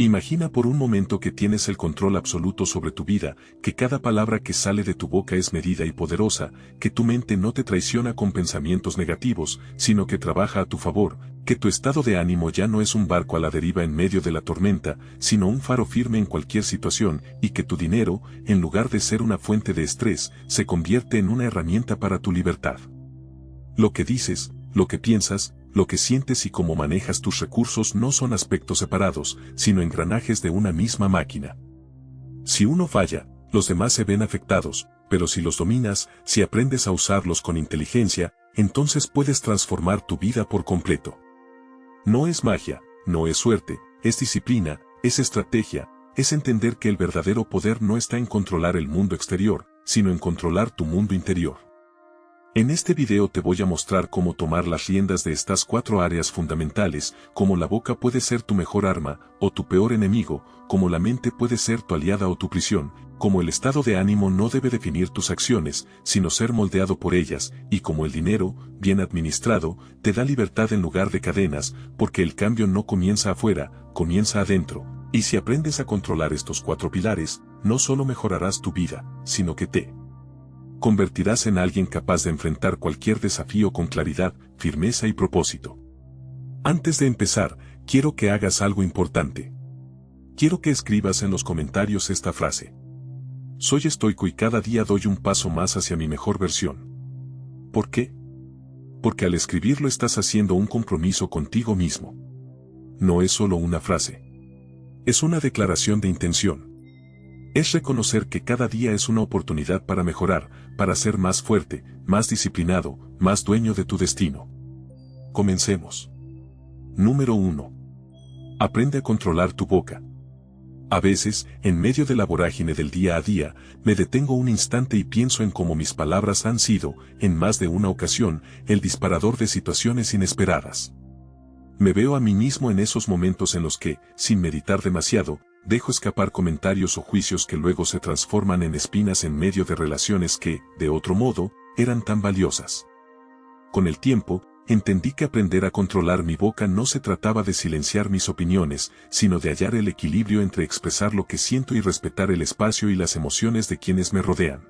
Imagina por un momento que tienes el control absoluto sobre tu vida, que cada palabra que sale de tu boca es medida y poderosa, que tu mente no te traiciona con pensamientos negativos, sino que trabaja a tu favor, que tu estado de ánimo ya no es un barco a la deriva en medio de la tormenta, sino un faro firme en cualquier situación, y que tu dinero, en lugar de ser una fuente de estrés, se convierte en una herramienta para tu libertad. Lo que dices, lo que piensas, lo que sientes y cómo manejas tus recursos no son aspectos separados, sino engranajes de una misma máquina. Si uno falla, los demás se ven afectados, pero si los dominas, si aprendes a usarlos con inteligencia, entonces puedes transformar tu vida por completo. No es magia, no es suerte, es disciplina, es estrategia, es entender que el verdadero poder no está en controlar el mundo exterior, sino en controlar tu mundo interior. En este video te voy a mostrar cómo tomar las riendas de estas 4 áreas fundamentales, cómo la boca puede ser tu mejor arma, o tu peor enemigo, cómo la mente puede ser tu aliada o tu prisión, cómo el estado de ánimo no debe definir tus acciones, sino ser moldeado por ellas, y cómo el dinero, bien administrado, te da libertad en lugar de cadenas, porque el cambio no comienza afuera, comienza adentro, y si aprendes a controlar estos 4 pilares, no solo mejorarás tu vida, sino que te convertirás en alguien capaz de enfrentar cualquier desafío con claridad, firmeza y propósito. Antes de empezar, quiero que hagas algo importante. Quiero que escribas en los comentarios esta frase. Soy estoico y cada día doy un paso más hacia mi mejor versión. ¿Por qué? Porque al escribirlo estás haciendo un compromiso contigo mismo. No es solo una frase. Es una declaración de intención. Es reconocer que cada día es una oportunidad para mejorar, para ser más fuerte, más disciplinado, más dueño de tu destino. Comencemos. Número 1. Aprende a controlar tu boca. A veces, en medio de la vorágine del día a día, me detengo un instante y pienso en cómo mis palabras han sido, en más de una ocasión, el disparador de situaciones inesperadas. Me veo a mí mismo en esos momentos en los que, sin meditar demasiado, dejo escapar comentarios o juicios que luego se transforman en espinas en medio de relaciones que, de otro modo, eran tan valiosas. Con el tiempo, entendí que aprender a controlar mi boca no se trataba de silenciar mis opiniones, sino de hallar el equilibrio entre expresar lo que siento y respetar el espacio y las emociones de quienes me rodean.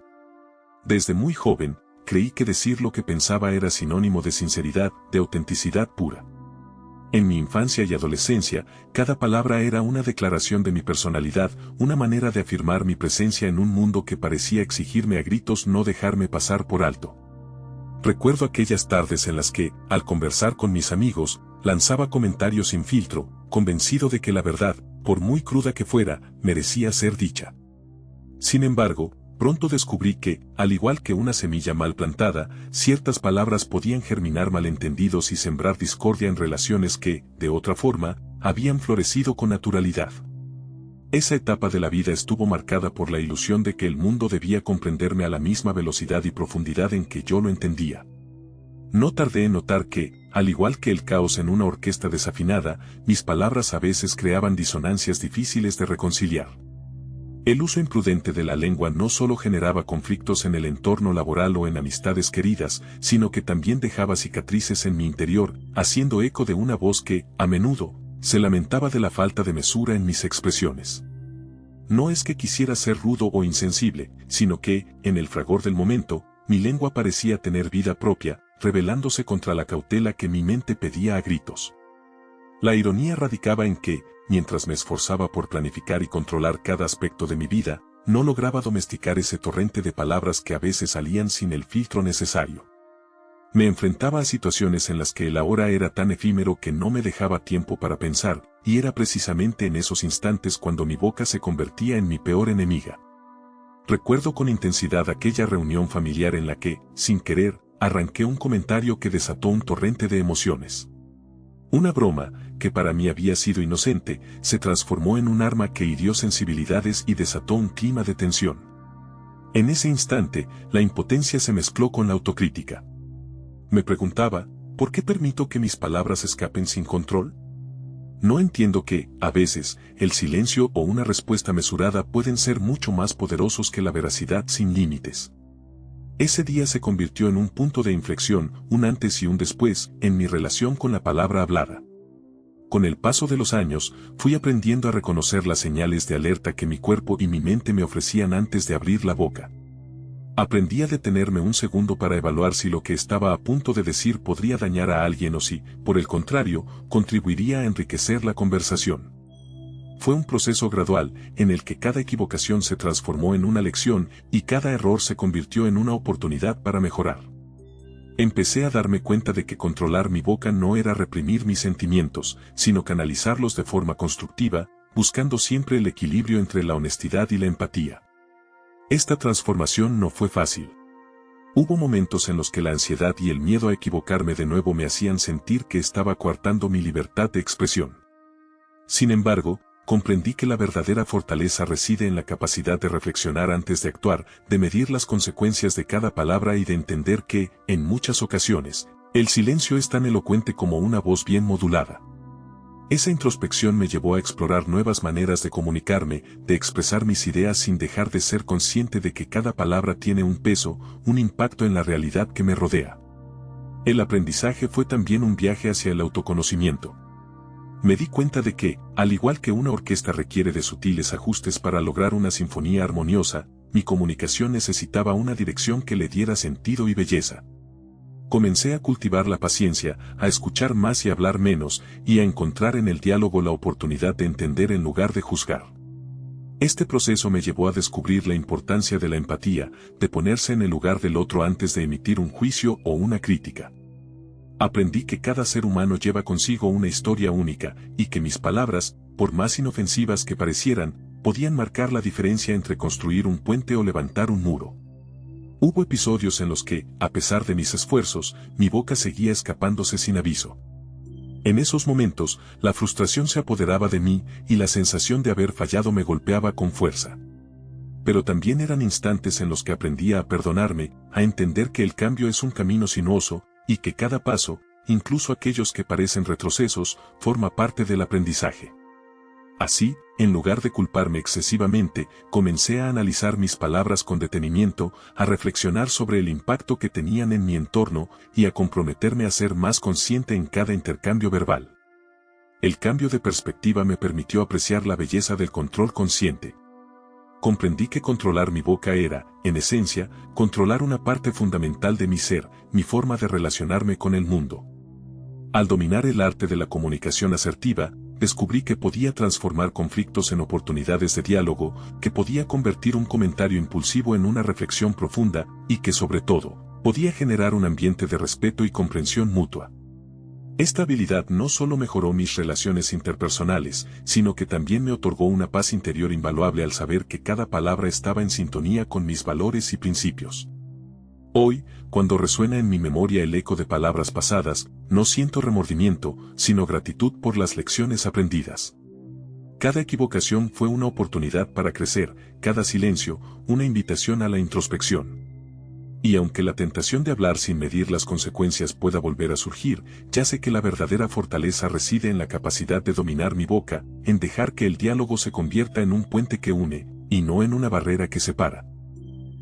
Desde muy joven, creí que decir lo que pensaba era sinónimo de sinceridad, de autenticidad pura. En mi infancia y adolescencia, cada palabra era una declaración de mi personalidad, una manera de afirmar mi presencia en un mundo que parecía exigirme a gritos no dejarme pasar por alto. Recuerdo aquellas tardes en las que, al conversar con mis amigos, lanzaba comentarios sin filtro, convencido de que la verdad, por muy cruda que fuera, merecía ser dicha. Sin embargo, pronto descubrí que, al igual que una semilla mal plantada, ciertas palabras podían germinar malentendidos y sembrar discordia en relaciones que, de otra forma, habían florecido con naturalidad. Esa etapa de la vida estuvo marcada por la ilusión de que el mundo debía comprenderme a la misma velocidad y profundidad en que yo lo entendía. No tardé en notar que, al igual que el caos en una orquesta desafinada, mis palabras a veces creaban disonancias difíciles de reconciliar. El uso imprudente de la lengua no solo generaba conflictos en el entorno laboral o en amistades queridas, sino que también dejaba cicatrices en mi interior, haciendo eco de una voz que, a menudo, se lamentaba de la falta de mesura en mis expresiones. No es que quisiera ser rudo o insensible, sino que, en el fragor del momento, mi lengua parecía tener vida propia, rebelándose contra la cautela que mi mente pedía a gritos. La ironía radicaba en que, mientras me esforzaba por planificar y controlar cada aspecto de mi vida, no lograba domesticar ese torrente de palabras que a veces salían sin el filtro necesario. Me enfrentaba a situaciones en las que el ahora era tan efímero que no me dejaba tiempo para pensar, y era precisamente en esos instantes cuando mi boca se convertía en mi peor enemiga. Recuerdo con intensidad aquella reunión familiar en la que, sin querer, arranqué un comentario que desató un torrente de emociones. Una broma, que para mí había sido inocente, se transformó en un arma que hirió sensibilidades y desató un clima de tensión. En ese instante, la impotencia se mezcló con la autocrítica. Me preguntaba, ¿por qué permito que mis palabras escapen sin control? No entiendo que, a veces, el silencio o una respuesta mesurada pueden ser mucho más poderosos que la veracidad sin límites. Ese día se convirtió en un punto de inflexión, un antes y un después, en mi relación con la palabra hablada. Con el paso de los años, fui aprendiendo a reconocer las señales de alerta que mi cuerpo y mi mente me ofrecían antes de abrir la boca. Aprendí a detenerme un segundo para evaluar si lo que estaba a punto de decir podría dañar a alguien o si, por el contrario, contribuiría a enriquecer la conversación. Fue un proceso gradual, en el que cada equivocación se transformó en una lección y cada error se convirtió en una oportunidad para mejorar. Empecé a darme cuenta de que controlar mi boca no era reprimir mis sentimientos, sino canalizarlos de forma constructiva, buscando siempre el equilibrio entre la honestidad y la empatía. Esta transformación no fue fácil. Hubo momentos en los que la ansiedad y el miedo a equivocarme de nuevo me hacían sentir que estaba coartando mi libertad de expresión. Sin embargo, comprendí que la verdadera fortaleza reside en la capacidad de reflexionar antes de actuar, de medir las consecuencias de cada palabra y de entender que, en muchas ocasiones, el silencio es tan elocuente como una voz bien modulada. Esa introspección me llevó a explorar nuevas maneras de comunicarme, de expresar mis ideas sin dejar de ser consciente de que cada palabra tiene un peso, un impacto en la realidad que me rodea. El aprendizaje fue también un viaje hacia el autoconocimiento. Me di cuenta de que, al igual que una orquesta requiere de sutiles ajustes para lograr una sinfonía armoniosa, mi comunicación necesitaba una dirección que le diera sentido y belleza. Comencé a cultivar la paciencia, a escuchar más y hablar menos, y a encontrar en el diálogo la oportunidad de entender en lugar de juzgar. Este proceso me llevó a descubrir la importancia de la empatía, de ponerse en el lugar del otro antes de emitir un juicio o una crítica. Aprendí que cada ser humano lleva consigo una historia única, y que mis palabras, por más inofensivas que parecieran, podían marcar la diferencia entre construir un puente o levantar un muro. Hubo episodios en los que, a pesar de mis esfuerzos, mi boca seguía escapándose sin aviso. En esos momentos, la frustración se apoderaba de mí y la sensación de haber fallado me golpeaba con fuerza. Pero también eran instantes en los que aprendía a perdonarme, a entender que el cambio es un camino sinuoso, y que cada paso, incluso aquellos que parecen retrocesos, forma parte del aprendizaje. Así, en lugar de culparme excesivamente, comencé a analizar mis palabras con detenimiento, a reflexionar sobre el impacto que tenían en mi entorno y a comprometerme a ser más consciente en cada intercambio verbal. El cambio de perspectiva me permitió apreciar la belleza del control consciente. Comprendí que controlar mi boca era, en esencia, controlar una parte fundamental de mi ser, mi forma de relacionarme con el mundo. Al dominar el arte de la comunicación asertiva, descubrí que podía transformar conflictos en oportunidades de diálogo, que podía convertir un comentario impulsivo en una reflexión profunda, y que sobre todo, podía generar un ambiente de respeto y comprensión mutua. Esta habilidad no solo mejoró mis relaciones interpersonales, sino que también me otorgó una paz interior invaluable al saber que cada palabra estaba en sintonía con mis valores y principios. Hoy, cuando resuena en mi memoria el eco de palabras pasadas, no siento remordimiento, sino gratitud por las lecciones aprendidas. Cada equivocación fue una oportunidad para crecer, cada silencio, una invitación a la introspección. Y aunque la tentación de hablar sin medir las consecuencias pueda volver a surgir, ya sé que la verdadera fortaleza reside en la capacidad de dominar mi boca, en dejar que el diálogo se convierta en un puente que une, y no en una barrera que separa.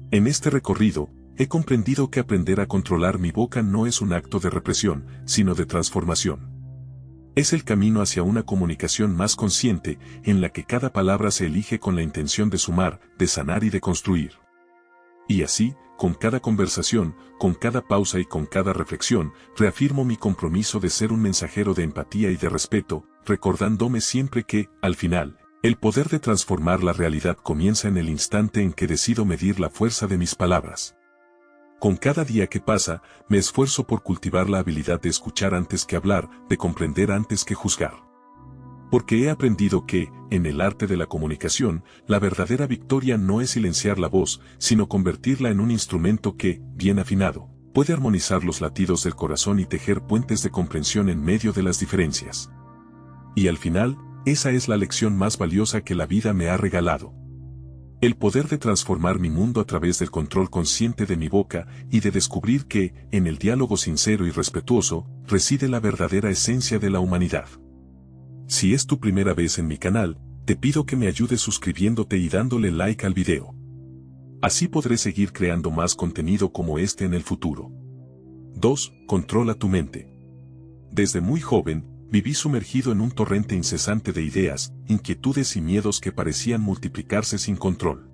En este recorrido, he comprendido que aprender a controlar mi boca no es un acto de represión, sino de transformación. Es el camino hacia una comunicación más consciente, en la que cada palabra se elige con la intención de sumar, de sanar y de construir. Y así, con cada conversación, con cada pausa y con cada reflexión, reafirmo mi compromiso de ser un mensajero de empatía y de respeto, recordándome siempre que, al final, el poder de transformar la realidad comienza en el instante en que decido medir la fuerza de mis palabras. Con cada día que pasa, me esfuerzo por cultivar la habilidad de escuchar antes que hablar, de comprender antes que juzgar. Porque he aprendido que, en el arte de la comunicación, la verdadera victoria no es silenciar la voz, sino convertirla en un instrumento que, bien afinado, puede armonizar los latidos del corazón y tejer puentes de comprensión en medio de las diferencias. Y al final, esa es la lección más valiosa que la vida me ha regalado. El poder de transformar mi mundo a través del control consciente de mi boca y de descubrir que, en el diálogo sincero y respetuoso, reside la verdadera esencia de la humanidad. Si es tu primera vez en mi canal, te pido que me ayudes suscribiéndote y dándole like al video. Así podré seguir creando más contenido como este en el futuro. 2. Controla tu mente. Desde muy joven, viví sumergido en un torrente incesante de ideas, inquietudes y miedos que parecían multiplicarse sin control.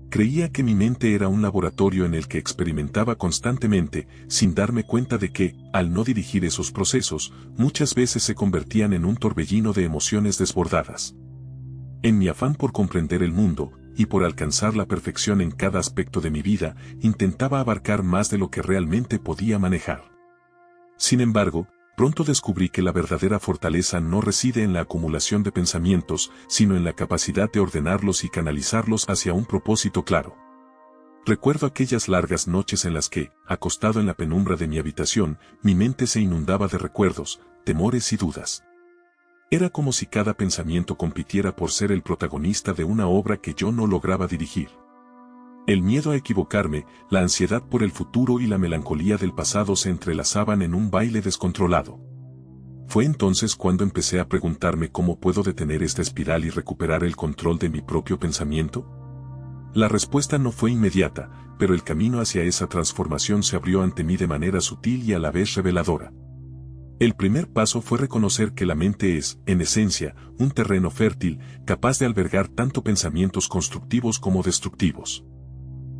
Creía que mi mente era un laboratorio en el que experimentaba constantemente, sin darme cuenta de que, al no dirigir esos procesos, muchas veces se convertían en un torbellino de emociones desbordadas. En mi afán por comprender el mundo, y por alcanzar la perfección en cada aspecto de mi vida, intentaba abarcar más de lo que realmente podía manejar. Sin embargo, pronto descubrí que la verdadera fortaleza no reside en la acumulación de pensamientos, sino en la capacidad de ordenarlos y canalizarlos hacia un propósito claro. Recuerdo aquellas largas noches en las que, acostado en la penumbra de mi habitación, mi mente se inundaba de recuerdos, temores y dudas. Era como si cada pensamiento compitiera por ser el protagonista de una obra que yo no lograba dirigir. El miedo a equivocarme, la ansiedad por el futuro y la melancolía del pasado se entrelazaban en un baile descontrolado. Fue entonces cuando empecé a preguntarme cómo puedo detener esta espiral y recuperar el control de mi propio pensamiento. La respuesta no fue inmediata, pero el camino hacia esa transformación se abrió ante mí de manera sutil y a la vez reveladora. El primer paso fue reconocer que la mente es, en esencia, un terreno fértil, capaz de albergar tanto pensamientos constructivos como destructivos.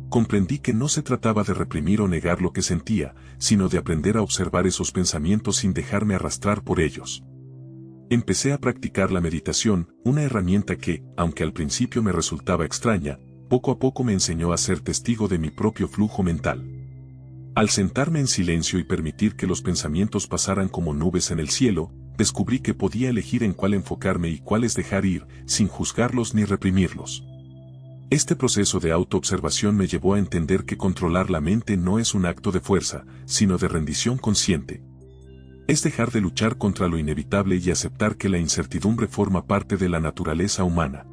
Comprendí que no se trataba de reprimir o negar lo que sentía, sino de aprender a observar esos pensamientos sin dejarme arrastrar por ellos. Empecé a practicar la meditación, una herramienta que, aunque al principio me resultaba extraña, poco a poco me enseñó a ser testigo de mi propio flujo mental. Al sentarme en silencio y permitir que los pensamientos pasaran como nubes en el cielo, descubrí que podía elegir en cuál enfocarme y cuáles dejar ir, sin juzgarlos ni reprimirlos. Este proceso de autoobservación me llevó a entender que controlar la mente no es un acto de fuerza, sino de rendición consciente. Es dejar de luchar contra lo inevitable y aceptar que la incertidumbre forma parte de la naturaleza humana.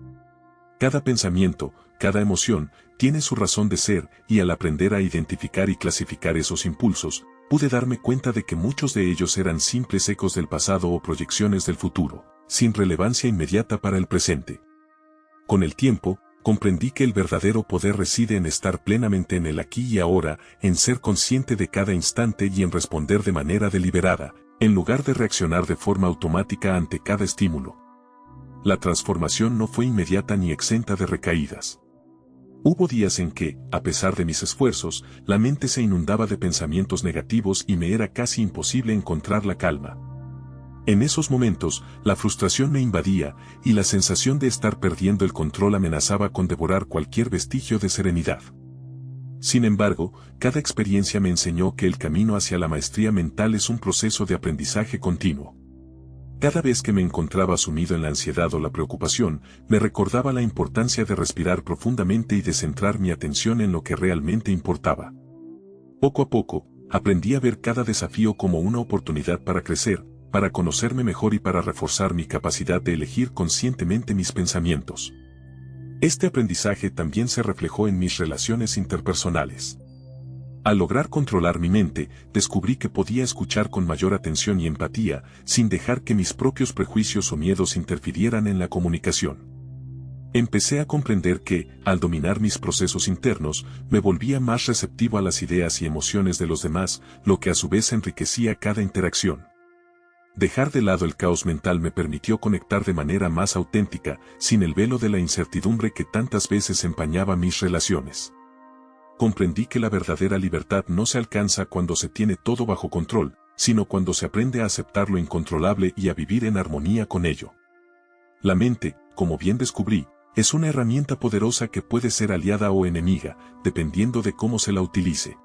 Cada pensamiento, cada emoción, tiene su razón de ser, y al aprender a identificar y clasificar esos impulsos, pude darme cuenta de que muchos de ellos eran simples ecos del pasado o proyecciones del futuro, sin relevancia inmediata para el presente. Con el tiempo, comprendí que el verdadero poder reside en estar plenamente en el aquí y ahora, en ser consciente de cada instante y en responder de manera deliberada, en lugar de reaccionar de forma automática ante cada estímulo. La transformación no fue inmediata ni exenta de recaídas. Hubo días en que, a pesar de mis esfuerzos, la mente se inundaba de pensamientos negativos y me era casi imposible encontrar la calma. En esos momentos, la frustración me invadía, y la sensación de estar perdiendo el control amenazaba con devorar cualquier vestigio de serenidad. Sin embargo, cada experiencia me enseñó que el camino hacia la maestría mental es un proceso de aprendizaje continuo. Cada vez que me encontraba sumido en la ansiedad o la preocupación, me recordaba la importancia de respirar profundamente y de centrar mi atención en lo que realmente importaba. Poco a poco, aprendí a ver cada desafío como una oportunidad para crecer, para conocerme mejor y para reforzar mi capacidad de elegir conscientemente mis pensamientos. Este aprendizaje también se reflejó en mis relaciones interpersonales. Al lograr controlar mi mente, descubrí que podía escuchar con mayor atención y empatía, sin dejar que mis propios prejuicios o miedos interfirieran en la comunicación. Empecé a comprender que, al dominar mis procesos internos, me volvía más receptivo a las ideas y emociones de los demás, lo que a su vez enriquecía cada interacción. Dejar de lado el caos mental me permitió conectar de manera más auténtica, sin el velo de la incertidumbre que tantas veces empañaba mis relaciones. Comprendí que la verdadera libertad no se alcanza cuando se tiene todo bajo control, sino cuando se aprende a aceptar lo incontrolable y a vivir en armonía con ello. La mente, como bien descubrí, es una herramienta poderosa que puede ser aliada o enemiga, dependiendo de cómo se la utilice.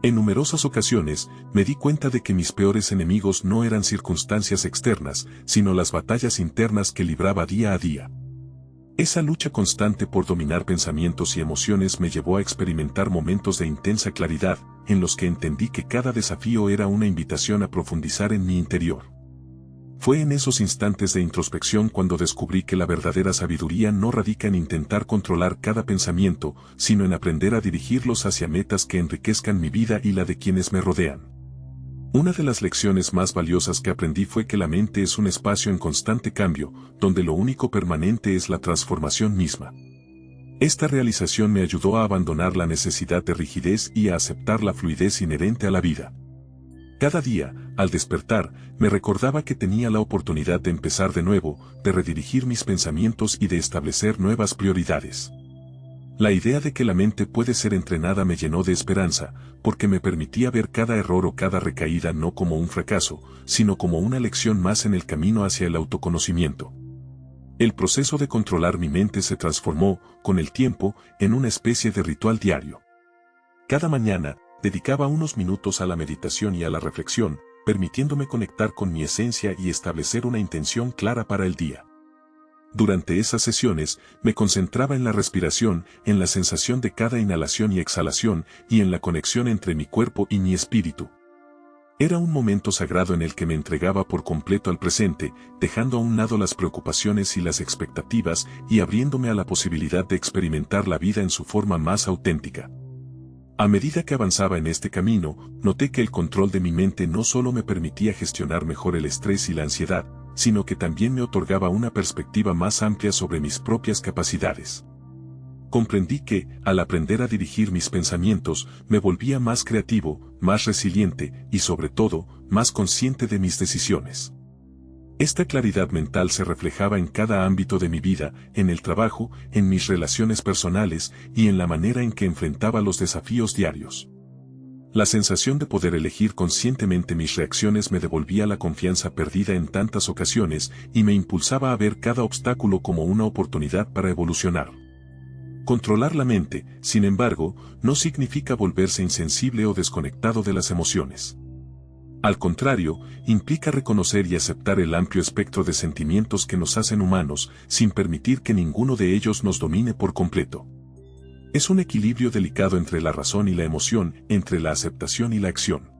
En numerosas ocasiones, me di cuenta de que mis peores enemigos no eran circunstancias externas, sino las batallas internas que libraba día a día. Esa lucha constante por dominar pensamientos y emociones me llevó a experimentar momentos de intensa claridad, en los que entendí que cada desafío era una invitación a profundizar en mi interior. Fue en esos instantes de introspección cuando descubrí que la verdadera sabiduría no radica en intentar controlar cada pensamiento, sino en aprender a dirigirlos hacia metas que enriquezcan mi vida y la de quienes me rodean. Una de las lecciones más valiosas que aprendí fue que la mente es un espacio en constante cambio, donde lo único permanente es la transformación misma. Esta realización me ayudó a abandonar la necesidad de rigidez y a aceptar la fluidez inherente a la vida. Cada día, al despertar, me recordaba que tenía la oportunidad de empezar de nuevo, de redirigir mis pensamientos y de establecer nuevas prioridades. La idea de que la mente puede ser entrenada me llenó de esperanza, porque me permitía ver cada error o cada recaída no como un fracaso, sino como una lección más en el camino hacia el autoconocimiento. El proceso de controlar mi mente se transformó, con el tiempo, en una especie de ritual diario. Cada mañana, dedicaba unos minutos a la meditación y a la reflexión, permitiéndome conectar con mi esencia y establecer una intención clara para el día. Durante esas sesiones, me concentraba en la respiración, en la sensación de cada inhalación y exhalación, y en la conexión entre mi cuerpo y mi espíritu. Era un momento sagrado en el que me entregaba por completo al presente, dejando a un lado las preocupaciones y las expectativas y abriéndome a la posibilidad de experimentar la vida en su forma más auténtica. A medida que avanzaba en este camino, noté que el control de mi mente no solo me permitía gestionar mejor el estrés y la ansiedad, sino que también me otorgaba una perspectiva más amplia sobre mis propias capacidades. Comprendí que, al aprender a dirigir mis pensamientos, me volvía más creativo, más resiliente y sobre todo, más consciente de mis decisiones. Esta claridad mental se reflejaba en cada ámbito de mi vida, en el trabajo, en mis relaciones personales y en la manera en que enfrentaba los desafíos diarios. La sensación de poder elegir conscientemente mis reacciones me devolvía la confianza perdida en tantas ocasiones y me impulsaba a ver cada obstáculo como una oportunidad para evolucionar. Controlar la mente, sin embargo, no significa volverse insensible o desconectado de las emociones. Al contrario, implica reconocer y aceptar el amplio espectro de sentimientos que nos hacen humanos, sin permitir que ninguno de ellos nos domine por completo. Es un equilibrio delicado entre la razón y la emoción, entre la aceptación y la acción.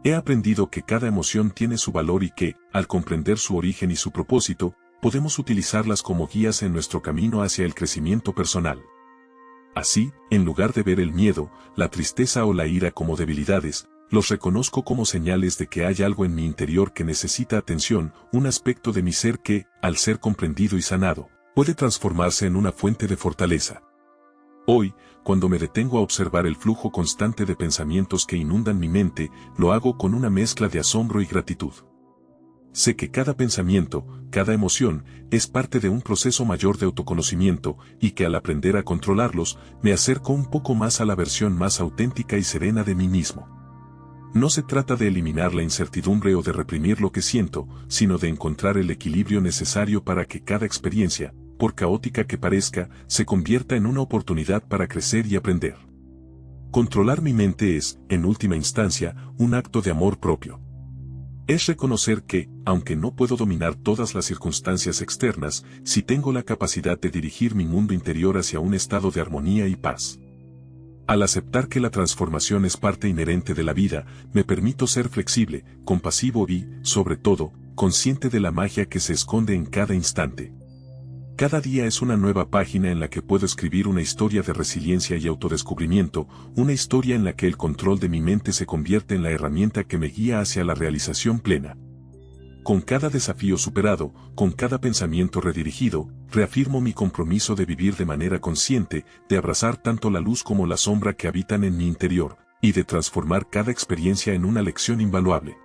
He aprendido que cada emoción tiene su valor y que, al comprender su origen y su propósito, podemos utilizarlas como guías en nuestro camino hacia el crecimiento personal. Así, en lugar de ver el miedo, la tristeza o la ira como debilidades, los reconozco como señales de que hay algo en mi interior que necesita atención, un aspecto de mi ser que, al ser comprendido y sanado, puede transformarse en una fuente de fortaleza. Hoy, cuando me detengo a observar el flujo constante de pensamientos que inundan mi mente, lo hago con una mezcla de asombro y gratitud. Sé que cada pensamiento, cada emoción, es parte de un proceso mayor de autoconocimiento, y que al aprender a controlarlos, me acerco un poco más a la versión más auténtica y serena de mí mismo. No se trata de eliminar la incertidumbre o de reprimir lo que siento, sino de encontrar el equilibrio necesario para que cada experiencia, por caótica que parezca, se convierta en una oportunidad para crecer y aprender. Controlar mi mente es, en última instancia, un acto de amor propio. Es reconocer que, aunque no puedo dominar todas las circunstancias externas, sí tengo la capacidad de dirigir mi mundo interior hacia un estado de armonía y paz. Al aceptar que la transformación es parte inherente de la vida, me permito ser flexible, compasivo y, sobre todo, consciente de la magia que se esconde en cada instante. Cada día es una nueva página en la que puedo escribir una historia de resiliencia y autodescubrimiento, una historia en la que el control de mi mente se convierte en la herramienta que me guía hacia la realización plena. Con cada desafío superado, con cada pensamiento redirigido, reafirmo mi compromiso de vivir de manera consciente, de abrazar tanto la luz como la sombra que habitan en mi interior, y de transformar cada experiencia en una lección invaluable.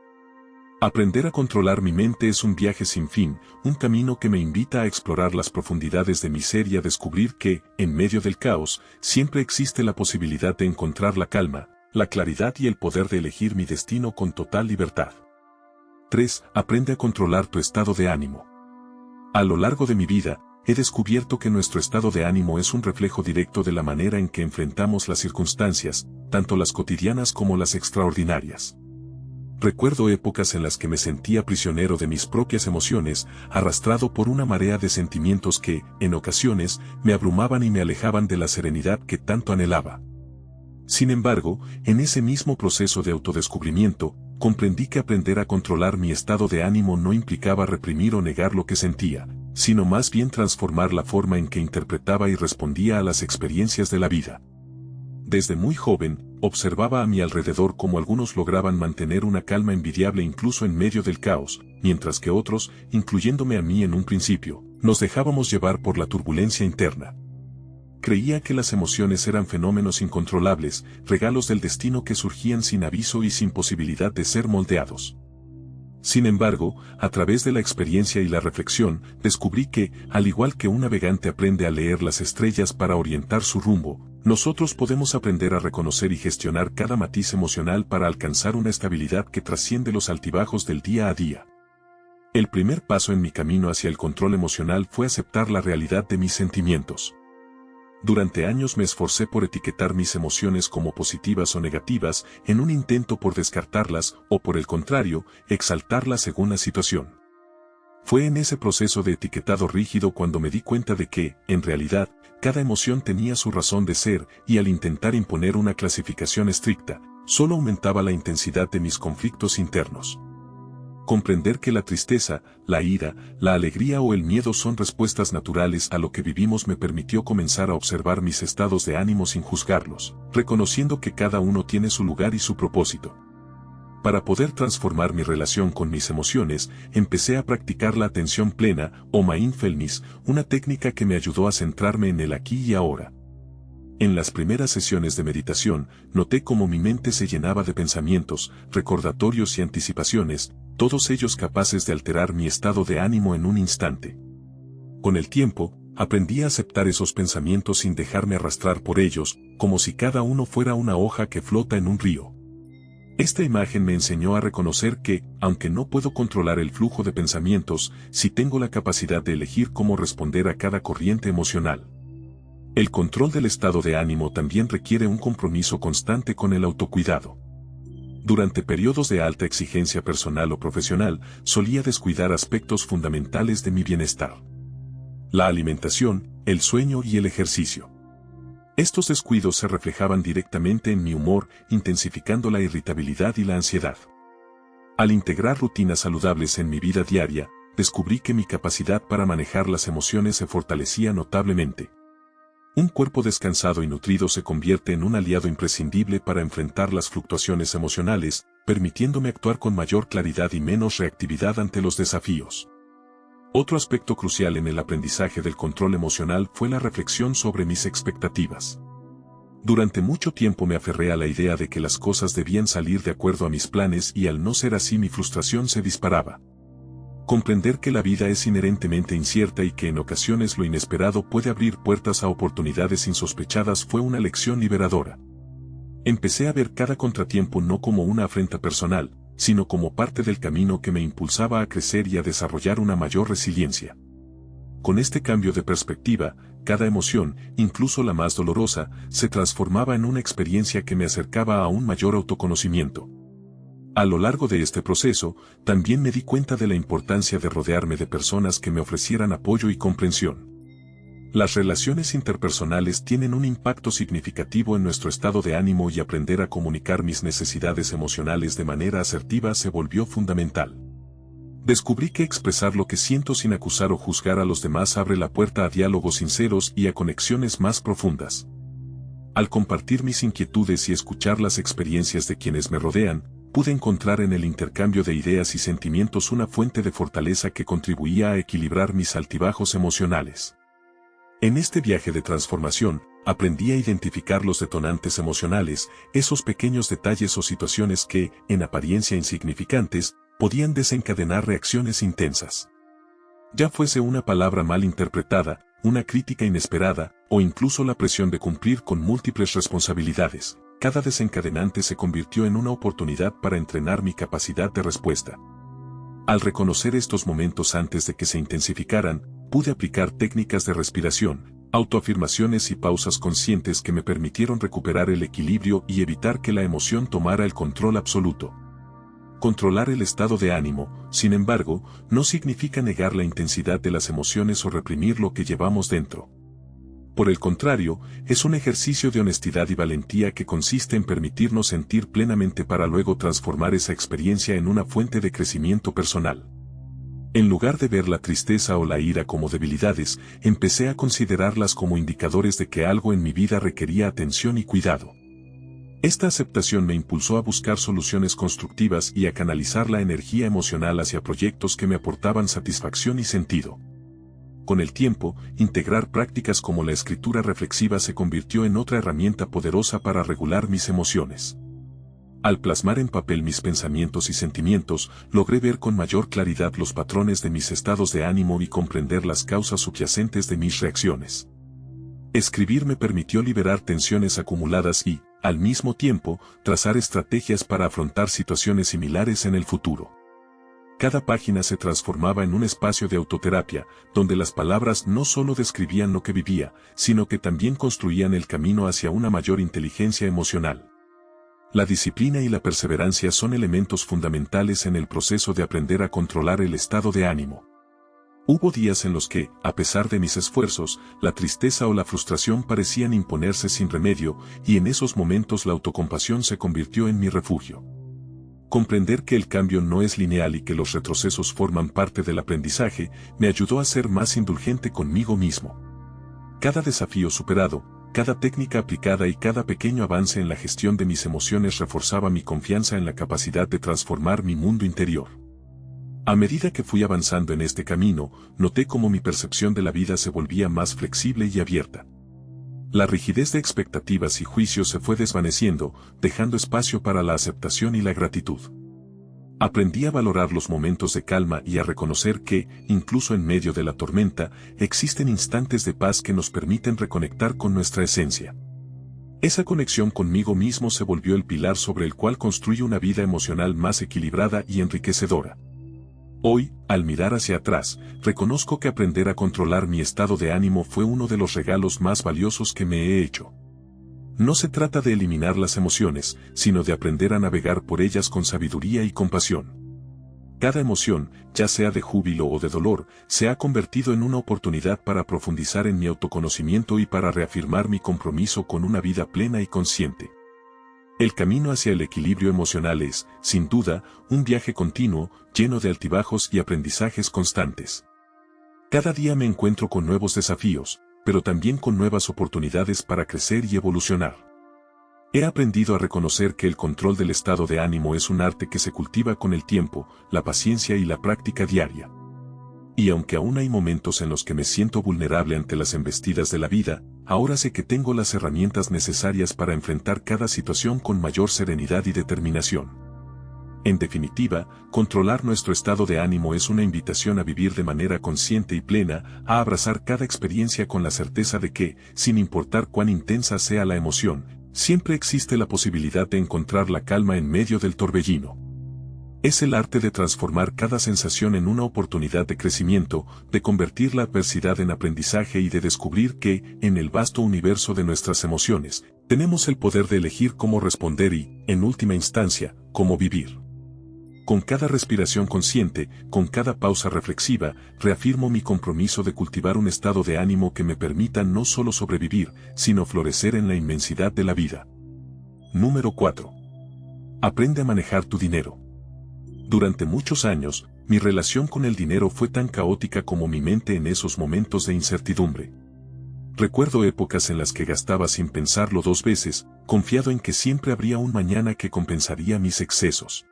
Aprender a controlar mi mente es un viaje sin fin, un camino que me invita a explorar las profundidades de mi ser y a descubrir que, en medio del caos, siempre existe la posibilidad de encontrar la calma, la claridad y el poder de elegir mi destino con total libertad. 3. Aprende a controlar tu estado de ánimo. A lo largo de mi vida, he descubierto que nuestro estado de ánimo es un reflejo directo de la manera en que enfrentamos las circunstancias, tanto las cotidianas como las extraordinarias. Recuerdo épocas en las que me sentía prisionero de mis propias emociones, arrastrado por una marea de sentimientos que, en ocasiones, me abrumaban y me alejaban de la serenidad que tanto anhelaba. Sin embargo, en ese mismo proceso de autodescubrimiento, comprendí que aprender a controlar mi estado de ánimo no implicaba reprimir o negar lo que sentía, sino más bien transformar la forma en que interpretaba y respondía a las experiencias de la vida. Desde muy joven, observaba a mi alrededor cómo algunos lograban mantener una calma envidiable incluso en medio del caos, mientras que otros, incluyéndome a mí en un principio, nos dejábamos llevar por la turbulencia interna. Creía que las emociones eran fenómenos incontrolables, regalos del destino que surgían sin aviso y sin posibilidad de ser moldeados. Sin embargo, a través de la experiencia y la reflexión, descubrí que, al igual que un navegante aprende a leer las estrellas para orientar su rumbo, nosotros podemos aprender a reconocer y gestionar cada matiz emocional para alcanzar una estabilidad que trasciende los altibajos del día a día. El primer paso en mi camino hacia el control emocional fue aceptar la realidad de mis sentimientos. Durante años me esforcé por etiquetar mis emociones como positivas o negativas en un intento por descartarlas o, por el contrario, exaltarlas según la situación. Fue en ese proceso de etiquetado rígido cuando me di cuenta de que, en realidad, cada emoción tenía su razón de ser y al intentar imponer una clasificación estricta, solo aumentaba la intensidad de mis conflictos internos. Comprender que la tristeza, la ira, la alegría o el miedo son respuestas naturales a lo que vivimos me permitió comenzar a observar mis estados de ánimo sin juzgarlos, reconociendo que cada uno tiene su lugar y su propósito. Para poder transformar mi relación con mis emociones, empecé a practicar la atención plena, o mindfulness, una técnica que me ayudó a centrarme en el aquí y ahora. En las primeras sesiones de meditación, noté cómo mi mente se llenaba de pensamientos, recordatorios y anticipaciones, todos ellos capaces de alterar mi estado de ánimo en un instante. Con el tiempo, aprendí a aceptar esos pensamientos sin dejarme arrastrar por ellos, como si cada uno fuera una hoja que flota en un río. Esta imagen me enseñó a reconocer que, aunque no puedo controlar el flujo de pensamientos, sí tengo la capacidad de elegir cómo responder a cada corriente emocional. El control del estado de ánimo también requiere un compromiso constante con el autocuidado. Durante periodos de alta exigencia personal o profesional, solía descuidar aspectos fundamentales de mi bienestar: la alimentación, el sueño y el ejercicio. Estos descuidos se reflejaban directamente en mi humor, intensificando la irritabilidad y la ansiedad. Al integrar rutinas saludables en mi vida diaria, descubrí que mi capacidad para manejar las emociones se fortalecía notablemente. Un cuerpo descansado y nutrido se convierte en un aliado imprescindible para enfrentar las fluctuaciones emocionales, permitiéndome actuar con mayor claridad y menos reactividad ante los desafíos. Otro aspecto crucial en el aprendizaje del control emocional fue la reflexión sobre mis expectativas. Durante mucho tiempo me aferré a la idea de que las cosas debían salir de acuerdo a mis planes y al no ser así mi frustración se disparaba. Comprender que la vida es inherentemente incierta y que en ocasiones lo inesperado puede abrir puertas a oportunidades insospechadas fue una lección liberadora. Empecé a ver cada contratiempo no como una afrenta personal, sino como parte del camino que me impulsaba a crecer y a desarrollar una mayor resiliencia. Con este cambio de perspectiva, cada emoción, incluso la más dolorosa, se transformaba en una experiencia que me acercaba a un mayor autoconocimiento. A lo largo de este proceso, también me di cuenta de la importancia de rodearme de personas que me ofrecieran apoyo y comprensión. Las relaciones interpersonales tienen un impacto significativo en nuestro estado de ánimo y aprender a comunicar mis necesidades emocionales de manera asertiva se volvió fundamental. Descubrí que expresar lo que siento sin acusar o juzgar a los demás abre la puerta a diálogos sinceros y a conexiones más profundas. Al compartir mis inquietudes y escuchar las experiencias de quienes me rodean, pude encontrar en el intercambio de ideas y sentimientos una fuente de fortaleza que contribuía a equilibrar mis altibajos emocionales. En este viaje de transformación, aprendí a identificar los detonantes emocionales, esos pequeños detalles o situaciones que, en apariencia insignificantes, podían desencadenar reacciones intensas. Ya fuese una palabra mal interpretada, una crítica inesperada, o incluso la presión de cumplir con múltiples responsabilidades, cada desencadenante se convirtió en una oportunidad para entrenar mi capacidad de respuesta. Al reconocer estos momentos antes de que se intensificaran, pude aplicar técnicas de respiración, autoafirmaciones y pausas conscientes que me permitieron recuperar el equilibrio y evitar que la emoción tomara el control absoluto. Controlar el estado de ánimo, sin embargo, no significa negar la intensidad de las emociones o reprimir lo que llevamos dentro. Por el contrario, es un ejercicio de honestidad y valentía que consiste en permitirnos sentir plenamente para luego transformar esa experiencia en una fuente de crecimiento personal. En lugar de ver la tristeza o la ira como debilidades, empecé a considerarlas como indicadores de que algo en mi vida requería atención y cuidado. Esta aceptación me impulsó a buscar soluciones constructivas y a canalizar la energía emocional hacia proyectos que me aportaban satisfacción y sentido. Con el tiempo, integrar prácticas como la escritura reflexiva se convirtió en otra herramienta poderosa para regular mis emociones. Al plasmar en papel mis pensamientos y sentimientos, logré ver con mayor claridad los patrones de mis estados de ánimo y comprender las causas subyacentes de mis reacciones. Escribir me permitió liberar tensiones acumuladas y, al mismo tiempo, trazar estrategias para afrontar situaciones similares en el futuro. Cada página se transformaba en un espacio de autoterapia, donde las palabras no solo describían lo que vivía, sino que también construían el camino hacia una mayor inteligencia emocional. La disciplina y la perseverancia son elementos fundamentales en el proceso de aprender a controlar el estado de ánimo. Hubo días en los que, a pesar de mis esfuerzos, la tristeza o la frustración parecían imponerse sin remedio, y en esos momentos la autocompasión se convirtió en mi refugio. Comprender que el cambio no es lineal y que los retrocesos forman parte del aprendizaje, me ayudó a ser más indulgente conmigo mismo. Cada desafío superado, cada técnica aplicada y cada pequeño avance en la gestión de mis emociones reforzaba mi confianza en la capacidad de transformar mi mundo interior. A medida que fui avanzando en este camino, noté cómo mi percepción de la vida se volvía más flexible y abierta. La rigidez de expectativas y juicios se fue desvaneciendo, dejando espacio para la aceptación y la gratitud. Aprendí a valorar los momentos de calma y a reconocer que, incluso en medio de la tormenta, existen instantes de paz que nos permiten reconectar con nuestra esencia. Esa conexión conmigo mismo se volvió el pilar sobre el cual construyo una vida emocional más equilibrada y enriquecedora. Hoy, al mirar hacia atrás, reconozco que aprender a controlar mi estado de ánimo fue uno de los regalos más valiosos que me he hecho. No se trata de eliminar las emociones, sino de aprender a navegar por ellas con sabiduría y compasión. Cada emoción, ya sea de júbilo o de dolor, se ha convertido en una oportunidad para profundizar en mi autoconocimiento y para reafirmar mi compromiso con una vida plena y consciente. El camino hacia el equilibrio emocional es, sin duda, un viaje continuo, lleno de altibajos y aprendizajes constantes. Cada día me encuentro con nuevos desafíos, pero también con nuevas oportunidades para crecer y evolucionar. He aprendido a reconocer que el control del estado de ánimo es un arte que se cultiva con el tiempo, la paciencia y la práctica diaria. Y aunque aún hay momentos en los que me siento vulnerable ante las embestidas de la vida, ahora sé que tengo las herramientas necesarias para enfrentar cada situación con mayor serenidad y determinación. En definitiva, controlar nuestro estado de ánimo es una invitación a vivir de manera consciente y plena, a abrazar cada experiencia con la certeza de que, sin importar cuán intensa sea la emoción, siempre existe la posibilidad de encontrar la calma en medio del torbellino. Es el arte de transformar cada sensación en una oportunidad de crecimiento, de convertir la adversidad en aprendizaje y de descubrir que, en el vasto universo de nuestras emociones, tenemos el poder de elegir cómo responder y, en última instancia, cómo vivir. Con cada respiración consciente, con cada pausa reflexiva, reafirmo mi compromiso de cultivar un estado de ánimo que me permita no solo sobrevivir, sino florecer en la inmensidad de la vida. Número 4. Aprende a manejar tu dinero. Durante muchos años, mi relación con el dinero fue tan caótica como mi mente en esos momentos de incertidumbre. Recuerdo épocas en las que gastaba sin pensarlo dos veces, confiado en que siempre habría un mañana que compensaría mis excesos.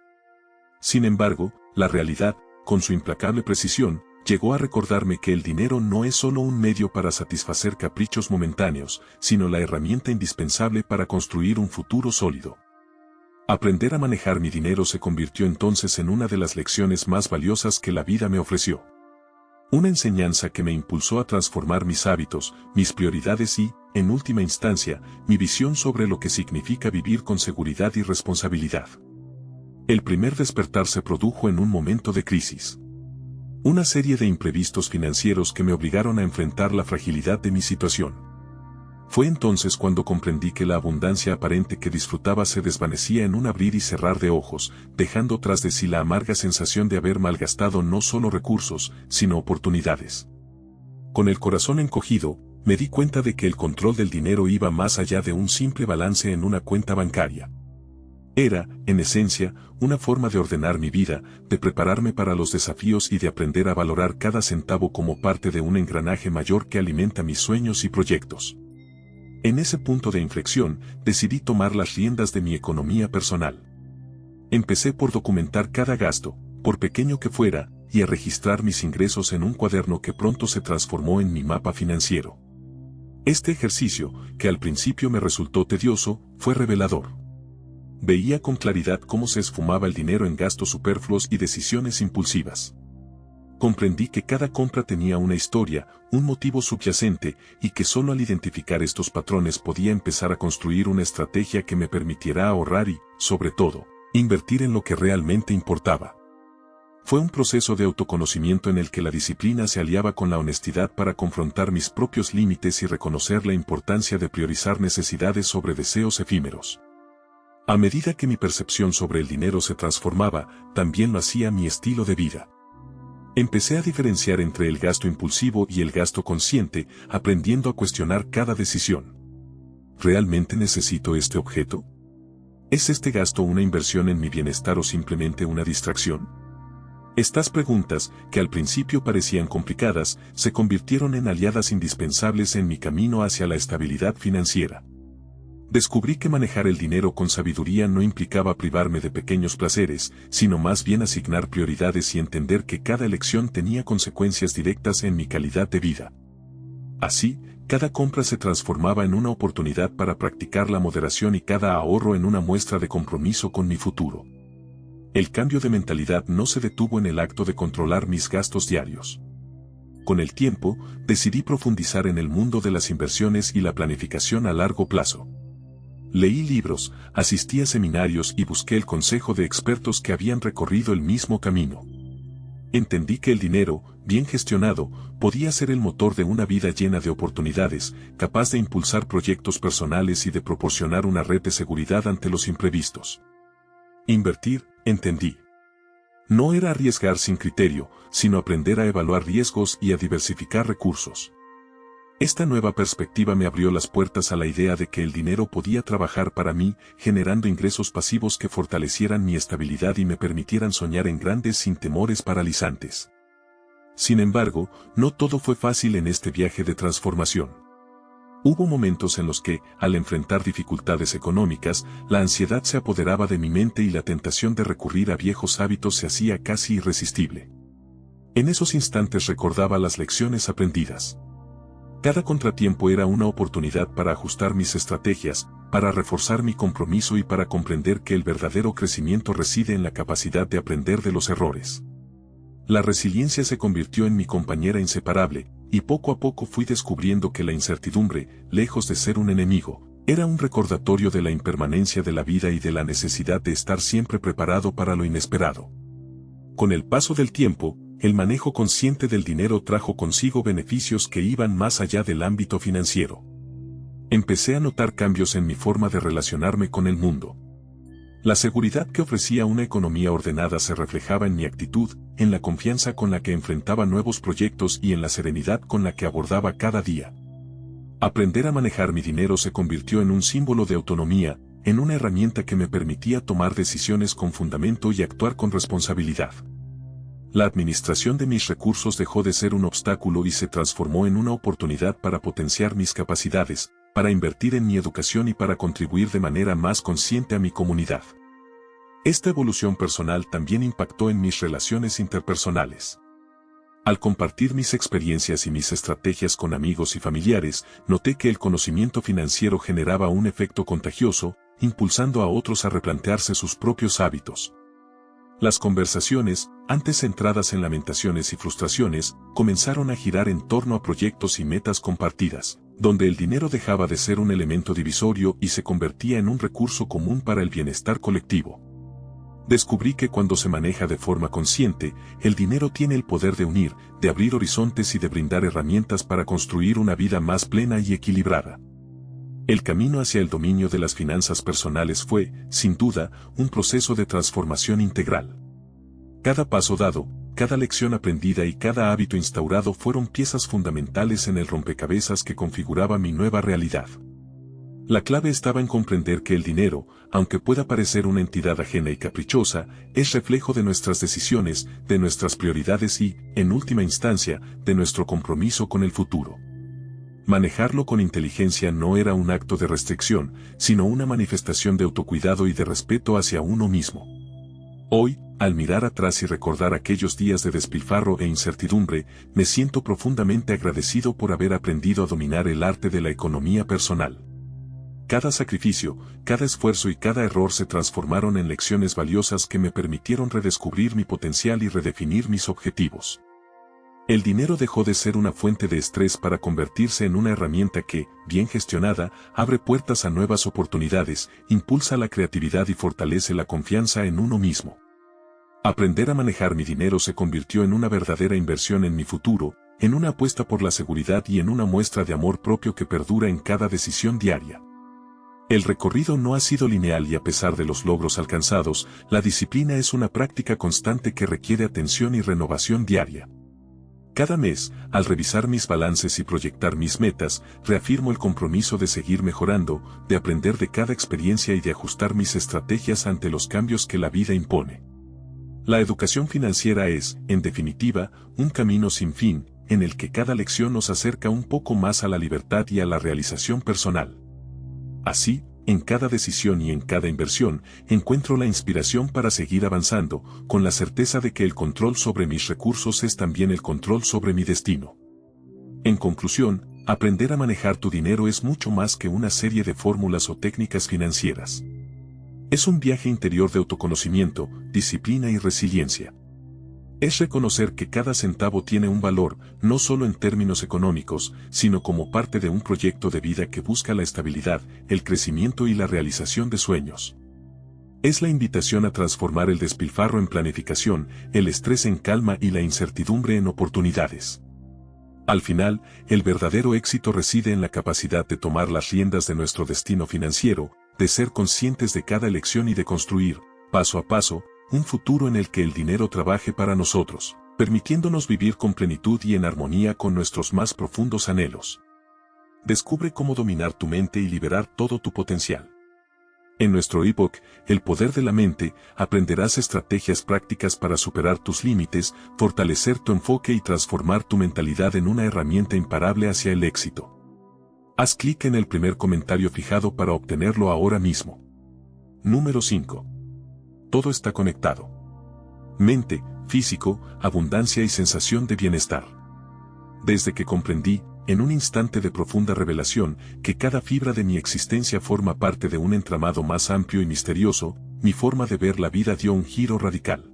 Sin embargo, la realidad, con su implacable precisión, llegó a recordarme que el dinero no es solo un medio para satisfacer caprichos momentáneos, sino la herramienta indispensable para construir un futuro sólido. Aprender a manejar mi dinero se convirtió entonces en una de las lecciones más valiosas que la vida me ofreció. Una enseñanza que me impulsó a transformar mis hábitos, mis prioridades y, en última instancia, mi visión sobre lo que significa vivir con seguridad y responsabilidad. El primer despertar se produjo en un momento de crisis. Una serie de imprevistos financieros que me obligaron a enfrentar la fragilidad de mi situación. Fue entonces cuando comprendí que la abundancia aparente que disfrutaba se desvanecía en un abrir y cerrar de ojos, dejando tras de sí la amarga sensación de haber malgastado no solo recursos, sino oportunidades. Con el corazón encogido, me di cuenta de que el control del dinero iba más allá de un simple balance en una cuenta bancaria. Era, en esencia, una forma de ordenar mi vida, de prepararme para los desafíos y de aprender a valorar cada centavo como parte de un engranaje mayor que alimenta mis sueños y proyectos. En ese punto de inflexión, decidí tomar las riendas de mi economía personal. Empecé por documentar cada gasto, por pequeño que fuera, y a registrar mis ingresos en un cuaderno que pronto se transformó en mi mapa financiero. Este ejercicio, que al principio me resultó tedioso, fue revelador. Veía con claridad cómo se esfumaba el dinero en gastos superfluos y decisiones impulsivas. Comprendí que cada compra tenía una historia, un motivo subyacente, y que solo al identificar estos patrones podía empezar a construir una estrategia que me permitiera ahorrar y, sobre todo, invertir en lo que realmente importaba. Fue un proceso de autoconocimiento en el que la disciplina se aliaba con la honestidad para confrontar mis propios límites y reconocer la importancia de priorizar necesidades sobre deseos efímeros. A medida que mi percepción sobre el dinero se transformaba, también lo hacía mi estilo de vida. Empecé a diferenciar entre el gasto impulsivo y el gasto consciente, aprendiendo a cuestionar cada decisión. ¿Realmente necesito este objeto? ¿Es este gasto una inversión en mi bienestar o simplemente una distracción? Estas preguntas, que al principio parecían complicadas, se convirtieron en aliadas indispensables en mi camino hacia la estabilidad financiera. Descubrí que manejar el dinero con sabiduría no implicaba privarme de pequeños placeres, sino más bien asignar prioridades y entender que cada elección tenía consecuencias directas en mi calidad de vida. Así, cada compra se transformaba en una oportunidad para practicar la moderación y cada ahorro en una muestra de compromiso con mi futuro. El cambio de mentalidad no se detuvo en el acto de controlar mis gastos diarios. Con el tiempo, decidí profundizar en el mundo de las inversiones y la planificación a largo plazo. Leí libros, asistí a seminarios y busqué el consejo de expertos que habían recorrido el mismo camino. Entendí que el dinero, bien gestionado, podía ser el motor de una vida llena de oportunidades, capaz de impulsar proyectos personales y de proporcionar una red de seguridad ante los imprevistos. Invertir, entendí. No era arriesgar sin criterio, sino aprender a evaluar riesgos y a diversificar recursos. Esta nueva perspectiva me abrió las puertas a la idea de que el dinero podía trabajar para mí, generando ingresos pasivos que fortalecieran mi estabilidad y me permitieran soñar en grandes sin temores paralizantes. Sin embargo, no todo fue fácil en este viaje de transformación. Hubo momentos en los que, al enfrentar dificultades económicas, la ansiedad se apoderaba de mi mente y la tentación de recurrir a viejos hábitos se hacía casi irresistible. En esos instantes recordaba las lecciones aprendidas. Cada contratiempo era una oportunidad para ajustar mis estrategias, para reforzar mi compromiso y para comprender que el verdadero crecimiento reside en la capacidad de aprender de los errores. La resiliencia se convirtió en mi compañera inseparable, y poco a poco fui descubriendo que la incertidumbre, lejos de ser un enemigo, era un recordatorio de la impermanencia de la vida y de la necesidad de estar siempre preparado para lo inesperado. Con el paso del tiempo, el manejo consciente del dinero trajo consigo beneficios que iban más allá del ámbito financiero. Empecé a notar cambios en mi forma de relacionarme con el mundo. La seguridad que ofrecía una economía ordenada se reflejaba en mi actitud, en la confianza con la que enfrentaba nuevos proyectos y en la serenidad con la que abordaba cada día. Aprender a manejar mi dinero se convirtió en un símbolo de autonomía, en una herramienta que me permitía tomar decisiones con fundamento y actuar con responsabilidad. La administración de mis recursos dejó de ser un obstáculo y se transformó en una oportunidad para potenciar mis capacidades, para invertir en mi educación y para contribuir de manera más consciente a mi comunidad. Esta evolución personal también impactó en mis relaciones interpersonales. Al compartir mis experiencias y mis estrategias con amigos y familiares, noté que el conocimiento financiero generaba un efecto contagioso, impulsando a otros a replantearse sus propios hábitos. Las conversaciones, antes centradas en lamentaciones y frustraciones, comenzaron a girar en torno a proyectos y metas compartidas, donde el dinero dejaba de ser un elemento divisorio y se convertía en un recurso común para el bienestar colectivo. Descubrí que cuando se maneja de forma consciente, el dinero tiene el poder de unir, de abrir horizontes y de brindar herramientas para construir una vida más plena y equilibrada. El camino hacia el dominio de las finanzas personales fue, sin duda, un proceso de transformación integral. Cada paso dado, cada lección aprendida y cada hábito instaurado fueron piezas fundamentales en el rompecabezas que configuraba mi nueva realidad. La clave estaba en comprender que el dinero, aunque pueda parecer una entidad ajena y caprichosa, es reflejo de nuestras decisiones, de nuestras prioridades y, en última instancia, de nuestro compromiso con el futuro. Manejarlo con inteligencia no era un acto de restricción, sino una manifestación de autocuidado y de respeto hacia uno mismo. Hoy, al mirar atrás y recordar aquellos días de despilfarro e incertidumbre, me siento profundamente agradecido por haber aprendido a dominar el arte de la economía personal. Cada sacrificio, cada esfuerzo y cada error se transformaron en lecciones valiosas que me permitieron redescubrir mi potencial y redefinir mis objetivos. El dinero dejó de ser una fuente de estrés para convertirse en una herramienta que, bien gestionada, abre puertas a nuevas oportunidades, impulsa la creatividad y fortalece la confianza en uno mismo. Aprender a manejar mi dinero se convirtió en una verdadera inversión en mi futuro, en una apuesta por la seguridad y en una muestra de amor propio que perdura en cada decisión diaria. El recorrido no ha sido lineal y a pesar de los logros alcanzados, la disciplina es una práctica constante que requiere atención y renovación diaria. Cada mes, al revisar mis balances y proyectar mis metas, reafirmo el compromiso de seguir mejorando, de aprender de cada experiencia y de ajustar mis estrategias ante los cambios que la vida impone. La educación financiera es, en definitiva, un camino sin fin, en el que cada lección nos acerca un poco más a la libertad y a la realización personal. Así, en cada decisión y en cada inversión, encuentro la inspiración para seguir avanzando, con la certeza de que el control sobre mis recursos es también el control sobre mi destino. En conclusión, aprender a manejar tu dinero es mucho más que una serie de fórmulas o técnicas financieras. Es un viaje interior de autoconocimiento, disciplina y resiliencia. Es reconocer que cada centavo tiene un valor, no solo en términos económicos, sino como parte de un proyecto de vida que busca la estabilidad, el crecimiento y la realización de sueños. Es la invitación a transformar el despilfarro en planificación, el estrés en calma y la incertidumbre en oportunidades. Al final, el verdadero éxito reside en la capacidad de tomar las riendas de nuestro destino financiero, de ser conscientes de cada elección y de construir, paso a paso, un futuro en el que el dinero trabaje para nosotros, permitiéndonos vivir con plenitud y en armonía con nuestros más profundos anhelos. Descubre cómo dominar tu mente y liberar todo tu potencial. En nuestro ebook, El poder de la mente, aprenderás estrategias prácticas para superar tus límites, fortalecer tu enfoque y transformar tu mentalidad en una herramienta imparable hacia el éxito. Haz clic en el primer comentario fijado para obtenerlo ahora mismo. Número 5. Todo está conectado. Mente, físico, abundancia y sensación de bienestar. Desde que comprendí, en un instante de profunda revelación, que cada fibra de mi existencia forma parte de un entramado más amplio y misterioso, mi forma de ver la vida dio un giro radical.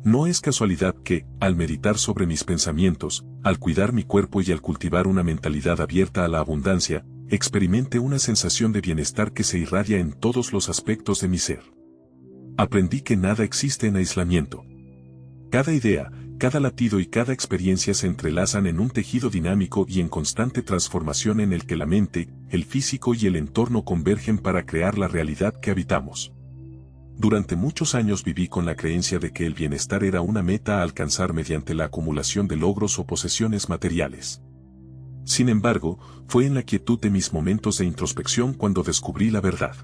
No es casualidad que, al meditar sobre mis pensamientos, al cuidar mi cuerpo y al cultivar una mentalidad abierta a la abundancia, experimente una sensación de bienestar que se irradia en todos los aspectos de mi ser. Aprendí que nada existe en aislamiento. Cada idea, cada latido y cada experiencia se entrelazan en un tejido dinámico y en constante transformación en el que la mente, el físico y el entorno convergen para crear la realidad que habitamos. Durante muchos años viví con la creencia de que el bienestar era una meta a alcanzar mediante la acumulación de logros o posesiones materiales. Sin embargo, fue en la quietud de mis momentos de introspección cuando descubrí la verdad.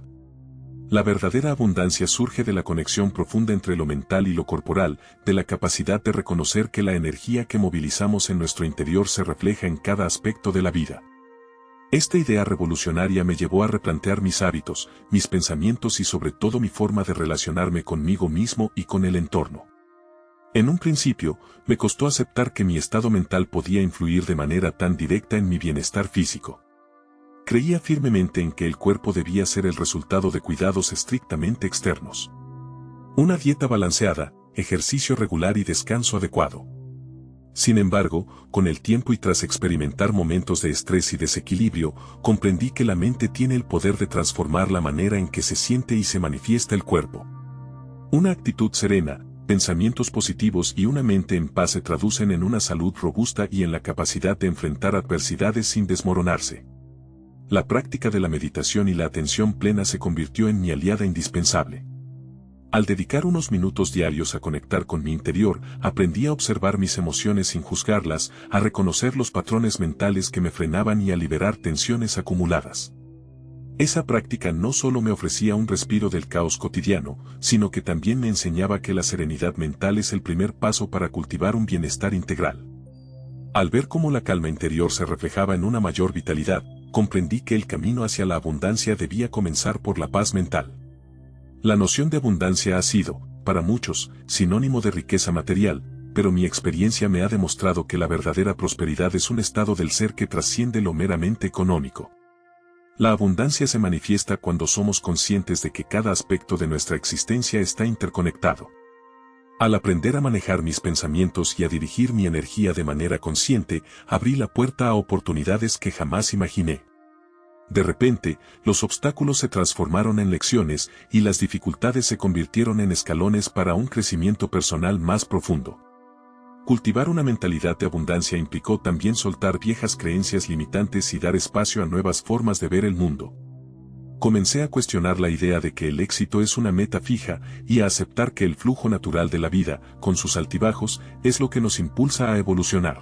La verdadera abundancia surge de la conexión profunda entre lo mental y lo corporal, de la capacidad de reconocer que la energía que movilizamos en nuestro interior se refleja en cada aspecto de la vida. Esta idea revolucionaria me llevó a replantear mis hábitos, mis pensamientos y sobre todo mi forma de relacionarme conmigo mismo y con el entorno. En un principio, me costó aceptar que mi estado mental podía influir de manera tan directa en mi bienestar físico. Creía firmemente en que el cuerpo debía ser el resultado de cuidados estrictamente externos. Una dieta balanceada, ejercicio regular y descanso adecuado. Sin embargo, con el tiempo y tras experimentar momentos de estrés y desequilibrio, comprendí que la mente tiene el poder de transformar la manera en que se siente y se manifiesta el cuerpo. Una actitud serena, pensamientos positivos y una mente en paz se traducen en una salud robusta y en la capacidad de enfrentar adversidades sin desmoronarse. La práctica de la meditación y la atención plena se convirtió en mi aliada indispensable. Al dedicar unos minutos diarios a conectar con mi interior, aprendí a observar mis emociones sin juzgarlas, a reconocer los patrones mentales que me frenaban y a liberar tensiones acumuladas. Esa práctica no solo me ofrecía un respiro del caos cotidiano, sino que también me enseñaba que la serenidad mental es el primer paso para cultivar un bienestar integral. Al ver cómo la calma interior se reflejaba en una mayor vitalidad, comprendí que el camino hacia la abundancia debía comenzar por la paz mental. La noción de abundancia ha sido, para muchos, sinónimo de riqueza material, pero mi experiencia me ha demostrado que la verdadera prosperidad es un estado del ser que trasciende lo meramente económico. La abundancia se manifiesta cuando somos conscientes de que cada aspecto de nuestra existencia está interconectado. Al aprender a manejar mis pensamientos y a dirigir mi energía de manera consciente, abrí la puerta a oportunidades que jamás imaginé. De repente, los obstáculos se transformaron en lecciones y las dificultades se convirtieron en escalones para un crecimiento personal más profundo. Cultivar una mentalidad de abundancia implicó también soltar viejas creencias limitantes y dar espacio a nuevas formas de ver el mundo. Comencé a cuestionar la idea de que el éxito es una meta fija y a aceptar que el flujo natural de la vida, con sus altibajos, es lo que nos impulsa a evolucionar.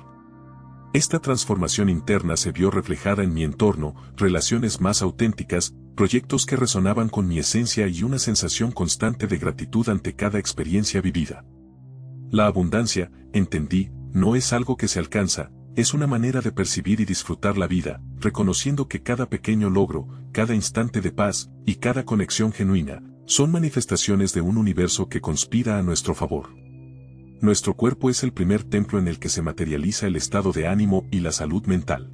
Esta transformación interna se vio reflejada en mi entorno, relaciones más auténticas, proyectos que resonaban con mi esencia y una sensación constante de gratitud ante cada experiencia vivida. La abundancia, entendí, no es algo que se alcanza, es una manera de percibir y disfrutar la vida, reconociendo que cada pequeño logro, cada instante de paz y cada conexión genuina, son manifestaciones de un universo que conspira a nuestro favor. Nuestro cuerpo es el primer templo en el que se materializa el estado de ánimo y la salud mental.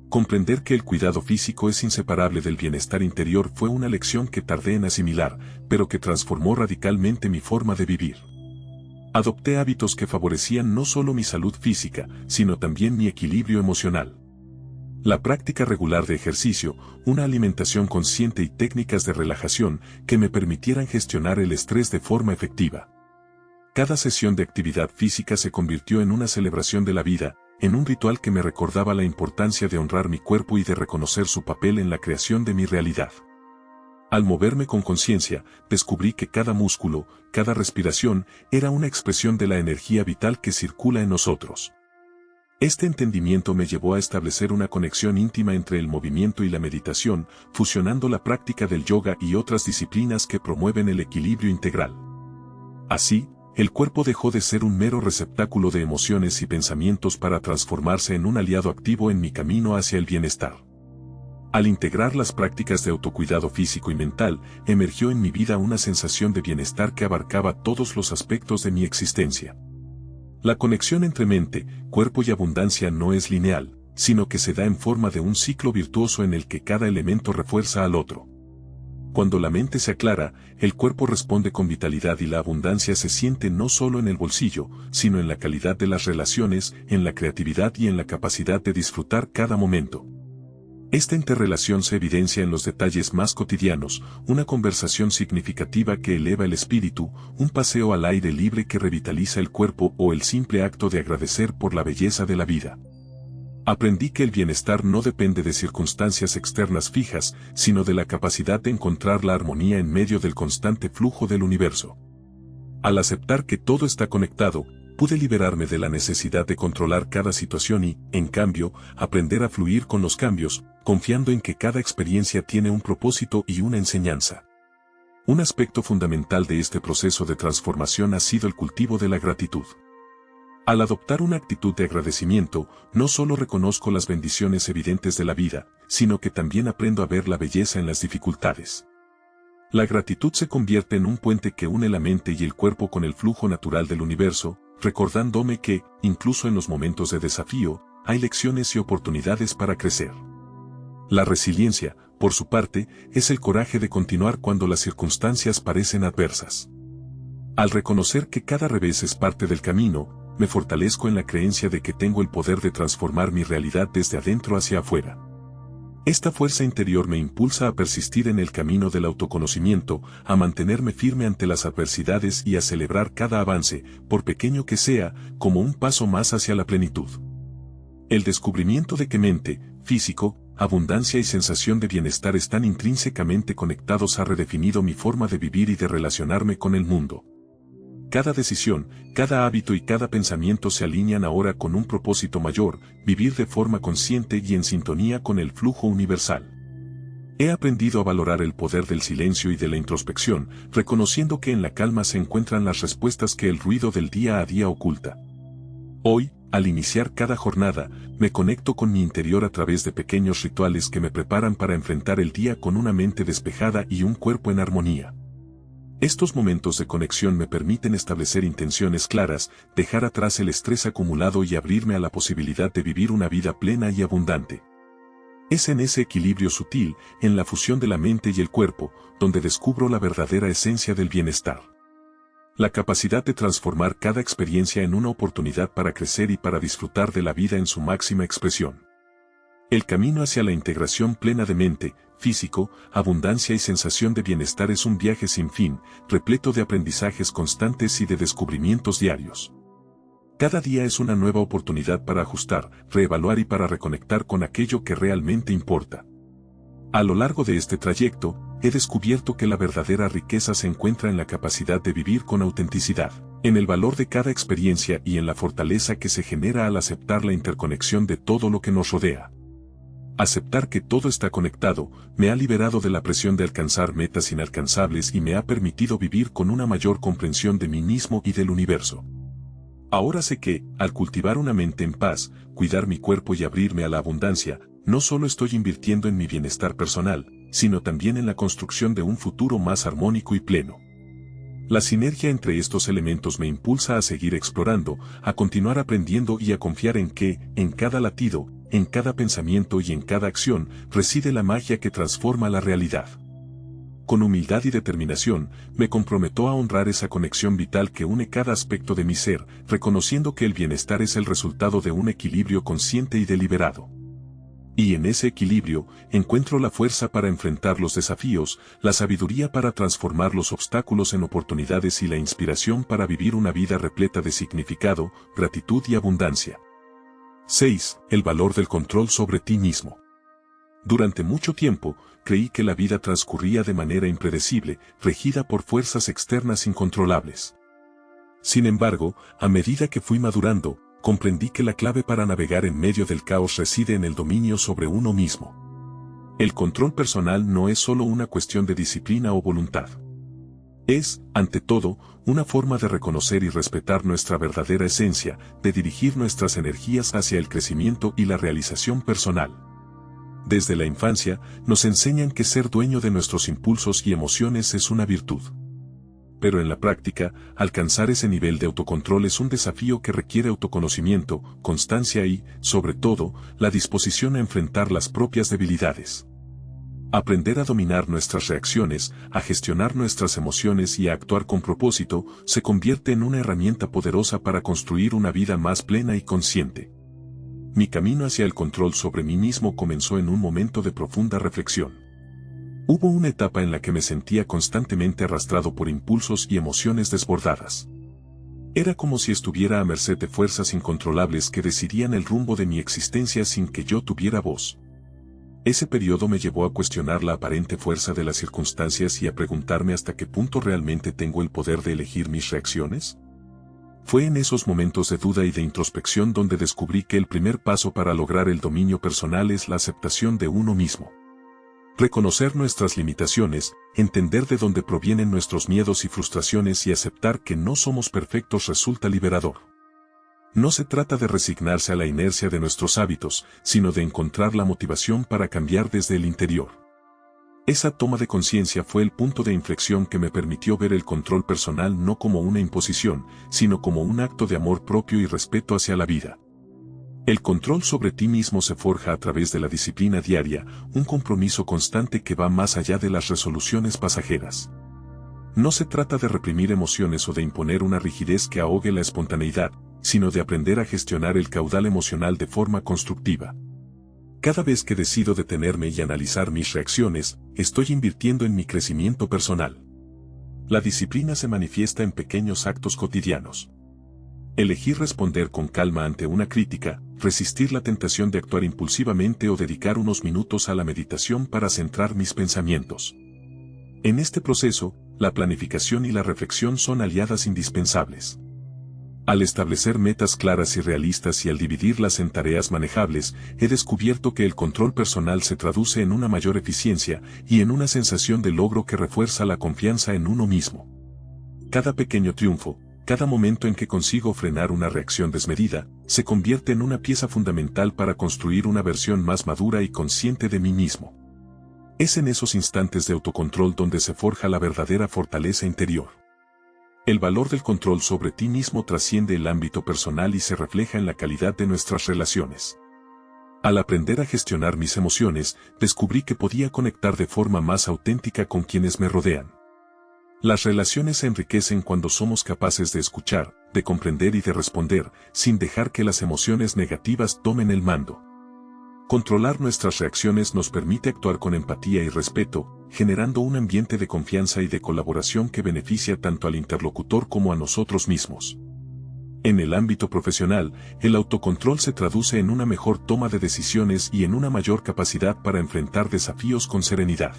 Comprender que el cuidado físico es inseparable del bienestar interior fue una lección que tardé en asimilar, pero que transformó radicalmente mi forma de vivir. Adopté hábitos que favorecían no solo mi salud física, sino también mi equilibrio emocional. La práctica regular de ejercicio, una alimentación consciente y técnicas de relajación que me permitieran gestionar el estrés de forma efectiva. Cada sesión de actividad física se convirtió en una celebración de la vida, en un ritual que me recordaba la importancia de honrar mi cuerpo y de reconocer su papel en la creación de mi realidad. Al moverme con conciencia, descubrí que cada músculo, cada respiración, era una expresión de la energía vital que circula en nosotros. Este entendimiento me llevó a establecer una conexión íntima entre el movimiento y la meditación, fusionando la práctica del yoga y otras disciplinas que promueven el equilibrio integral. Así, el cuerpo dejó de ser un mero receptáculo de emociones y pensamientos para transformarse en un aliado activo en mi camino hacia el bienestar. Al integrar las prácticas de autocuidado físico y mental, emergió en mi vida una sensación de bienestar que abarcaba todos los aspectos de mi existencia. La conexión entre mente, cuerpo y abundancia no es lineal, sino que se da en forma de un ciclo virtuoso en el que cada elemento refuerza al otro. Cuando la mente se aclara, el cuerpo responde con vitalidad y la abundancia se siente no solo en el bolsillo, sino en la calidad de las relaciones, en la creatividad y en la capacidad de disfrutar cada momento. Esta interrelación se evidencia en los detalles más cotidianos, una conversación significativa que eleva el espíritu, un paseo al aire libre que revitaliza el cuerpo o el simple acto de agradecer por la belleza de la vida. Aprendí que el bienestar no depende de circunstancias externas fijas, sino de la capacidad de encontrar la armonía en medio del constante flujo del universo. Al aceptar que todo está conectado, pude liberarme de la necesidad de controlar cada situación y, en cambio, aprender a fluir con los cambios, confiando en que cada experiencia tiene un propósito y una enseñanza. Un aspecto fundamental de este proceso de transformación ha sido el cultivo de la gratitud. Al adoptar una actitud de agradecimiento, no solo reconozco las bendiciones evidentes de la vida, sino que también aprendo a ver la belleza en las dificultades. La gratitud se convierte en un puente que une la mente y el cuerpo con el flujo natural del universo, recordándome que, incluso en los momentos de desafío, hay lecciones y oportunidades para crecer. La resiliencia, por su parte, es el coraje de continuar cuando las circunstancias parecen adversas. Al reconocer que cada revés es parte del camino, me fortalezco en la creencia de que tengo el poder de transformar mi realidad desde adentro hacia afuera. Esta fuerza interior me impulsa a persistir en el camino del autoconocimiento, a mantenerme firme ante las adversidades y a celebrar cada avance, por pequeño que sea, como un paso más hacia la plenitud. El descubrimiento de que mente, físico, abundancia y sensación de bienestar están intrínsecamente conectados ha redefinido mi forma de vivir y de relacionarme con el mundo. Cada decisión, cada hábito y cada pensamiento se alinean ahora con un propósito mayor, vivir de forma consciente y en sintonía con el flujo universal. He aprendido a valorar el poder del silencio y de la introspección, reconociendo que en la calma se encuentran las respuestas que el ruido del día a día oculta. Hoy, al iniciar cada jornada, me conecto con mi interior a través de pequeños rituales que me preparan para enfrentar el día con una mente despejada y un cuerpo en armonía. Estos momentos de conexión me permiten establecer intenciones claras, dejar atrás el estrés acumulado y abrirme a la posibilidad de vivir una vida plena y abundante. Es en ese equilibrio sutil, en la fusión de la mente y el cuerpo, donde descubro la verdadera esencia del bienestar. La capacidad de transformar cada experiencia en una oportunidad para crecer y para disfrutar de la vida en su máxima expresión. El camino hacia la integración plena de mente, físico, abundancia y sensación de bienestar es un viaje sin fin, repleto de aprendizajes constantes y de descubrimientos diarios. Cada día es una nueva oportunidad para ajustar, reevaluar y para reconectar con aquello que realmente importa. A lo largo de este trayecto, he descubierto que la verdadera riqueza se encuentra en la capacidad de vivir con autenticidad, en el valor de cada experiencia y en la fortaleza que se genera al aceptar la interconexión de todo lo que nos rodea. Aceptar que todo está conectado, me ha liberado de la presión de alcanzar metas inalcanzables y me ha permitido vivir con una mayor comprensión de mí mismo y del universo. Ahora sé que, al cultivar una mente en paz, cuidar mi cuerpo y abrirme a la abundancia, no solo estoy invirtiendo en mi bienestar personal, sino también en la construcción de un futuro más armónico y pleno. La sinergia entre estos elementos me impulsa a seguir explorando, a continuar aprendiendo y a confiar en que, en cada latido, en cada pensamiento y en cada acción, reside la magia que transforma la realidad. Con humildad y determinación, me comprometo a honrar esa conexión vital que une cada aspecto de mi ser, reconociendo que el bienestar es el resultado de un equilibrio consciente y deliberado. Y en ese equilibrio, encuentro la fuerza para enfrentar los desafíos, la sabiduría para transformar los obstáculos en oportunidades y la inspiración para vivir una vida repleta de significado, gratitud y abundancia. 6. El valor del control sobre ti mismo. Durante mucho tiempo, creí que la vida transcurría de manera impredecible, regida por fuerzas externas incontrolables. Sin embargo, a medida que fui madurando, comprendí que la clave para navegar en medio del caos reside en el dominio sobre uno mismo. El control personal no es solo una cuestión de disciplina o voluntad. Es, ante todo, una forma de reconocer y respetar nuestra verdadera esencia, de dirigir nuestras energías hacia el crecimiento y la realización personal. Desde la infancia, nos enseñan que ser dueño de nuestros impulsos y emociones es una virtud. Pero en la práctica, alcanzar ese nivel de autocontrol es un desafío que requiere autoconocimiento, constancia y, sobre todo, la disposición a enfrentar las propias debilidades. Aprender a dominar nuestras reacciones, a gestionar nuestras emociones y a actuar con propósito, se convierte en una herramienta poderosa para construir una vida más plena y consciente. Mi camino hacia el control sobre mí mismo comenzó en un momento de profunda reflexión. Hubo una etapa en la que me sentía constantemente arrastrado por impulsos y emociones desbordadas. Era como si estuviera a merced de fuerzas incontrolables que decidían el rumbo de mi existencia sin que yo tuviera voz. Ese periodo me llevó a cuestionar la aparente fuerza de las circunstancias y a preguntarme hasta qué punto realmente tengo el poder de elegir mis reacciones. Fue en esos momentos de duda y de introspección donde descubrí que el primer paso para lograr el dominio personal es la aceptación de uno mismo. Reconocer nuestras limitaciones, entender de dónde provienen nuestros miedos y frustraciones y aceptar que no somos perfectos resulta liberador. No se trata de resignarse a la inercia de nuestros hábitos, sino de encontrar la motivación para cambiar desde el interior. Esa toma de conciencia fue el punto de inflexión que me permitió ver el control personal no como una imposición, sino como un acto de amor propio y respeto hacia la vida. El control sobre ti mismo se forja a través de la disciplina diaria, un compromiso constante que va más allá de las resoluciones pasajeras. No se trata de reprimir emociones o de imponer una rigidez que ahogue la espontaneidad, sino de aprender a gestionar el caudal emocional de forma constructiva. Cada vez que decido detenerme y analizar mis reacciones, estoy invirtiendo en mi crecimiento personal. La disciplina se manifiesta en pequeños actos cotidianos. Elegir responder con calma ante una crítica, resistir la tentación de actuar impulsivamente o dedicar unos minutos a la meditación para centrar mis pensamientos. En este proceso, la planificación y la reflexión son aliadas indispensables. Al establecer metas claras y realistas y al dividirlas en tareas manejables, he descubierto que el control personal se traduce en una mayor eficiencia y en una sensación de logro que refuerza la confianza en uno mismo. Cada pequeño triunfo, cada momento en que consigo frenar una reacción desmedida, se convierte en una pieza fundamental para construir una versión más madura y consciente de mí mismo. Es en esos instantes de autocontrol donde se forja la verdadera fortaleza interior. El valor del control sobre ti mismo trasciende el ámbito personal y se refleja en la calidad de nuestras relaciones. Al aprender a gestionar mis emociones, descubrí que podía conectar de forma más auténtica con quienes me rodean. Las relaciones se enriquecen cuando somos capaces de escuchar, de comprender y de responder, sin dejar que las emociones negativas tomen el mando. Controlar nuestras reacciones nos permite actuar con empatía y respeto, generando un ambiente de confianza y de colaboración que beneficia tanto al interlocutor como a nosotros mismos. En el ámbito profesional, el autocontrol se traduce en una mejor toma de decisiones y en una mayor capacidad para enfrentar desafíos con serenidad.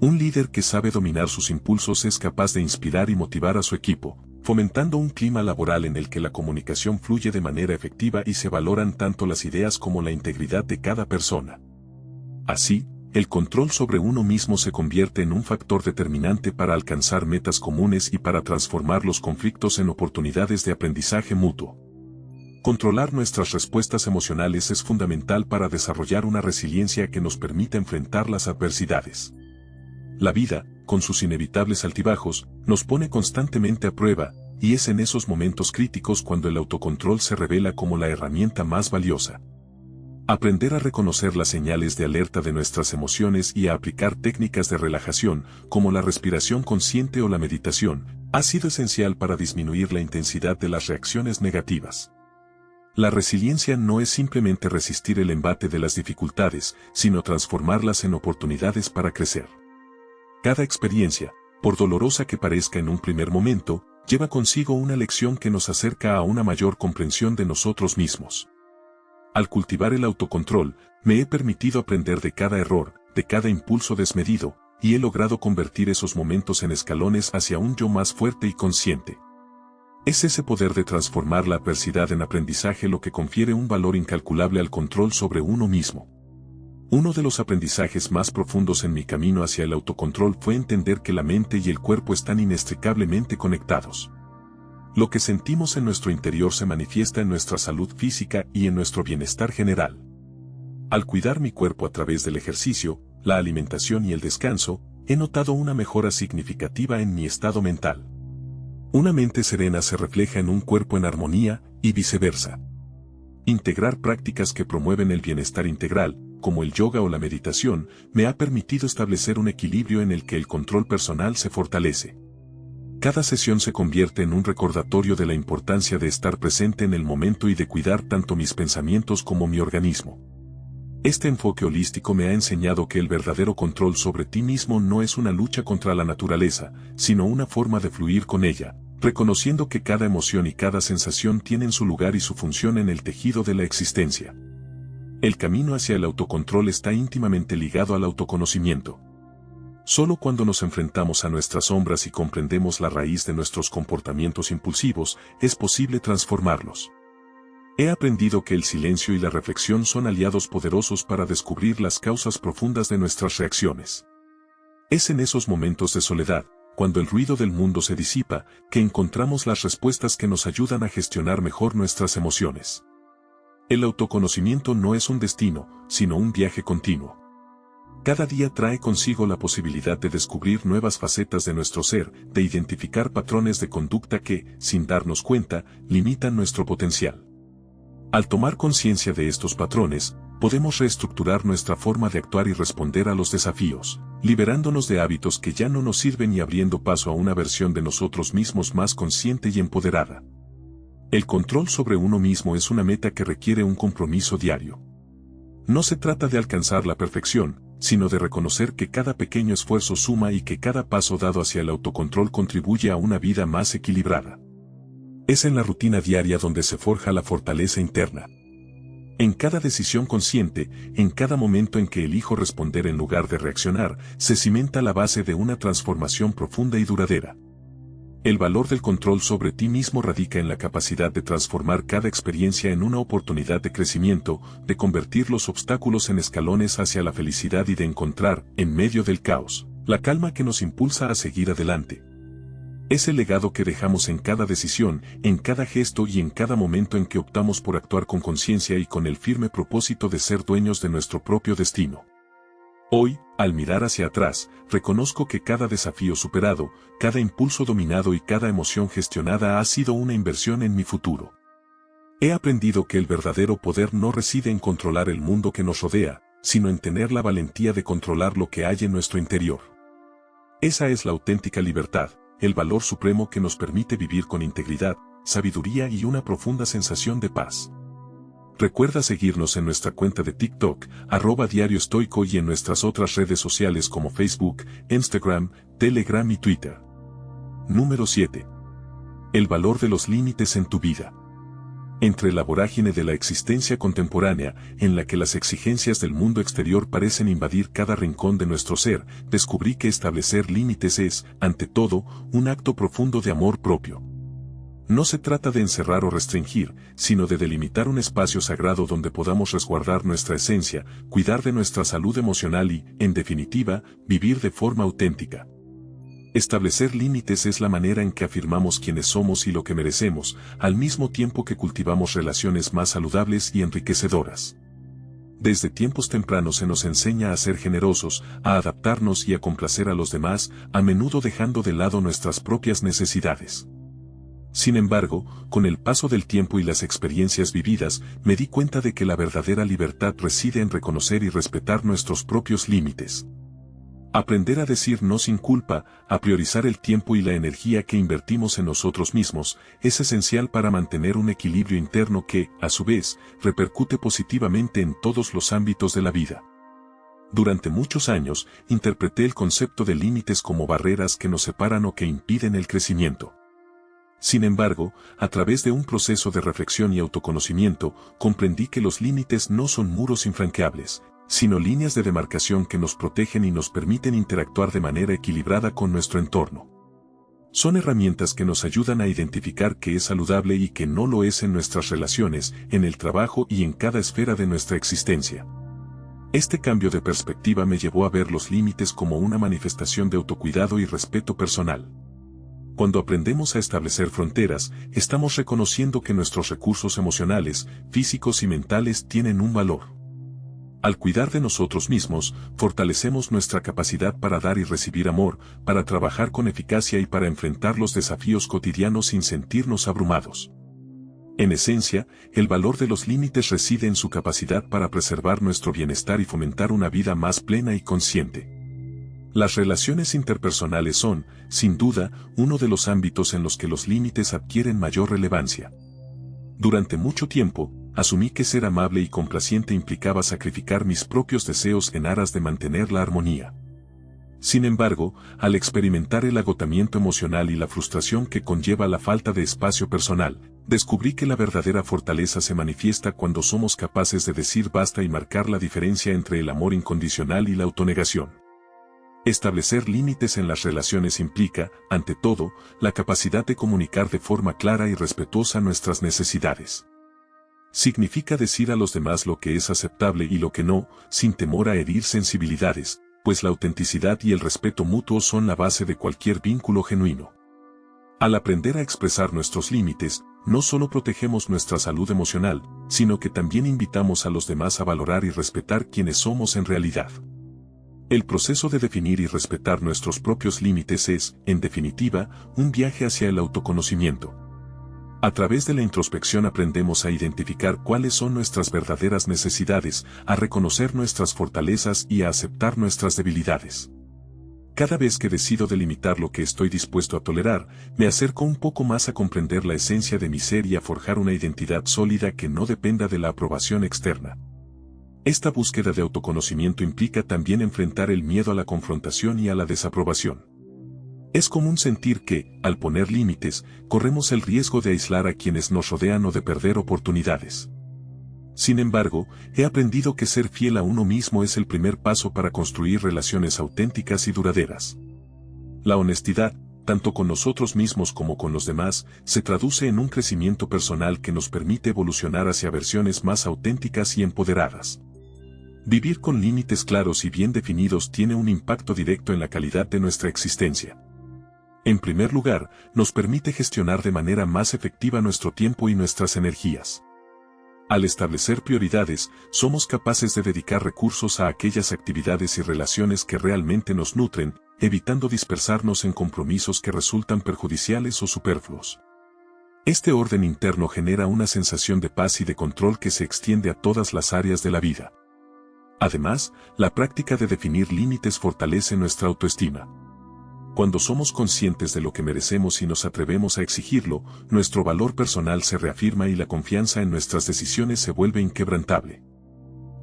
Un líder que sabe dominar sus impulsos es capaz de inspirar y motivar a su equipo, fomentando un clima laboral en el que la comunicación fluye de manera efectiva y se valoran tanto las ideas como la integridad de cada persona. Así, el control sobre uno mismo se convierte en un factor determinante para alcanzar metas comunes y para transformar los conflictos en oportunidades de aprendizaje mutuo. Controlar nuestras respuestas emocionales es fundamental para desarrollar una resiliencia que nos permita enfrentar las adversidades. La vida, con sus inevitables altibajos, nos pone constantemente a prueba, y es en esos momentos críticos cuando el autocontrol se revela como la herramienta más valiosa. Aprender a reconocer las señales de alerta de nuestras emociones y a aplicar técnicas de relajación, como la respiración consciente o la meditación, ha sido esencial para disminuir la intensidad de las reacciones negativas. La resiliencia no es simplemente resistir el embate de las dificultades, sino transformarlas en oportunidades para crecer. Cada experiencia, por dolorosa que parezca en un primer momento, lleva consigo una lección que nos acerca a una mayor comprensión de nosotros mismos. Al cultivar el autocontrol, me he permitido aprender de cada error, de cada impulso desmedido, y he logrado convertir esos momentos en escalones hacia un yo más fuerte y consciente. Es ese poder de transformar la adversidad en aprendizaje lo que confiere un valor incalculable al control sobre uno mismo. Uno de los aprendizajes más profundos en mi camino hacia el autocontrol fue entender que la mente y el cuerpo están inextricablemente conectados. Lo que sentimos en nuestro interior se manifiesta en nuestra salud física y en nuestro bienestar general. Al cuidar mi cuerpo a través del ejercicio, la alimentación y el descanso, he notado una mejora significativa en mi estado mental. Una mente serena se refleja en un cuerpo en armonía, y viceversa. Integrar prácticas que promueven el bienestar integral, como el yoga o la meditación, me ha permitido establecer un equilibrio en el que el control personal se fortalece. Cada sesión se convierte en un recordatorio de la importancia de estar presente en el momento y de cuidar tanto mis pensamientos como mi organismo. Este enfoque holístico me ha enseñado que el verdadero control sobre ti mismo no es una lucha contra la naturaleza, sino una forma de fluir con ella, reconociendo que cada emoción y cada sensación tienen su lugar y su función en el tejido de la existencia. El camino hacia el autocontrol está íntimamente ligado al autoconocimiento. Solo cuando nos enfrentamos a nuestras sombras y comprendemos la raíz de nuestros comportamientos impulsivos, es posible transformarlos. He aprendido que el silencio y la reflexión son aliados poderosos para descubrir las causas profundas de nuestras reacciones. Es en esos momentos de soledad, cuando el ruido del mundo se disipa, que encontramos las respuestas que nos ayudan a gestionar mejor nuestras emociones. El autoconocimiento no es un destino, sino un viaje continuo. Cada día trae consigo la posibilidad de descubrir nuevas facetas de nuestro ser, de identificar patrones de conducta que, sin darnos cuenta, limitan nuestro potencial. Al tomar conciencia de estos patrones, podemos reestructurar nuestra forma de actuar y responder a los desafíos, liberándonos de hábitos que ya no nos sirven y abriendo paso a una versión de nosotros mismos más consciente y empoderada. El control sobre uno mismo es una meta que requiere un compromiso diario. No se trata de alcanzar la perfección, sino de reconocer que cada pequeño esfuerzo suma y que cada paso dado hacia el autocontrol contribuye a una vida más equilibrada. Es en la rutina diaria donde se forja la fortaleza interna. En cada decisión consciente, en cada momento en que elijo responder en lugar de reaccionar, se cimenta la base de una transformación profunda y duradera. El valor del control sobre ti mismo radica en la capacidad de transformar cada experiencia en una oportunidad de crecimiento, de convertir los obstáculos en escalones hacia la felicidad y de encontrar, en medio del caos, la calma que nos impulsa a seguir adelante. Es el legado que dejamos en cada decisión, en cada gesto y en cada momento en que optamos por actuar con conciencia y con el firme propósito de ser dueños de nuestro propio destino. Hoy, al mirar hacia atrás, reconozco que cada desafío superado, cada impulso dominado y cada emoción gestionada ha sido una inversión en mi futuro. He aprendido que el verdadero poder no reside en controlar el mundo que nos rodea, sino en tener la valentía de controlar lo que hay en nuestro interior. Esa es la auténtica libertad, el valor supremo que nos permite vivir con integridad, sabiduría y una profunda sensación de paz. Recuerda seguirnos en nuestra cuenta de TikTok, @diarioestoico, y en nuestras otras redes sociales como Facebook, Instagram, Telegram y Twitter. Número 7. El valor de los límites en tu vida. Entre la vorágine de la existencia contemporánea, en la que las exigencias del mundo exterior parecen invadir cada rincón de nuestro ser, descubrí que establecer límites es, ante todo, un acto profundo de amor propio. No se trata de encerrar o restringir, sino de delimitar un espacio sagrado donde podamos resguardar nuestra esencia, cuidar de nuestra salud emocional y, en definitiva, vivir de forma auténtica. Establecer límites es la manera en que afirmamos quiénes somos y lo que merecemos, al mismo tiempo que cultivamos relaciones más saludables y enriquecedoras. Desde tiempos tempranos se nos enseña a ser generosos, a adaptarnos y a complacer a los demás, a menudo dejando de lado nuestras propias necesidades. Sin embargo, con el paso del tiempo y las experiencias vividas, me di cuenta de que la verdadera libertad reside en reconocer y respetar nuestros propios límites. Aprender a decir no sin culpa, a priorizar el tiempo y la energía que invertimos en nosotros mismos, es esencial para mantener un equilibrio interno que, a su vez, repercute positivamente en todos los ámbitos de la vida. Durante muchos años, interpreté el concepto de límites como barreras que nos separan o que impiden el crecimiento. Sin embargo, a través de un proceso de reflexión y autoconocimiento, comprendí que los límites no son muros infranqueables, sino líneas de demarcación que nos protegen y nos permiten interactuar de manera equilibrada con nuestro entorno. Son herramientas que nos ayudan a identificar qué es saludable y qué no lo es en nuestras relaciones, en el trabajo y en cada esfera de nuestra existencia. Este cambio de perspectiva me llevó a ver los límites como una manifestación de autocuidado y respeto personal. Cuando aprendemos a establecer fronteras, estamos reconociendo que nuestros recursos emocionales, físicos y mentales tienen un valor. Al cuidar de nosotros mismos, fortalecemos nuestra capacidad para dar y recibir amor, para trabajar con eficacia y para enfrentar los desafíos cotidianos sin sentirnos abrumados. En esencia, el valor de los límites reside en su capacidad para preservar nuestro bienestar y fomentar una vida más plena y consciente. Las relaciones interpersonales son, sin duda, uno de los ámbitos en los que los límites adquieren mayor relevancia. Durante mucho tiempo, asumí que ser amable y complaciente implicaba sacrificar mis propios deseos en aras de mantener la armonía. Sin embargo, al experimentar el agotamiento emocional y la frustración que conlleva la falta de espacio personal, descubrí que la verdadera fortaleza se manifiesta cuando somos capaces de decir basta y marcar la diferencia entre el amor incondicional y la autonegación. Establecer límites en las relaciones implica, ante todo, la capacidad de comunicar de forma clara y respetuosa nuestras necesidades. Significa decir a los demás lo que es aceptable y lo que no, sin temor a herir sensibilidades, pues la autenticidad y el respeto mutuo son la base de cualquier vínculo genuino. Al aprender a expresar nuestros límites, no solo protegemos nuestra salud emocional, sino que también invitamos a los demás a valorar y respetar quienes somos en realidad. El proceso de definir y respetar nuestros propios límites es, en definitiva, un viaje hacia el autoconocimiento. A través de la introspección aprendemos a identificar cuáles son nuestras verdaderas necesidades, a reconocer nuestras fortalezas y a aceptar nuestras debilidades. Cada vez que decido delimitar lo que estoy dispuesto a tolerar, me acerco un poco más a comprender la esencia de mi ser y a forjar una identidad sólida que no dependa de la aprobación externa. Esta búsqueda de autoconocimiento implica también enfrentar el miedo a la confrontación y a la desaprobación. Es común sentir que, al poner límites, corremos el riesgo de aislar a quienes nos rodean o de perder oportunidades. Sin embargo, he aprendido que ser fiel a uno mismo es el primer paso para construir relaciones auténticas y duraderas. La honestidad, tanto con nosotros mismos como con los demás, se traduce en un crecimiento personal que nos permite evolucionar hacia versiones más auténticas y empoderadas. Vivir con límites claros y bien definidos tiene un impacto directo en la calidad de nuestra existencia. En primer lugar, nos permite gestionar de manera más efectiva nuestro tiempo y nuestras energías. Al establecer prioridades, somos capaces de dedicar recursos a aquellas actividades y relaciones que realmente nos nutren, evitando dispersarnos en compromisos que resultan perjudiciales o superfluos. Este orden interno genera una sensación de paz y de control que se extiende a todas las áreas de la vida. Además, la práctica de definir límites fortalece nuestra autoestima. Cuando somos conscientes de lo que merecemos y nos atrevemos a exigirlo, nuestro valor personal se reafirma y la confianza en nuestras decisiones se vuelve inquebrantable.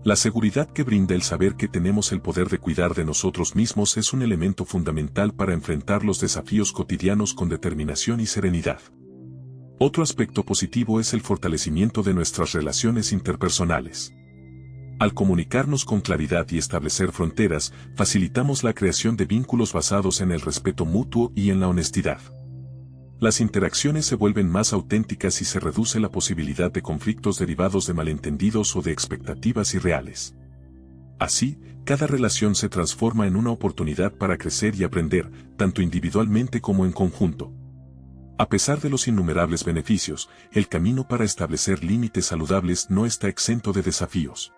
La seguridad que brinda el saber que tenemos el poder de cuidar de nosotros mismos es un elemento fundamental para enfrentar los desafíos cotidianos con determinación y serenidad. Otro aspecto positivo es el fortalecimiento de nuestras relaciones interpersonales. Al comunicarnos con claridad y establecer fronteras, facilitamos la creación de vínculos basados en el respeto mutuo y en la honestidad. Las interacciones se vuelven más auténticas y se reduce la posibilidad de conflictos derivados de malentendidos o de expectativas irreales. Así, cada relación se transforma en una oportunidad para crecer y aprender, tanto individualmente como en conjunto. A pesar de los innumerables beneficios, el camino para establecer límites saludables no está exento de desafíos.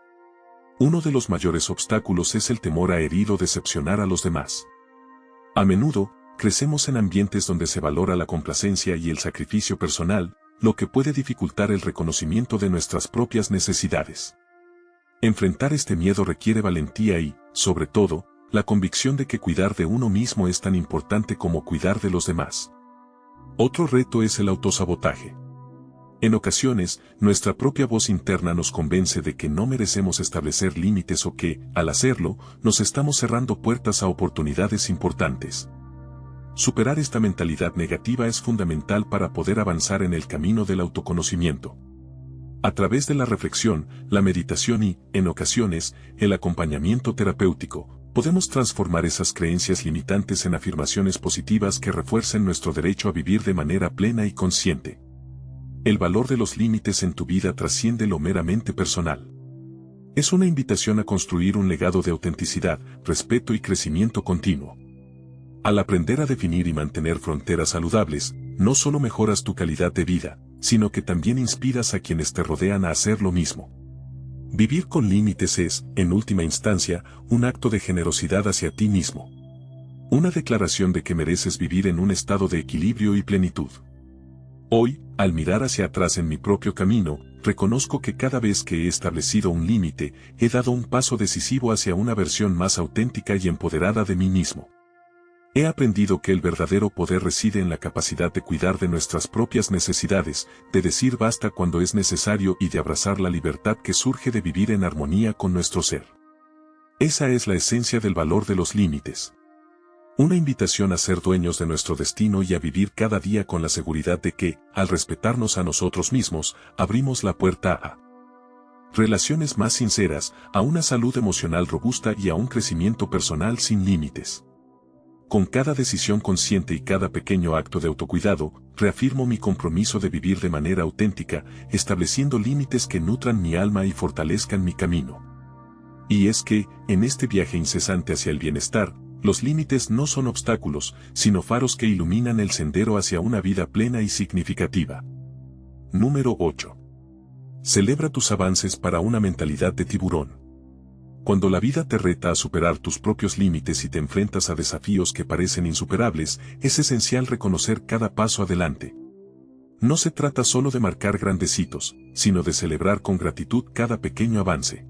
Uno de los mayores obstáculos es el temor a herir o decepcionar a los demás. A menudo, crecemos en ambientes donde se valora la complacencia y el sacrificio personal, lo que puede dificultar el reconocimiento de nuestras propias necesidades. Enfrentar este miedo requiere valentía y, sobre todo, la convicción de que cuidar de uno mismo es tan importante como cuidar de los demás. Otro reto es el autosabotaje. En ocasiones, nuestra propia voz interna nos convence de que no merecemos establecer límites o que, al hacerlo, nos estamos cerrando puertas a oportunidades importantes. Superar esta mentalidad negativa es fundamental para poder avanzar en el camino del autoconocimiento. A través de la reflexión, la meditación y, en ocasiones, el acompañamiento terapéutico, podemos transformar esas creencias limitantes en afirmaciones positivas que refuercen nuestro derecho a vivir de manera plena y consciente. El valor de los límites en tu vida trasciende lo meramente personal. Es una invitación a construir un legado de autenticidad, respeto y crecimiento continuo. Al aprender a definir y mantener fronteras saludables, no solo mejoras tu calidad de vida, sino que también inspiras a quienes te rodean a hacer lo mismo. Vivir con límites es, en última instancia, un acto de generosidad hacia ti mismo. Una declaración de que mereces vivir en un estado de equilibrio y plenitud. Hoy, al mirar hacia atrás en mi propio camino, reconozco que cada vez que he establecido un límite, he dado un paso decisivo hacia una versión más auténtica y empoderada de mí mismo. He aprendido que el verdadero poder reside en la capacidad de cuidar de nuestras propias necesidades, de decir basta cuando es necesario y de abrazar la libertad que surge de vivir en armonía con nuestro ser. Esa es la esencia del valor de los límites. Una invitación a ser dueños de nuestro destino y a vivir cada día con la seguridad de que, al respetarnos a nosotros mismos, abrimos la puerta a relaciones más sinceras, a una salud emocional robusta y a un crecimiento personal sin límites. Con cada decisión consciente y cada pequeño acto de autocuidado, reafirmo mi compromiso de vivir de manera auténtica, estableciendo límites que nutran mi alma y fortalezcan mi camino. Y es que, en este viaje incesante hacia el bienestar, los límites no son obstáculos, sino faros que iluminan el sendero hacia una vida plena y significativa. Número 8. Celebra tus avances para una mentalidad de tiburón. Cuando la vida te reta a superar tus propios límites y te enfrentas a desafíos que parecen insuperables, es esencial reconocer cada paso adelante. No se trata solo de marcar grandes hitos, sino de celebrar con gratitud cada pequeño avance.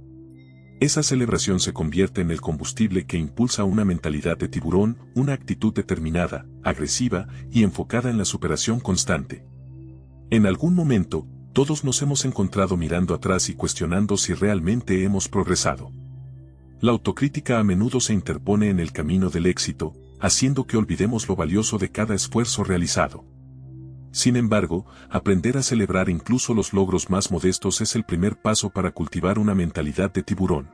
Esa celebración se convierte en el combustible que impulsa una mentalidad de tiburón, una actitud determinada, agresiva y enfocada en la superación constante. En algún momento, todos nos hemos encontrado mirando atrás y cuestionando si realmente hemos progresado. La autocrítica a menudo se interpone en el camino del éxito, haciendo que olvidemos lo valioso de cada esfuerzo realizado. Sin embargo, aprender a celebrar incluso los logros más modestos es el primer paso para cultivar una mentalidad de tiburón.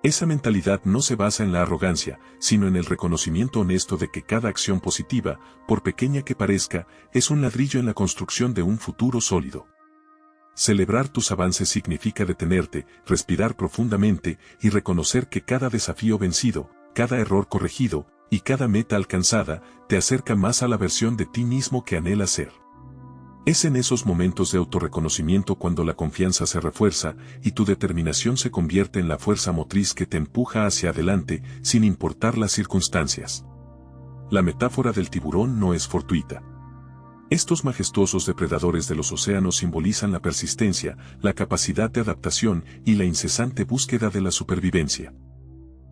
Esa mentalidad no se basa en la arrogancia, sino en el reconocimiento honesto de que cada acción positiva, por pequeña que parezca, es un ladrillo en la construcción de un futuro sólido. Celebrar tus avances significa detenerte, respirar profundamente y reconocer que cada desafío vencido, cada error corregido y cada meta alcanzada te acerca más a la versión de ti mismo que anhelas ser. Es en esos momentos de autorreconocimiento cuando la confianza se refuerza y tu determinación se convierte en la fuerza motriz que te empuja hacia adelante sin importar las circunstancias. La metáfora del tiburón no es fortuita. Estos majestuosos depredadores de los océanos simbolizan la persistencia, la capacidad de adaptación y la incesante búsqueda de la supervivencia.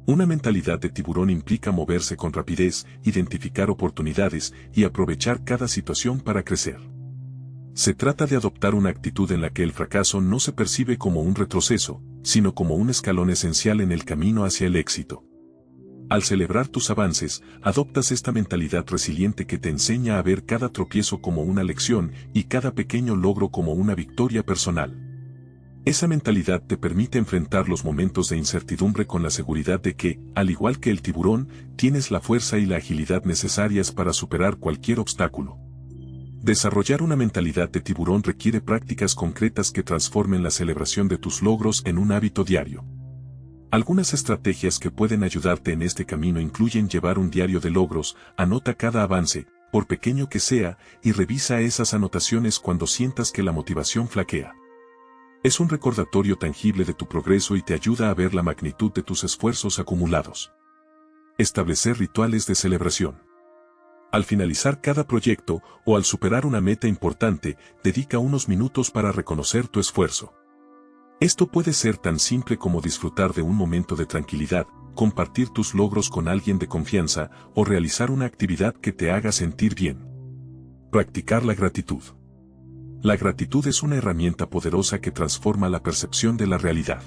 Una mentalidad de tiburón implica moverse con rapidez, identificar oportunidades y aprovechar cada situación para crecer. Se trata de adoptar una actitud en la que el fracaso no se percibe como un retroceso, sino como un escalón esencial en el camino hacia el éxito. Al celebrar tus avances, adoptas esta mentalidad resiliente que te enseña a ver cada tropiezo como una lección y cada pequeño logro como una victoria personal. Esa mentalidad te permite enfrentar los momentos de incertidumbre con la seguridad de que, al igual que el tiburón, tienes la fuerza y la agilidad necesarias para superar cualquier obstáculo. Desarrollar una mentalidad de tiburón requiere prácticas concretas que transformen la celebración de tus logros en un hábito diario. Algunas estrategias que pueden ayudarte en este camino incluyen llevar un diario de logros, anota cada avance, por pequeño que sea, y revisa esas anotaciones cuando sientas que la motivación flaquea. Es un recordatorio tangible de tu progreso y te ayuda a ver la magnitud de tus esfuerzos acumulados. Establecer rituales de celebración. Al finalizar cada proyecto o al superar una meta importante, dedica unos minutos para reconocer tu esfuerzo. Esto puede ser tan simple como disfrutar de un momento de tranquilidad, compartir tus logros con alguien de confianza o realizar una actividad que te haga sentir bien. Practicar la gratitud. La gratitud es una herramienta poderosa que transforma la percepción de la realidad.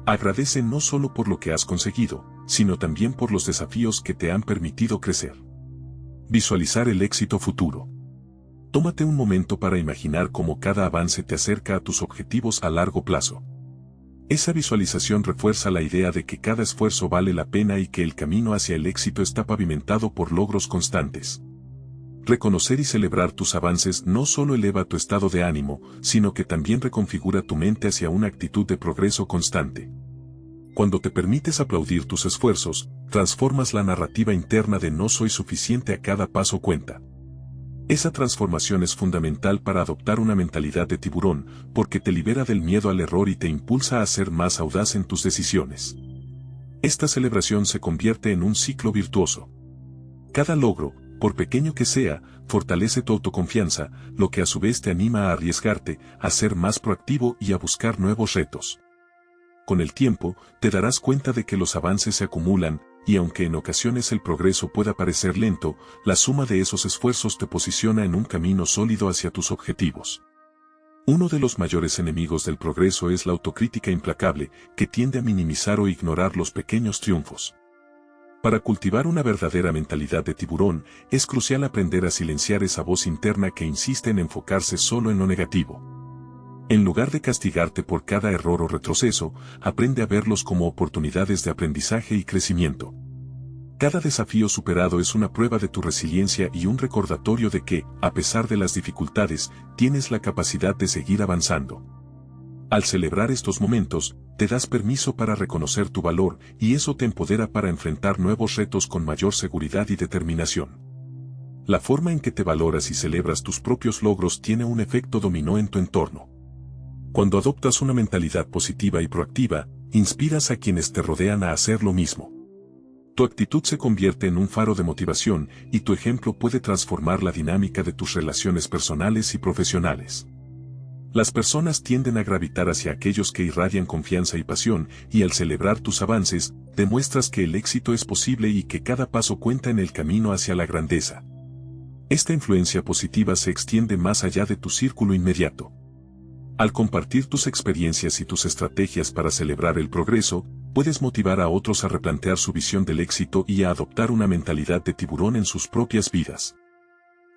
Agradece no solo por lo que has conseguido, sino también por los desafíos que te han permitido crecer. Visualizar el éxito futuro. Tómate un momento para imaginar cómo cada avance te acerca a tus objetivos a largo plazo. Esa visualización refuerza la idea de que cada esfuerzo vale la pena y que el camino hacia el éxito está pavimentado por logros constantes. Reconocer y celebrar tus avances no solo eleva tu estado de ánimo, sino que también reconfigura tu mente hacia una actitud de progreso constante. Cuando te permites aplaudir tus esfuerzos, transformas la narrativa interna de no soy suficiente, a cada paso cuenta. Esa transformación es fundamental para adoptar una mentalidad de tiburón, porque te libera del miedo al error y te impulsa a ser más audaz en tus decisiones. Esta celebración se convierte en un ciclo virtuoso. Cada logro, por pequeño que sea, fortalece tu autoconfianza, lo que a su vez te anima a arriesgarte, a ser más proactivo y a buscar nuevos retos. Con el tiempo, te darás cuenta de que los avances se acumulan, y aunque en ocasiones el progreso pueda parecer lento, la suma de esos esfuerzos te posiciona en un camino sólido hacia tus objetivos. Uno de los mayores enemigos del progreso es la autocrítica implacable, que tiende a minimizar o ignorar los pequeños triunfos. Para cultivar una verdadera mentalidad de tiburón, es crucial aprender a silenciar esa voz interna que insiste en enfocarse solo en lo negativo. En lugar de castigarte por cada error o retroceso, aprende a verlos como oportunidades de aprendizaje y crecimiento. Cada desafío superado es una prueba de tu resiliencia y un recordatorio de que, a pesar de las dificultades, tienes la capacidad de seguir avanzando. Al celebrar estos momentos, te das permiso para reconocer tu valor, y eso te empodera para enfrentar nuevos retos con mayor seguridad y determinación. La forma en que te valoras y celebras tus propios logros tiene un efecto dominó en tu entorno. Cuando adoptas una mentalidad positiva y proactiva, inspiras a quienes te rodean a hacer lo mismo. Tu actitud se convierte en un faro de motivación y tu ejemplo puede transformar la dinámica de tus relaciones personales y profesionales. Las personas tienden a gravitar hacia aquellos que irradian confianza y pasión, y al celebrar tus avances, demuestras que el éxito es posible y que cada paso cuenta en el camino hacia la grandeza. Esta influencia positiva se extiende más allá de tu círculo inmediato. Al compartir tus experiencias y tus estrategias para celebrar el progreso, puedes motivar a otros a replantear su visión del éxito y a adoptar una mentalidad de tiburón en sus propias vidas.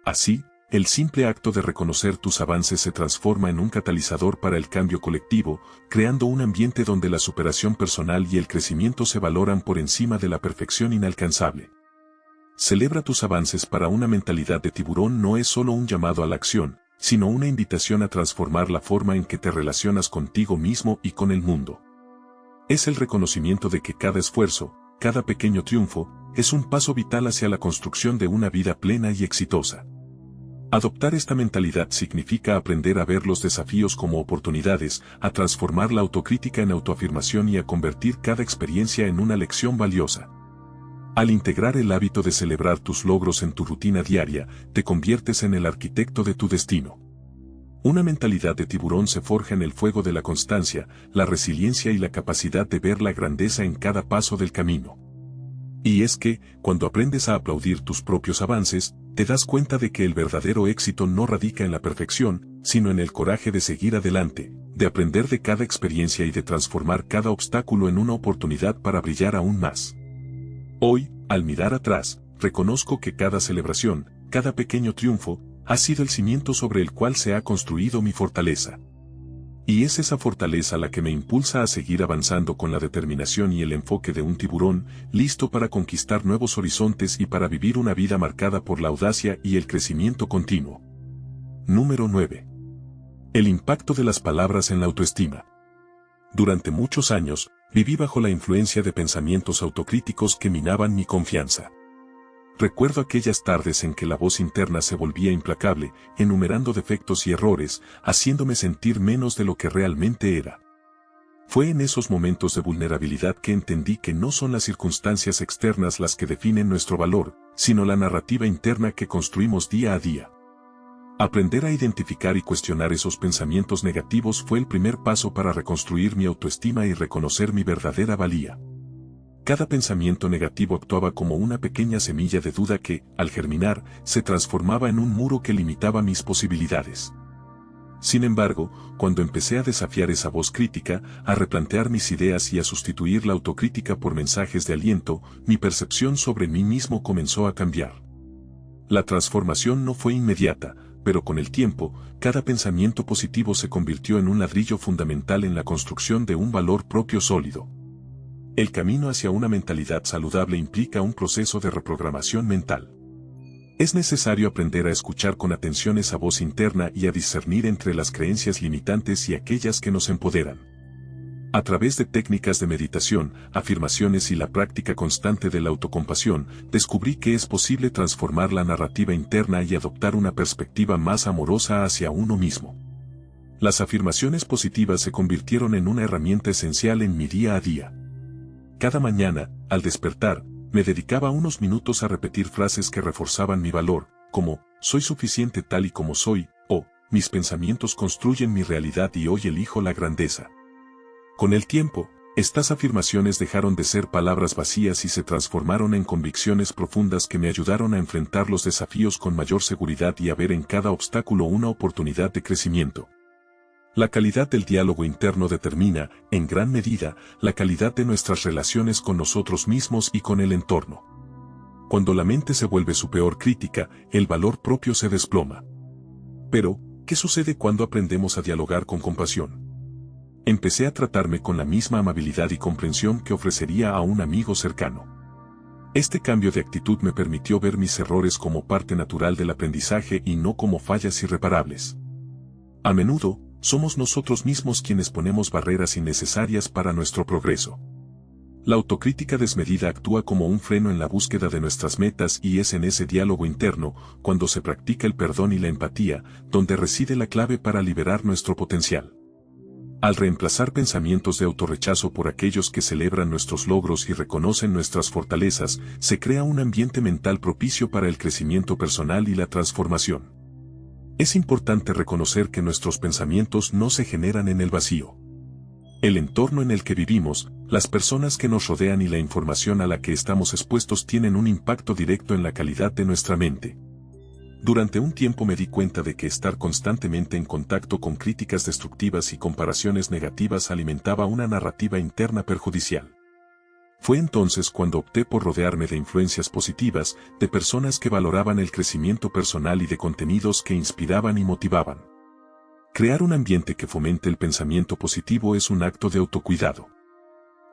Así, el simple acto de reconocer tus avances se transforma en un catalizador para el cambio colectivo, creando un ambiente donde la superación personal y el crecimiento se valoran por encima de la perfección inalcanzable. Celebra tus avances para una mentalidad de tiburón no es solo un llamado a la acción, sino una invitación a transformar la forma en que te relacionas contigo mismo y con el mundo. Es el reconocimiento de que cada esfuerzo, cada pequeño triunfo, es un paso vital hacia la construcción de una vida plena y exitosa. Adoptar esta mentalidad significa aprender a ver los desafíos como oportunidades, a transformar la autocrítica en autoafirmación y a convertir cada experiencia en una lección valiosa. Al integrar el hábito de celebrar tus logros en tu rutina diaria, te conviertes en el arquitecto de tu destino. Una mentalidad de tiburón se forja en el fuego de la constancia, la resiliencia y la capacidad de ver la grandeza en cada paso del camino. Y es que, cuando aprendes a aplaudir tus propios avances, te das cuenta de que el verdadero éxito no radica en la perfección, sino en el coraje de seguir adelante, de aprender de cada experiencia y de transformar cada obstáculo en una oportunidad para brillar aún más. Hoy, al mirar atrás, reconozco que cada celebración, cada pequeño triunfo, ha sido el cimiento sobre el cual se ha construido mi fortaleza. Y es esa fortaleza la que me impulsa a seguir avanzando con la determinación y el enfoque de un tiburón, listo para conquistar nuevos horizontes y para vivir una vida marcada por la audacia y el crecimiento continuo. Número 9. El impacto de las palabras en la autoestima. Durante muchos años, viví bajo la influencia de pensamientos autocríticos que minaban mi confianza. Recuerdo aquellas tardes en que la voz interna se volvía implacable, enumerando defectos y errores, haciéndome sentir menos de lo que realmente era. Fue en esos momentos de vulnerabilidad que entendí que no son las circunstancias externas las que definen nuestro valor, sino la narrativa interna que construimos día a día. Aprender a identificar y cuestionar esos pensamientos negativos fue el primer paso para reconstruir mi autoestima y reconocer mi verdadera valía. Cada pensamiento negativo actuaba como una pequeña semilla de duda que, al germinar, se transformaba en un muro que limitaba mis posibilidades. Sin embargo, cuando empecé a desafiar esa voz crítica, a replantear mis ideas y a sustituir la autocrítica por mensajes de aliento, mi percepción sobre mí mismo comenzó a cambiar. La transformación no fue inmediata, pero con el tiempo, cada pensamiento positivo se convirtió en un ladrillo fundamental en la construcción de un valor propio sólido. El camino hacia una mentalidad saludable implica un proceso de reprogramación mental. Es necesario aprender a escuchar con atención esa voz interna y a discernir entre las creencias limitantes y aquellas que nos empoderan. A través de técnicas de meditación, afirmaciones y la práctica constante de la autocompasión, descubrí que es posible transformar la narrativa interna y adoptar una perspectiva más amorosa hacia uno mismo. Las afirmaciones positivas se convirtieron en una herramienta esencial en mi día a día. Cada mañana, al despertar, me dedicaba unos minutos a repetir frases que reforzaban mi valor, como, soy suficiente tal y como soy, o, mis pensamientos construyen mi realidad y hoy elijo la grandeza. Con el tiempo, estas afirmaciones dejaron de ser palabras vacías y se transformaron en convicciones profundas que me ayudaron a enfrentar los desafíos con mayor seguridad y a ver en cada obstáculo una oportunidad de crecimiento. La calidad del diálogo interno determina, en gran medida, la calidad de nuestras relaciones con nosotros mismos y con el entorno. Cuando la mente se vuelve su peor crítica, el valor propio se desploma. Pero, ¿qué sucede cuando aprendemos a dialogar con compasión? Empecé a tratarme con la misma amabilidad y comprensión que ofrecería a un amigo cercano. Este cambio de actitud me permitió ver mis errores como parte natural del aprendizaje y no como fallas irreparables. A menudo, somos nosotros mismos quienes ponemos barreras innecesarias para nuestro progreso. La autocrítica desmedida actúa como un freno en la búsqueda de nuestras metas y es en ese diálogo interno, cuando se practica el perdón y la empatía, donde reside la clave para liberar nuestro potencial. Al reemplazar pensamientos de autorrechazo por aquellos que celebran nuestros logros y reconocen nuestras fortalezas, se crea un ambiente mental propicio para el crecimiento personal y la transformación. Es importante reconocer que nuestros pensamientos no se generan en el vacío. El entorno en el que vivimos, las personas que nos rodean y la información a la que estamos expuestos tienen un impacto directo en la calidad de nuestra mente. Durante un tiempo me di cuenta de que estar constantemente en contacto con críticas destructivas y comparaciones negativas alimentaba una narrativa interna perjudicial. Fue entonces cuando opté por rodearme de influencias positivas, de personas que valoraban el crecimiento personal y de contenidos que inspiraban y motivaban. Crear un ambiente que fomente el pensamiento positivo es un acto de autocuidado.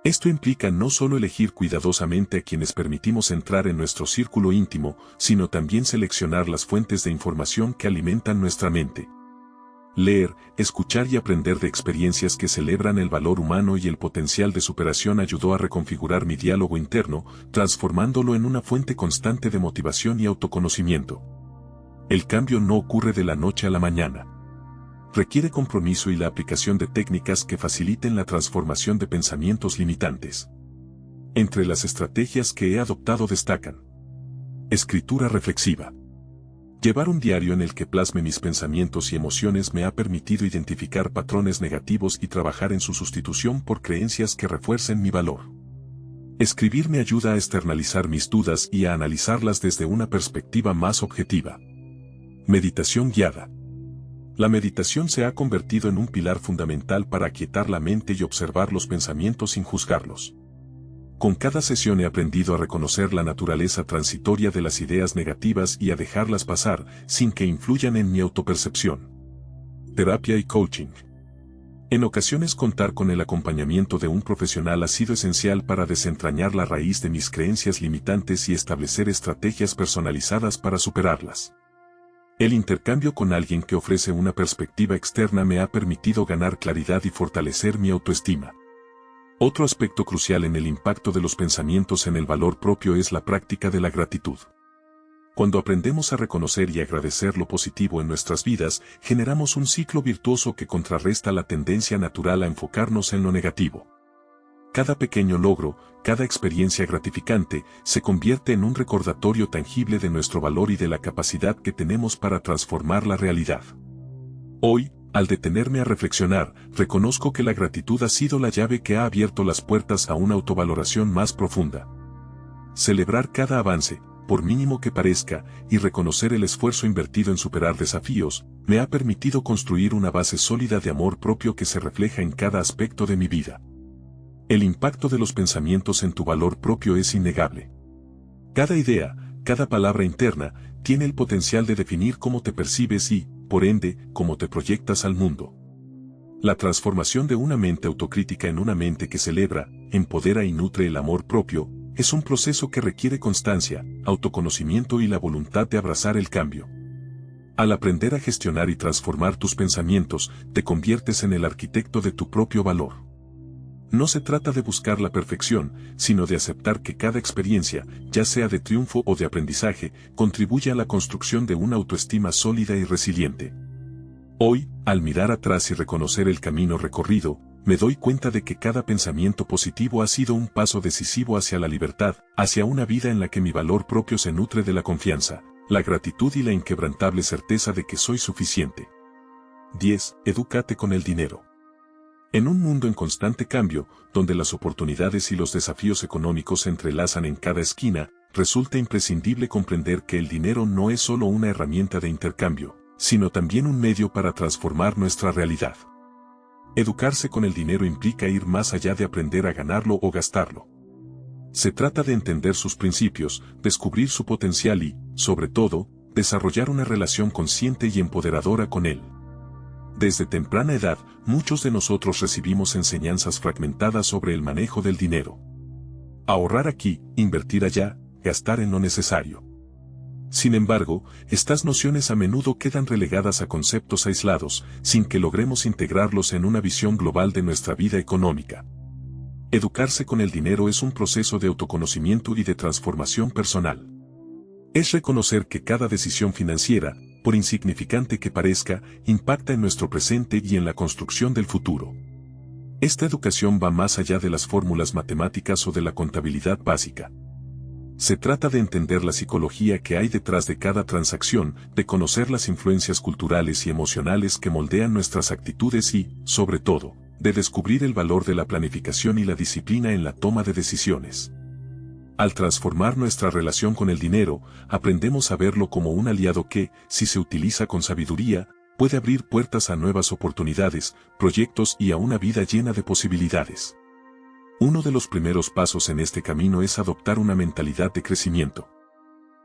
Esto implica no solo elegir cuidadosamente a quienes permitimos entrar en nuestro círculo íntimo, sino también seleccionar las fuentes de información que alimentan nuestra mente. Leer, escuchar y aprender de experiencias que celebran el valor humano y el potencial de superación ayudó a reconfigurar mi diálogo interno, transformándolo en una fuente constante de motivación y autoconocimiento. El cambio no ocurre de la noche a la mañana. Requiere compromiso y la aplicación de técnicas que faciliten la transformación de pensamientos limitantes. Entre las estrategias que he adoptado destacan: escritura reflexiva. Llevar un diario en el que plasme mis pensamientos y emociones me ha permitido identificar patrones negativos y trabajar en su sustitución por creencias que refuercen mi valor. Escribir me ayuda a externalizar mis dudas y a analizarlas desde una perspectiva más objetiva. Meditación guiada. La meditación se ha convertido en un pilar fundamental para aquietar la mente y observar los pensamientos sin juzgarlos. Con cada sesión he aprendido a reconocer la naturaleza transitoria de las ideas negativas y a dejarlas pasar, sin que influyan en mi autopercepción. Terapia y coaching. En ocasiones contar con el acompañamiento de un profesional ha sido esencial para desentrañar la raíz de mis creencias limitantes y establecer estrategias personalizadas para superarlas. El intercambio con alguien que ofrece una perspectiva externa me ha permitido ganar claridad y fortalecer mi autoestima. Otro aspecto crucial en el impacto de los pensamientos en el valor propio es la práctica de la gratitud. Cuando aprendemos a reconocer y agradecer lo positivo en nuestras vidas, generamos un ciclo virtuoso que contrarresta la tendencia natural a enfocarnos en lo negativo. Cada pequeño logro, cada experiencia gratificante, se convierte en un recordatorio tangible de nuestro valor y de la capacidad que tenemos para transformar la realidad. Hoy, al detenerme a reflexionar, reconozco que la gratitud ha sido la llave que ha abierto las puertas a una autovaloración más profunda. Celebrar cada avance, por mínimo que parezca, y reconocer el esfuerzo invertido en superar desafíos, me ha permitido construir una base sólida de amor propio que se refleja en cada aspecto de mi vida. El impacto de los pensamientos en tu valor propio es innegable. Cada idea, cada palabra interna, tiene el potencial de definir cómo te percibes y, por ende, cómo te proyectas al mundo. La transformación de una mente autocrítica en una mente que celebra, empodera y nutre el amor propio, es un proceso que requiere constancia, autoconocimiento y la voluntad de abrazar el cambio. Al aprender a gestionar y transformar tus pensamientos, te conviertes en el arquitecto de tu propio valor. No se trata de buscar la perfección, sino de aceptar que cada experiencia, ya sea de triunfo o de aprendizaje, contribuye a la construcción de una autoestima sólida y resiliente. Hoy, al mirar atrás y reconocer el camino recorrido, me doy cuenta de que cada pensamiento positivo ha sido un paso decisivo hacia la libertad, hacia una vida en la que mi valor propio se nutre de la confianza, la gratitud y la inquebrantable certeza de que soy suficiente. 10. Edúcate con el dinero. En un mundo en constante cambio, donde las oportunidades y los desafíos económicos se entrelazan en cada esquina, resulta imprescindible comprender que el dinero no es solo una herramienta de intercambio, sino también un medio para transformar nuestra realidad. Educarse con el dinero implica ir más allá de aprender a ganarlo o gastarlo. Se trata de entender sus principios, descubrir su potencial y, sobre todo, desarrollar una relación consciente y empoderadora con él. Desde temprana edad, muchos de nosotros recibimos enseñanzas fragmentadas sobre el manejo del dinero. Ahorrar aquí, invertir allá, gastar en lo necesario. Sin embargo, estas nociones a menudo quedan relegadas a conceptos aislados, sin que logremos integrarlos en una visión global de nuestra vida económica. Educarse con el dinero es un proceso de autoconocimiento y de transformación personal. Es reconocer que cada decisión financiera, por insignificante que parezca, impacta en nuestro presente y en la construcción del futuro. Esta educación va más allá de las fórmulas matemáticas o de la contabilidad básica. Se trata de entender la psicología que hay detrás de cada transacción, de conocer las influencias culturales y emocionales que moldean nuestras actitudes y, sobre todo, de descubrir el valor de la planificación y la disciplina en la toma de decisiones. Al transformar nuestra relación con el dinero, aprendemos a verlo como un aliado que, si se utiliza con sabiduría, puede abrir puertas a nuevas oportunidades, proyectos y a una vida llena de posibilidades. Uno de los primeros pasos en este camino es adoptar una mentalidad de crecimiento.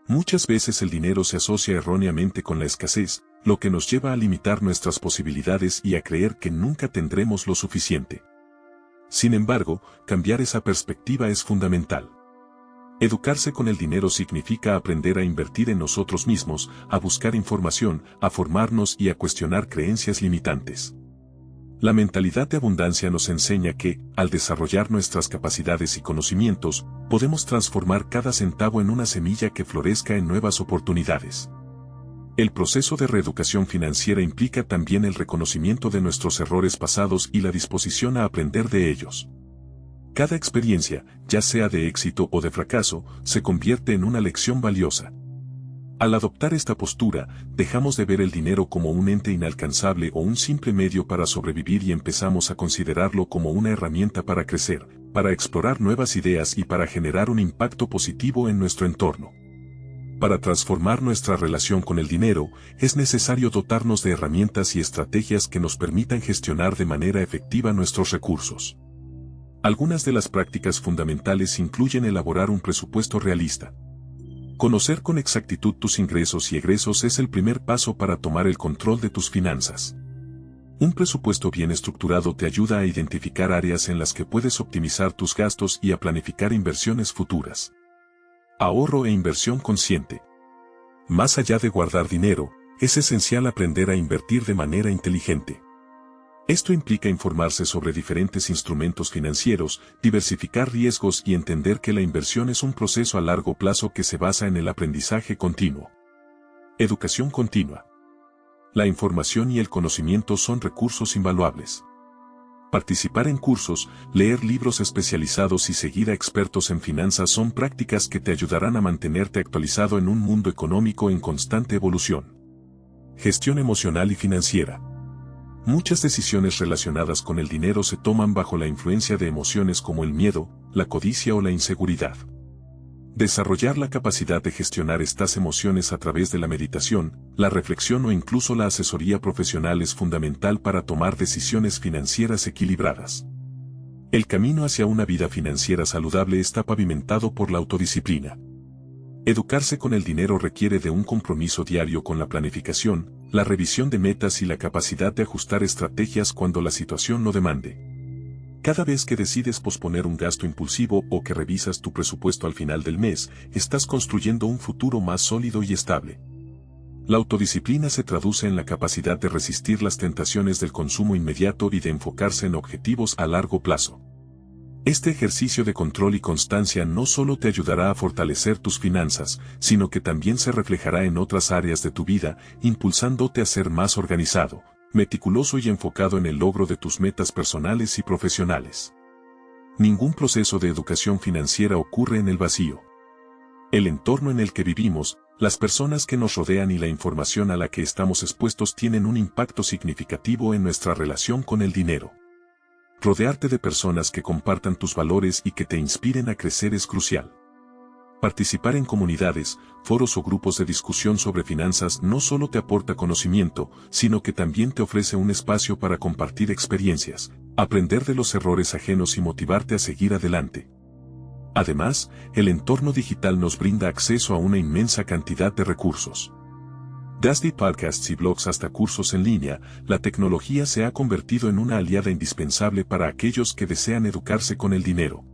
Muchas veces el dinero se asocia erróneamente con la escasez, lo que nos lleva a limitar nuestras posibilidades y a creer que nunca tendremos lo suficiente. Sin embargo, cambiar esa perspectiva es fundamental. Educarse con el dinero significa aprender a invertir en nosotros mismos, a buscar información, a formarnos y a cuestionar creencias limitantes. La mentalidad de abundancia nos enseña que, al desarrollar nuestras capacidades y conocimientos, podemos transformar cada centavo en una semilla que florezca en nuevas oportunidades. El proceso de reeducación financiera implica también el reconocimiento de nuestros errores pasados y la disposición a aprender de ellos. Cada experiencia, ya sea de éxito o de fracaso, se convierte en una lección valiosa. Al adoptar esta postura, dejamos de ver el dinero como un ente inalcanzable o un simple medio para sobrevivir y empezamos a considerarlo como una herramienta para crecer, para explorar nuevas ideas y para generar un impacto positivo en nuestro entorno. Para transformar nuestra relación con el dinero, es necesario dotarnos de herramientas y estrategias que nos permitan gestionar de manera efectiva nuestros recursos. Algunas de las prácticas fundamentales incluyen elaborar un presupuesto realista. Conocer con exactitud tus ingresos y egresos es el primer paso para tomar el control de tus finanzas. Un presupuesto bien estructurado te ayuda a identificar áreas en las que puedes optimizar tus gastos y a planificar inversiones futuras. Ahorro e inversión consciente. Más allá de guardar dinero, es esencial aprender a invertir de manera inteligente. Esto implica informarse sobre diferentes instrumentos financieros, diversificar riesgos y entender que la inversión es un proceso a largo plazo que se basa en el aprendizaje continuo. Educación continua. La información y el conocimiento son recursos invaluables. Participar en cursos, leer libros especializados y seguir a expertos en finanzas son prácticas que te ayudarán a mantenerte actualizado en un mundo económico en constante evolución. Gestión emocional y financiera. Muchas decisiones relacionadas con el dinero se toman bajo la influencia de emociones como el miedo, la codicia o la inseguridad. Desarrollar la capacidad de gestionar estas emociones a través de la meditación, la reflexión o incluso la asesoría profesional es fundamental para tomar decisiones financieras equilibradas. El camino hacia una vida financiera saludable está pavimentado por la autodisciplina. Educarse con el dinero requiere de un compromiso diario con la planificación, la revisión de metas y la capacidad de ajustar estrategias cuando la situación lo demande. Cada vez que decides posponer un gasto impulsivo o que revisas tu presupuesto al final del mes, estás construyendo un futuro más sólido y estable. La autodisciplina se traduce en la capacidad de resistir las tentaciones del consumo inmediato y de enfocarse en objetivos a largo plazo. Este ejercicio de control y constancia no solo te ayudará a fortalecer tus finanzas, sino que también se reflejará en otras áreas de tu vida, impulsándote a ser más organizado, meticuloso y enfocado en el logro de tus metas personales y profesionales. Ningún proceso de educación financiera ocurre en el vacío. El entorno en el que vivimos, las personas que nos rodean y la información a la que estamos expuestos tienen un impacto significativo en nuestra relación con el dinero. Rodearte de personas que compartan tus valores y que te inspiren a crecer es crucial. Participar en comunidades, foros o grupos de discusión sobre finanzas no solo te aporta conocimiento, sino que también te ofrece un espacio para compartir experiencias, aprender de los errores ajenos y motivarte a seguir adelante. Además, el entorno digital nos brinda acceso a una inmensa cantidad de recursos. Desde podcasts y blogs hasta cursos en línea, la tecnología se ha convertido en una aliada indispensable para aquellos que desean educarse con el dinero.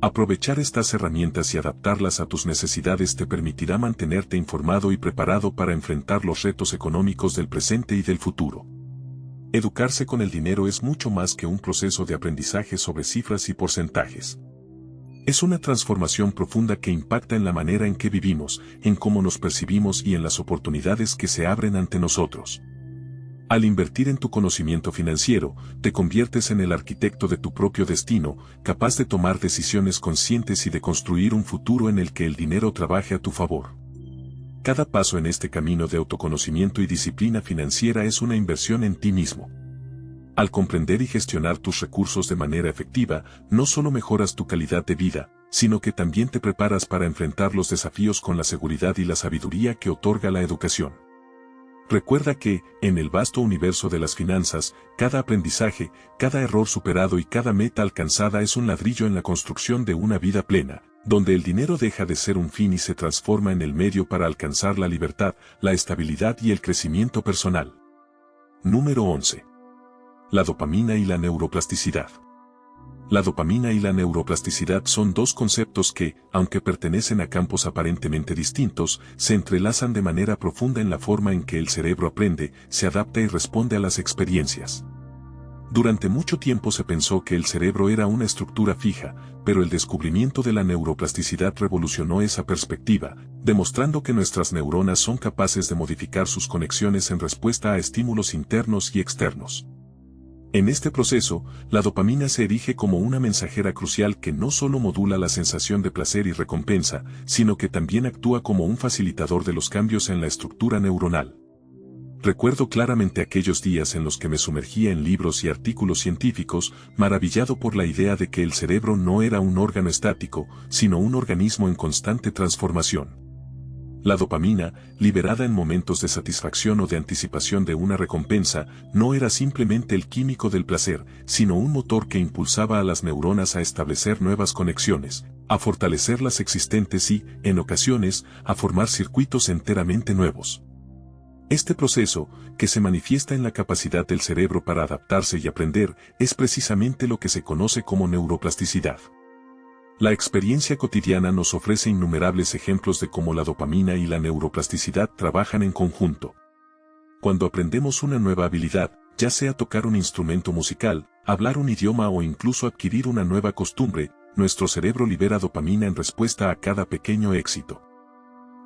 Aprovechar estas herramientas y adaptarlas a tus necesidades te permitirá mantenerte informado y preparado para enfrentar los retos económicos del presente y del futuro. Educarse con el dinero es mucho más que un proceso de aprendizaje sobre cifras y porcentajes. Es una transformación profunda que impacta en la manera en que vivimos, en cómo nos percibimos y en las oportunidades que se abren ante nosotros. Al invertir en tu conocimiento financiero, te conviertes en el arquitecto de tu propio destino, capaz de tomar decisiones conscientes y de construir un futuro en el que el dinero trabaje a tu favor. Cada paso en este camino de autoconocimiento y disciplina financiera es una inversión en ti mismo. Al comprender y gestionar tus recursos de manera efectiva, no solo mejoras tu calidad de vida, sino que también te preparas para enfrentar los desafíos con la seguridad y la sabiduría que otorga la educación. Recuerda que, en el vasto universo de las finanzas, cada aprendizaje, cada error superado y cada meta alcanzada es un ladrillo en la construcción de una vida plena, donde el dinero deja de ser un fin y se transforma en el medio para alcanzar la libertad, la estabilidad y el crecimiento personal. Número 11. La dopamina y la neuroplasticidad. La dopamina y la neuroplasticidad son dos conceptos que, aunque pertenecen a campos aparentemente distintos, se entrelazan de manera profunda en la forma en que el cerebro aprende, se adapta y responde a las experiencias. Durante mucho tiempo se pensó que el cerebro era una estructura fija, pero el descubrimiento de la neuroplasticidad revolucionó esa perspectiva, demostrando que nuestras neuronas son capaces de modificar sus conexiones en respuesta a estímulos internos y externos. En este proceso, la dopamina se erige como una mensajera crucial que no solo modula la sensación de placer y recompensa, sino que también actúa como un facilitador de los cambios en la estructura neuronal. Recuerdo claramente aquellos días en los que me sumergía en libros y artículos científicos, maravillado por la idea de que el cerebro no era un órgano estático, sino un organismo en constante transformación. La dopamina, liberada en momentos de satisfacción o de anticipación de una recompensa, no era simplemente el químico del placer, sino un motor que impulsaba a las neuronas a establecer nuevas conexiones, a fortalecer las existentes y, en ocasiones, a formar circuitos enteramente nuevos. Este proceso, que se manifiesta en la capacidad del cerebro para adaptarse y aprender, es precisamente lo que se conoce como neuroplasticidad. La experiencia cotidiana nos ofrece innumerables ejemplos de cómo la dopamina y la neuroplasticidad trabajan en conjunto. Cuando aprendemos una nueva habilidad, ya sea tocar un instrumento musical, hablar un idioma o incluso adquirir una nueva costumbre, nuestro cerebro libera dopamina en respuesta a cada pequeño éxito.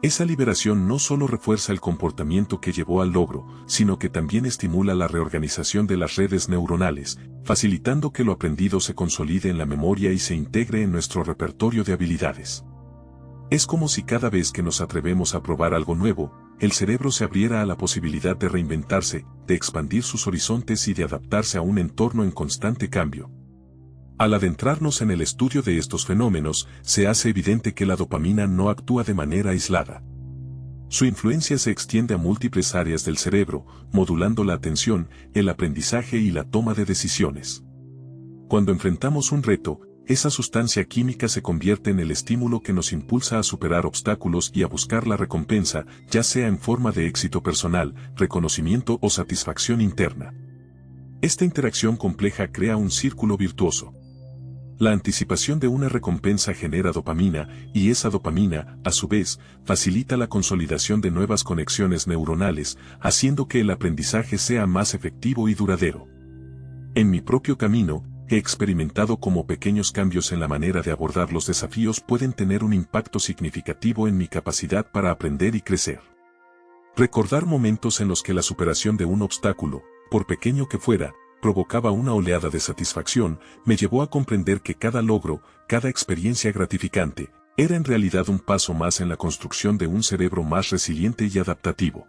Esa liberación no solo refuerza el comportamiento que llevó al logro, sino que también estimula la reorganización de las redes neuronales, facilitando que lo aprendido se consolide en la memoria y se integre en nuestro repertorio de habilidades. Es como si cada vez que nos atrevemos a probar algo nuevo, el cerebro se abriera a la posibilidad de reinventarse, de expandir sus horizontes y de adaptarse a un entorno en constante cambio. Al adentrarnos en el estudio de estos fenómenos, se hace evidente que la dopamina no actúa de manera aislada. Su influencia se extiende a múltiples áreas del cerebro, modulando la atención, el aprendizaje y la toma de decisiones. Cuando enfrentamos un reto, esa sustancia química se convierte en el estímulo que nos impulsa a superar obstáculos y a buscar la recompensa, ya sea en forma de éxito personal, reconocimiento o satisfacción interna. Esta interacción compleja crea un círculo virtuoso. La anticipación de una recompensa genera dopamina, y esa dopamina, a su vez, facilita la consolidación de nuevas conexiones neuronales, haciendo que el aprendizaje sea más efectivo y duradero. En mi propio camino, he experimentado cómo pequeños cambios en la manera de abordar los desafíos pueden tener un impacto significativo en mi capacidad para aprender y crecer. Recordar momentos en los que la superación de un obstáculo, por pequeño que fuera, provocaba una oleada de satisfacción, me llevó a comprender que cada logro, cada experiencia gratificante, era en realidad un paso más en la construcción de un cerebro más resiliente y adaptativo.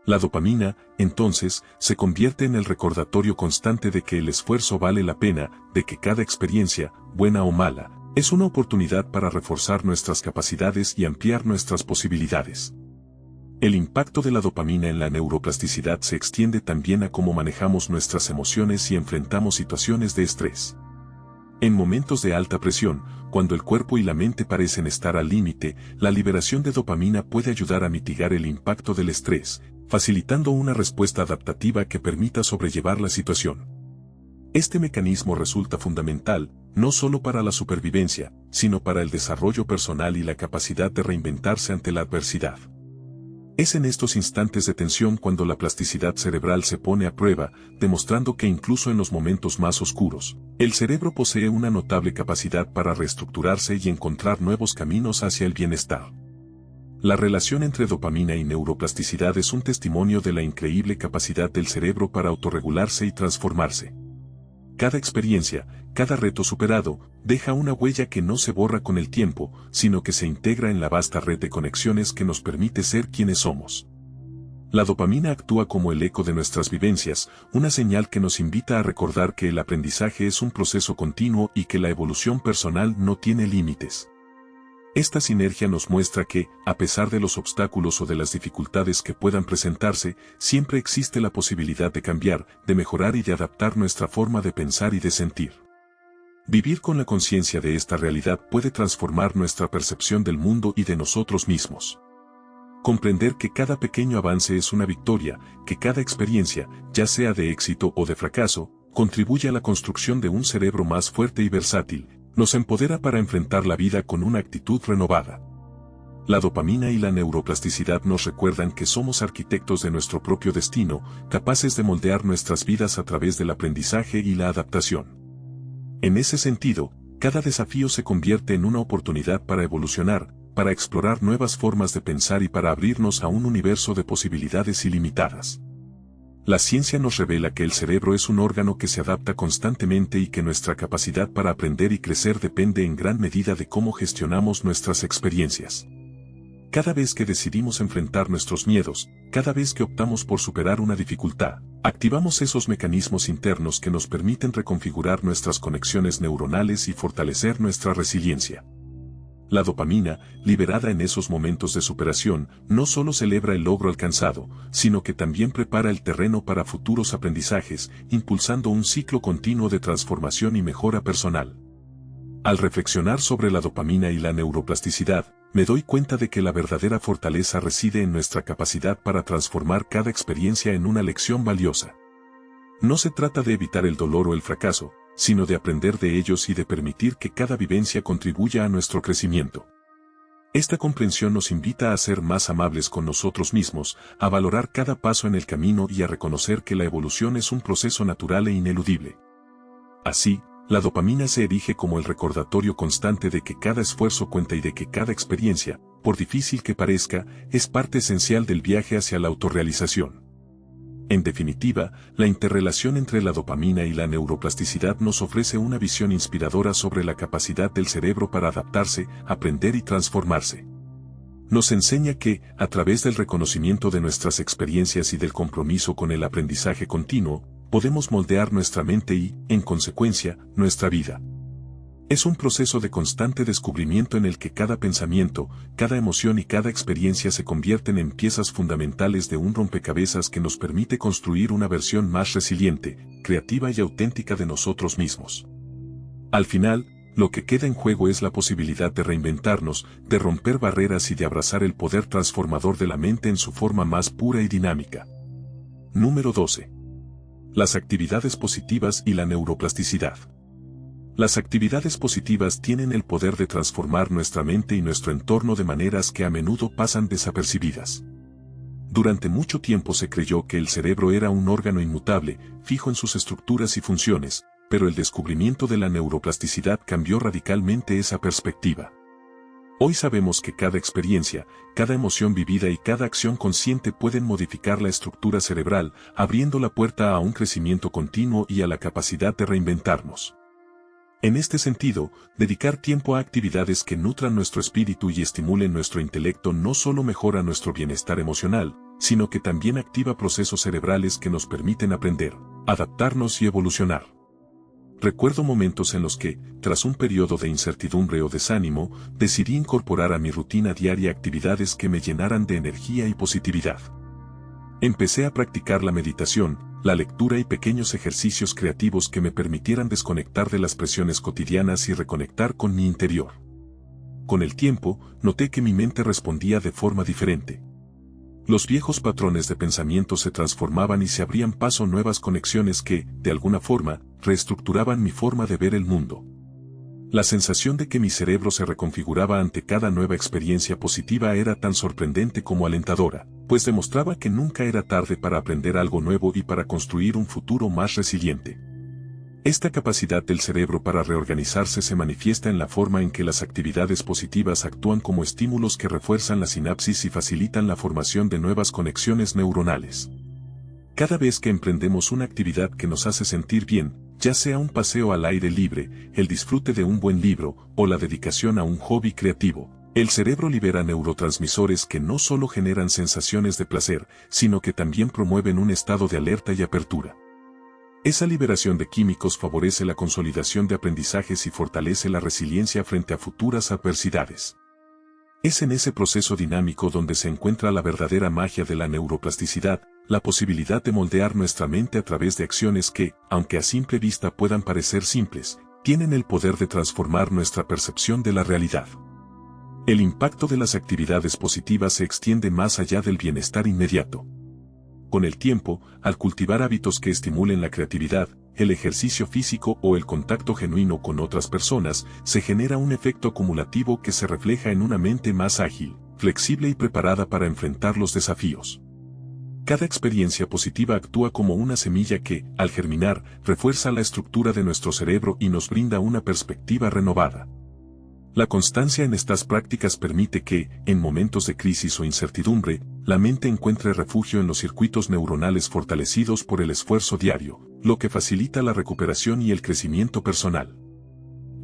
La dopamina, entonces, se convierte en el recordatorio constante de que el esfuerzo vale la pena, de que cada experiencia, buena o mala, es una oportunidad para reforzar nuestras capacidades y ampliar nuestras posibilidades. El impacto de la dopamina en la neuroplasticidad se extiende también a cómo manejamos nuestras emociones y enfrentamos situaciones de estrés. En momentos de alta presión, cuando el cuerpo y la mente parecen estar al límite, la liberación de dopamina puede ayudar a mitigar el impacto del estrés, facilitando una respuesta adaptativa que permita sobrellevar la situación. Este mecanismo resulta fundamental, no solo para la supervivencia, sino para el desarrollo personal y la capacidad de reinventarse ante la adversidad. Es en estos instantes de tensión cuando la plasticidad cerebral se pone a prueba, demostrando que incluso en los momentos más oscuros, el cerebro posee una notable capacidad para reestructurarse y encontrar nuevos caminos hacia el bienestar. La relación entre dopamina y neuroplasticidad es un testimonio de la increíble capacidad del cerebro para autorregularse y transformarse. Cada experiencia, cada reto superado, deja una huella que no se borra con el tiempo, sino que se integra en la vasta red de conexiones que nos permite ser quienes somos. La dopamina actúa como el eco de nuestras vivencias, una señal que nos invita a recordar que el aprendizaje es un proceso continuo y que la evolución personal no tiene límites. Esta sinergia nos muestra que, a pesar de los obstáculos o de las dificultades que puedan presentarse, siempre existe la posibilidad de cambiar, de mejorar y de adaptar nuestra forma de pensar y de sentir. Vivir con la conciencia de esta realidad puede transformar nuestra percepción del mundo y de nosotros mismos. Comprender que cada pequeño avance es una victoria, que cada experiencia, ya sea de éxito o de fracaso, contribuye a la construcción de un cerebro más fuerte y versátil, nos empodera para enfrentar la vida con una actitud renovada. La dopamina y la neuroplasticidad nos recuerdan que somos arquitectos de nuestro propio destino, capaces de moldear nuestras vidas a través del aprendizaje y la adaptación. En ese sentido, cada desafío se convierte en una oportunidad para evolucionar, para explorar nuevas formas de pensar y para abrirnos a un universo de posibilidades ilimitadas. La ciencia nos revela que el cerebro es un órgano que se adapta constantemente y que nuestra capacidad para aprender y crecer depende en gran medida de cómo gestionamos nuestras experiencias. Cada vez que decidimos enfrentar nuestros miedos, cada vez que optamos por superar una dificultad, activamos esos mecanismos internos que nos permiten reconfigurar nuestras conexiones neuronales y fortalecer nuestra resiliencia. La dopamina, liberada en esos momentos de superación, no solo celebra el logro alcanzado, sino que también prepara el terreno para futuros aprendizajes, impulsando un ciclo continuo de transformación y mejora personal. Al reflexionar sobre la dopamina y la neuroplasticidad, me doy cuenta de que la verdadera fortaleza reside en nuestra capacidad para transformar cada experiencia en una lección valiosa. No se trata de evitar el dolor o el fracaso, sino de aprender de ellos y de permitir que cada vivencia contribuya a nuestro crecimiento. Esta comprensión nos invita a ser más amables con nosotros mismos, a valorar cada paso en el camino y a reconocer que la evolución es un proceso natural e ineludible. Así, la dopamina se erige como el recordatorio constante de que cada esfuerzo cuenta y de que cada experiencia, por difícil que parezca, es parte esencial del viaje hacia la autorrealización. En definitiva, la interrelación entre la dopamina y la neuroplasticidad nos ofrece una visión inspiradora sobre la capacidad del cerebro para adaptarse, aprender y transformarse. Nos enseña que, a través del reconocimiento de nuestras experiencias y del compromiso con el aprendizaje continuo, podemos moldear nuestra mente y, en consecuencia, nuestra vida. Es un proceso de constante descubrimiento en el que cada pensamiento, cada emoción y cada experiencia se convierten en piezas fundamentales de un rompecabezas que nos permite construir una versión más resiliente, creativa y auténtica de nosotros mismos. Al final, lo que queda en juego es la posibilidad de reinventarnos, de romper barreras y de abrazar el poder transformador de la mente en su forma más pura y dinámica. Número 12. Las actividades positivas y la neuroplasticidad. Las actividades positivas tienen el poder de transformar nuestra mente y nuestro entorno de maneras que a menudo pasan desapercibidas. Durante mucho tiempo se creyó que el cerebro era un órgano inmutable, fijo en sus estructuras y funciones, pero el descubrimiento de la neuroplasticidad cambió radicalmente esa perspectiva. Hoy sabemos que cada experiencia, cada emoción vivida y cada acción consciente pueden modificar la estructura cerebral, abriendo la puerta a un crecimiento continuo y a la capacidad de reinventarnos. En este sentido, dedicar tiempo a actividades que nutran nuestro espíritu y estimulen nuestro intelecto no solo mejora nuestro bienestar emocional, sino que también activa procesos cerebrales que nos permiten aprender, adaptarnos y evolucionar. Recuerdo momentos en los que, tras un periodo de incertidumbre o desánimo, decidí incorporar a mi rutina diaria actividades que me llenaran de energía y positividad. Empecé a practicar la meditación, la lectura y pequeños ejercicios creativos que me permitieran desconectar de las presiones cotidianas y reconectar con mi interior. Con el tiempo, noté que mi mente respondía de forma diferente. Los viejos patrones de pensamiento se transformaban y se abrían paso nuevas conexiones que, de alguna forma, reestructuraban mi forma de ver el mundo. La sensación de que mi cerebro se reconfiguraba ante cada nueva experiencia positiva era tan sorprendente como alentadora, pues demostraba que nunca era tarde para aprender algo nuevo y para construir un futuro más resiliente. Esta capacidad del cerebro para reorganizarse se manifiesta en la forma en que las actividades positivas actúan como estímulos que refuerzan la sinapsis y facilitan la formación de nuevas conexiones neuronales. Cada vez que emprendemos una actividad que nos hace sentir bien, ya sea un paseo al aire libre, el disfrute de un buen libro, o la dedicación a un hobby creativo, el cerebro libera neurotransmisores que no solo generan sensaciones de placer, sino que también promueven un estado de alerta y apertura. Esa liberación de químicos favorece la consolidación de aprendizajes y fortalece la resiliencia frente a futuras adversidades. Es en ese proceso dinámico donde se encuentra la verdadera magia de la neuroplasticidad, la posibilidad de moldear nuestra mente a través de acciones que, aunque a simple vista puedan parecer simples, tienen el poder de transformar nuestra percepción de la realidad. El impacto de las actividades positivas se extiende más allá del bienestar inmediato. Con el tiempo, al cultivar hábitos que estimulen la creatividad, el ejercicio físico o el contacto genuino con otras personas, se genera un efecto acumulativo que se refleja en una mente más ágil, flexible y preparada para enfrentar los desafíos. Cada experiencia positiva actúa como una semilla que, al germinar, refuerza la estructura de nuestro cerebro y nos brinda una perspectiva renovada. La constancia en estas prácticas permite que, en momentos de crisis o incertidumbre, la mente encuentre refugio en los circuitos neuronales fortalecidos por el esfuerzo diario, lo que facilita la recuperación y el crecimiento personal.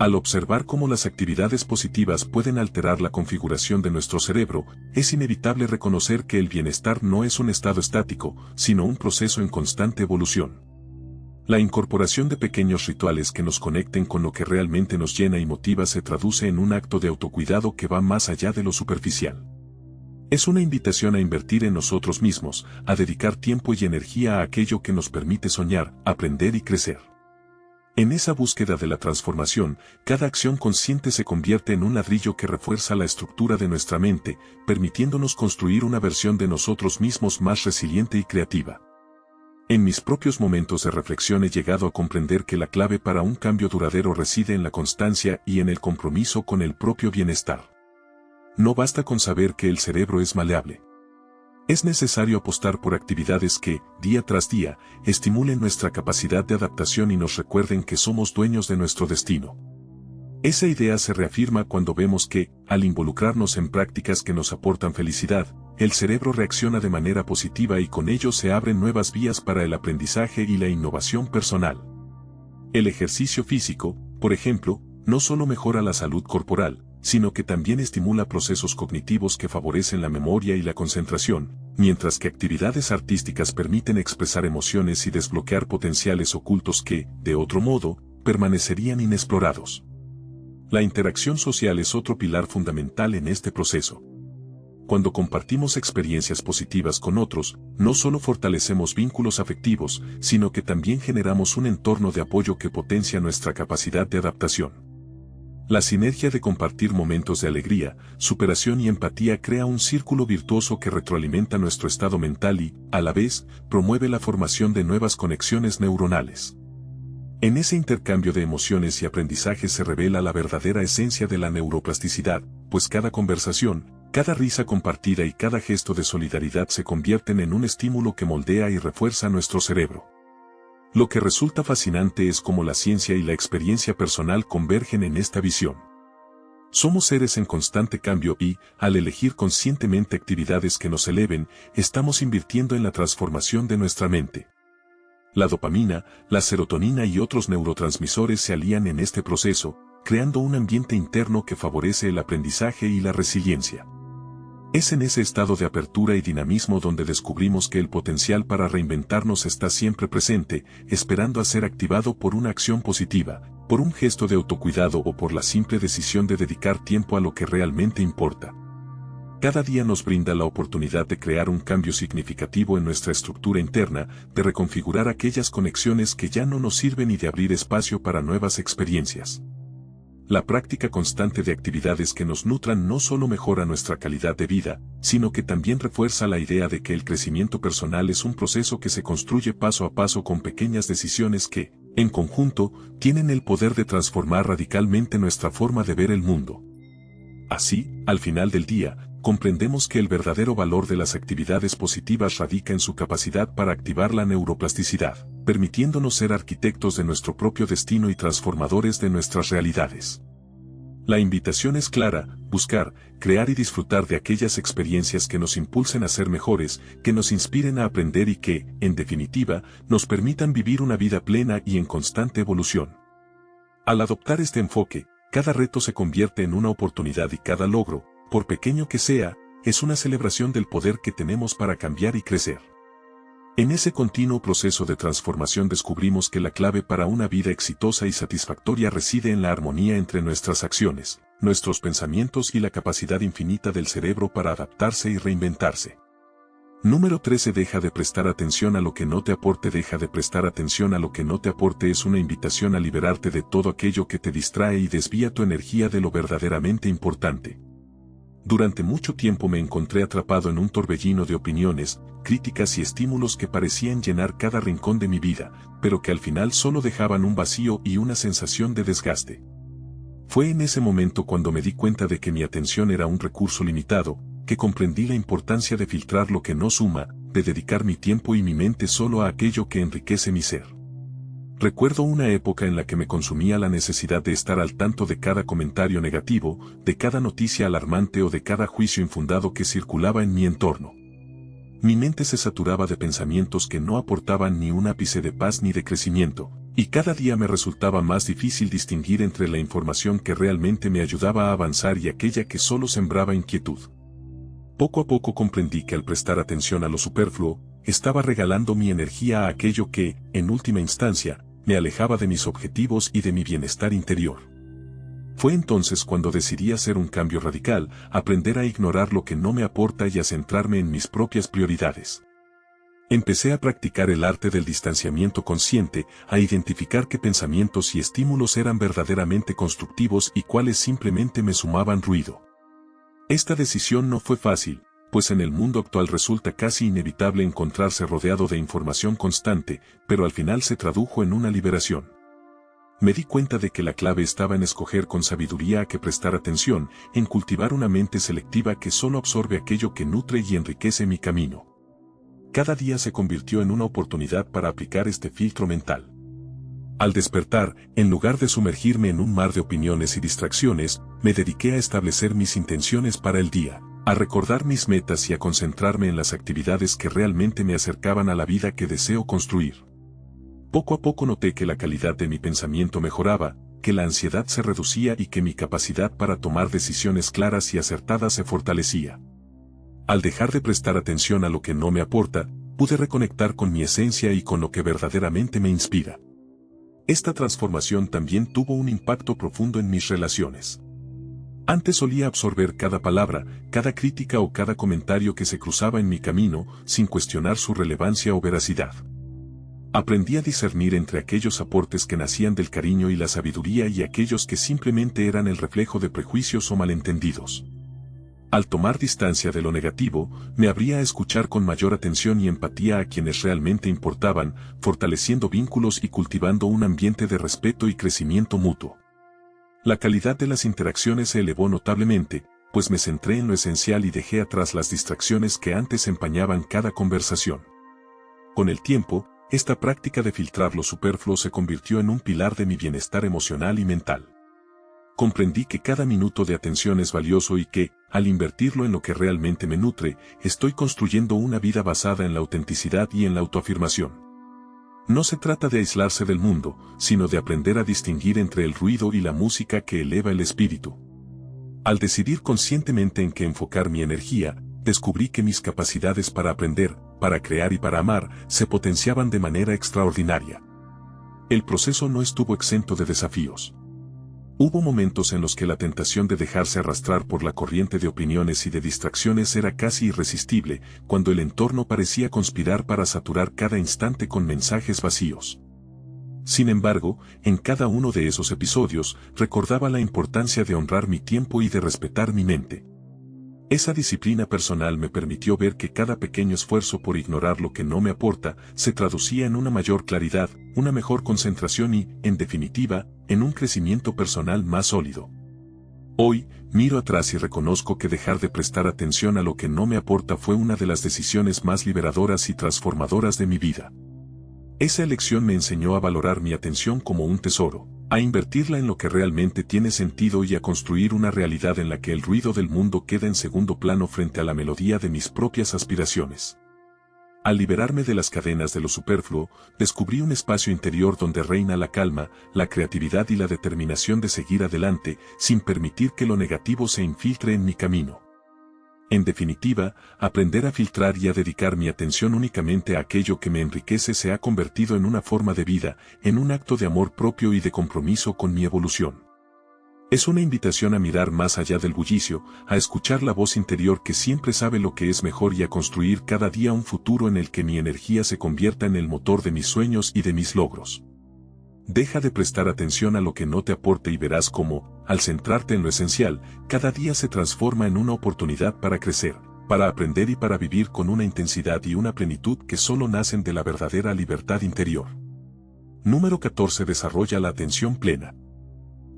Al observar cómo las actividades positivas pueden alterar la configuración de nuestro cerebro, es inevitable reconocer que el bienestar no es un estado estático, sino un proceso en constante evolución. La incorporación de pequeños rituales que nos conecten con lo que realmente nos llena y motiva se traduce en un acto de autocuidado que va más allá de lo superficial. Es una invitación a invertir en nosotros mismos, a dedicar tiempo y energía a aquello que nos permite soñar, aprender y crecer. En esa búsqueda de la transformación, cada acción consciente se convierte en un ladrillo que refuerza la estructura de nuestra mente, permitiéndonos construir una versión de nosotros mismos más resiliente y creativa. En mis propios momentos de reflexión he llegado a comprender que la clave para un cambio duradero reside en la constancia y en el compromiso con el propio bienestar. No basta con saber que el cerebro es maleable. Es necesario apostar por actividades que, día tras día, estimulen nuestra capacidad de adaptación y nos recuerden que somos dueños de nuestro destino. Esa idea se reafirma cuando vemos que, al involucrarnos en prácticas que nos aportan felicidad, el cerebro reacciona de manera positiva y con ello se abren nuevas vías para el aprendizaje y la innovación personal. El ejercicio físico, por ejemplo, no solo mejora la salud corporal, sino que también estimula procesos cognitivos que favorecen la memoria y la concentración, mientras que actividades artísticas permiten expresar emociones y desbloquear potenciales ocultos que, de otro modo, permanecerían inexplorados. La interacción social es otro pilar fundamental en este proceso. Cuando compartimos experiencias positivas con otros, no solo fortalecemos vínculos afectivos, sino que también generamos un entorno de apoyo que potencia nuestra capacidad de adaptación. La sinergia de compartir momentos de alegría, superación y empatía crea un círculo virtuoso que retroalimenta nuestro estado mental y, a la vez, promueve la formación de nuevas conexiones neuronales. En ese intercambio de emociones y aprendizajes se revela la verdadera esencia de la neuroplasticidad, pues cada conversación, cada risa compartida y cada gesto de solidaridad se convierten en un estímulo que moldea y refuerza nuestro cerebro. Lo que resulta fascinante es cómo la ciencia y la experiencia personal convergen en esta visión. Somos seres en constante cambio y, al elegir conscientemente actividades que nos eleven, estamos invirtiendo en la transformación de nuestra mente. La dopamina, la serotonina y otros neurotransmisores se alían en este proceso, creando un ambiente interno que favorece el aprendizaje y la resiliencia. Es en ese estado de apertura y dinamismo donde descubrimos que el potencial para reinventarnos está siempre presente, esperando a ser activado por una acción positiva, por un gesto de autocuidado o por la simple decisión de dedicar tiempo a lo que realmente importa. Cada día nos brinda la oportunidad de crear un cambio significativo en nuestra estructura interna, de reconfigurar aquellas conexiones que ya no nos sirven y de abrir espacio para nuevas experiencias. La práctica constante de actividades que nos nutran no solo mejora nuestra calidad de vida, sino que también refuerza la idea de que el crecimiento personal es un proceso que se construye paso a paso con pequeñas decisiones que, en conjunto, tienen el poder de transformar radicalmente nuestra forma de ver el mundo. Así, al final del día, comprendemos que el verdadero valor de las actividades positivas radica en su capacidad para activar la neuroplasticidad, permitiéndonos ser arquitectos de nuestro propio destino y transformadores de nuestras realidades. La invitación es clara: buscar, crear y disfrutar de aquellas experiencias que nos impulsen a ser mejores, que nos inspiren a aprender y que, en definitiva, nos permitan vivir una vida plena y en constante evolución. Al adoptar este enfoque, cada reto se convierte en una oportunidad y cada logro, por pequeño que sea, es una celebración del poder que tenemos para cambiar y crecer. En ese continuo proceso de transformación descubrimos que la clave para una vida exitosa y satisfactoria reside en la armonía entre nuestras acciones, nuestros pensamientos y la capacidad infinita del cerebro para adaptarse y reinventarse. Número 13. Deja de prestar atención a lo que no te aporte. Deja de prestar atención a lo que no te aporte es una invitación a liberarte de todo aquello que te distrae y desvía tu energía de lo verdaderamente importante. Durante mucho tiempo me encontré atrapado en un torbellino de opiniones, críticas y estímulos que parecían llenar cada rincón de mi vida, pero que al final solo dejaban un vacío y una sensación de desgaste. Fue en ese momento cuando me di cuenta de que mi atención era un recurso limitado, que comprendí la importancia de filtrar lo que no suma, de dedicar mi tiempo y mi mente solo a aquello que enriquece mi ser. Recuerdo una época en la que me consumía la necesidad de estar al tanto de cada comentario negativo, de cada noticia alarmante o de cada juicio infundado que circulaba en mi entorno. Mi mente se saturaba de pensamientos que no aportaban ni un ápice de paz ni de crecimiento, y cada día me resultaba más difícil distinguir entre la información que realmente me ayudaba a avanzar y aquella que solo sembraba inquietud. Poco a poco comprendí que al prestar atención a lo superfluo, estaba regalando mi energía a aquello que, en última instancia, me alejaba de mis objetivos y de mi bienestar interior. Fue entonces cuando decidí hacer un cambio radical, aprender a ignorar lo que no me aporta y a centrarme en mis propias prioridades. Empecé a practicar el arte del distanciamiento consciente, a identificar qué pensamientos y estímulos eran verdaderamente constructivos y cuáles simplemente me sumaban ruido. Esta decisión no fue fácil, pues en el mundo actual resulta casi inevitable encontrarse rodeado de información constante, pero al final se tradujo en una liberación. Me di cuenta de que la clave estaba en escoger con sabiduría a qué prestar atención, en cultivar una mente selectiva que solo absorbe aquello que nutre y enriquece mi camino. Cada día se convirtió en una oportunidad para aplicar este filtro mental. Al despertar, en lugar de sumergirme en un mar de opiniones y distracciones, me dediqué a establecer mis intenciones para el día, a recordar mis metas y a concentrarme en las actividades que realmente me acercaban a la vida que deseo construir. Poco a poco noté que la calidad de mi pensamiento mejoraba, que la ansiedad se reducía y que mi capacidad para tomar decisiones claras y acertadas se fortalecía. Al dejar de prestar atención a lo que no me aporta, pude reconectar con mi esencia y con lo que verdaderamente me inspira. Esta transformación también tuvo un impacto profundo en mis relaciones. Antes solía absorber cada palabra, cada crítica o cada comentario que se cruzaba en mi camino, sin cuestionar su relevancia o veracidad. Aprendí a discernir entre aquellos aportes que nacían del cariño y la sabiduría y aquellos que simplemente eran el reflejo de prejuicios o malentendidos. Al tomar distancia de lo negativo, me abría a escuchar con mayor atención y empatía a quienes realmente importaban, fortaleciendo vínculos y cultivando un ambiente de respeto y crecimiento mutuo. La calidad de las interacciones se elevó notablemente, pues me centré en lo esencial y dejé atrás las distracciones que antes empañaban cada conversación. Con el tiempo, esta práctica de filtrar lo superfluo se convirtió en un pilar de mi bienestar emocional y mental. Comprendí que cada minuto de atención es valioso y que, al invertirlo en lo que realmente me nutre, estoy construyendo una vida basada en la autenticidad y en la autoafirmación. No se trata de aislarse del mundo, sino de aprender a distinguir entre el ruido y la música que eleva el espíritu. Al decidir conscientemente en qué enfocar mi energía, descubrí que mis capacidades para aprender, para crear y para amar, se potenciaban de manera extraordinaria. El proceso no estuvo exento de desafíos. Hubo momentos en los que la tentación de dejarse arrastrar por la corriente de opiniones y de distracciones era casi irresistible, cuando el entorno parecía conspirar para saturar cada instante con mensajes vacíos. Sin embargo, en cada uno de esos episodios, recordaba la importancia de honrar mi tiempo y de respetar mi mente. Esa disciplina personal me permitió ver que cada pequeño esfuerzo por ignorar lo que no me aporta se traducía en una mayor claridad, una mejor concentración y, en definitiva, en un crecimiento personal más sólido. Hoy, miro atrás y reconozco que dejar de prestar atención a lo que no me aporta fue una de las decisiones más liberadoras y transformadoras de mi vida. Esa elección me enseñó a valorar mi atención como un tesoro, a invertirla en lo que realmente tiene sentido y a construir una realidad en la que el ruido del mundo queda en segundo plano frente a la melodía de mis propias aspiraciones. Al liberarme de las cadenas de lo superfluo, descubrí un espacio interior donde reina la calma, la creatividad y la determinación de seguir adelante, sin permitir que lo negativo se infiltre en mi camino. En definitiva, aprender a filtrar y a dedicar mi atención únicamente a aquello que me enriquece se ha convertido en una forma de vida, en un acto de amor propio y de compromiso con mi evolución. Es una invitación a mirar más allá del bullicio, a escuchar la voz interior que siempre sabe lo que es mejor y a construir cada día un futuro en el que mi energía se convierta en el motor de mis sueños y de mis logros. Deja de prestar atención a lo que no te aporte y verás cómo, al centrarte en lo esencial, cada día se transforma en una oportunidad para crecer, para aprender y para vivir con una intensidad y una plenitud que solo nacen de la verdadera libertad interior. Número 14. Desarrolla la atención plena.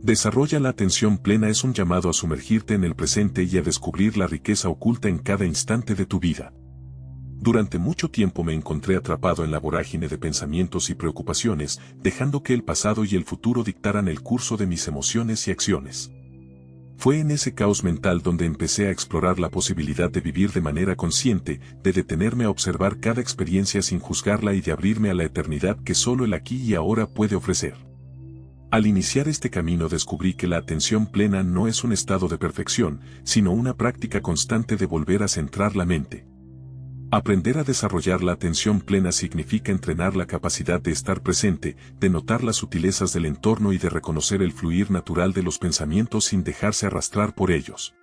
Desarrolla la atención plena es un llamado a sumergirte en el presente y a descubrir la riqueza oculta en cada instante de tu vida. Durante mucho tiempo me encontré atrapado en la vorágine de pensamientos y preocupaciones, dejando que el pasado y el futuro dictaran el curso de mis emociones y acciones. Fue en ese caos mental donde empecé a explorar la posibilidad de vivir de manera consciente, de detenerme a observar cada experiencia sin juzgarla y de abrirme a la eternidad que solo el aquí y ahora puede ofrecer. Al iniciar este camino descubrí que la atención plena no es un estado de perfección, sino una práctica constante de volver a centrar la mente. Aprender a desarrollar la atención plena significa entrenar la capacidad de estar presente, de notar las sutilezas del entorno y de reconocer el fluir natural de los pensamientos sin dejarse arrastrar por ellos.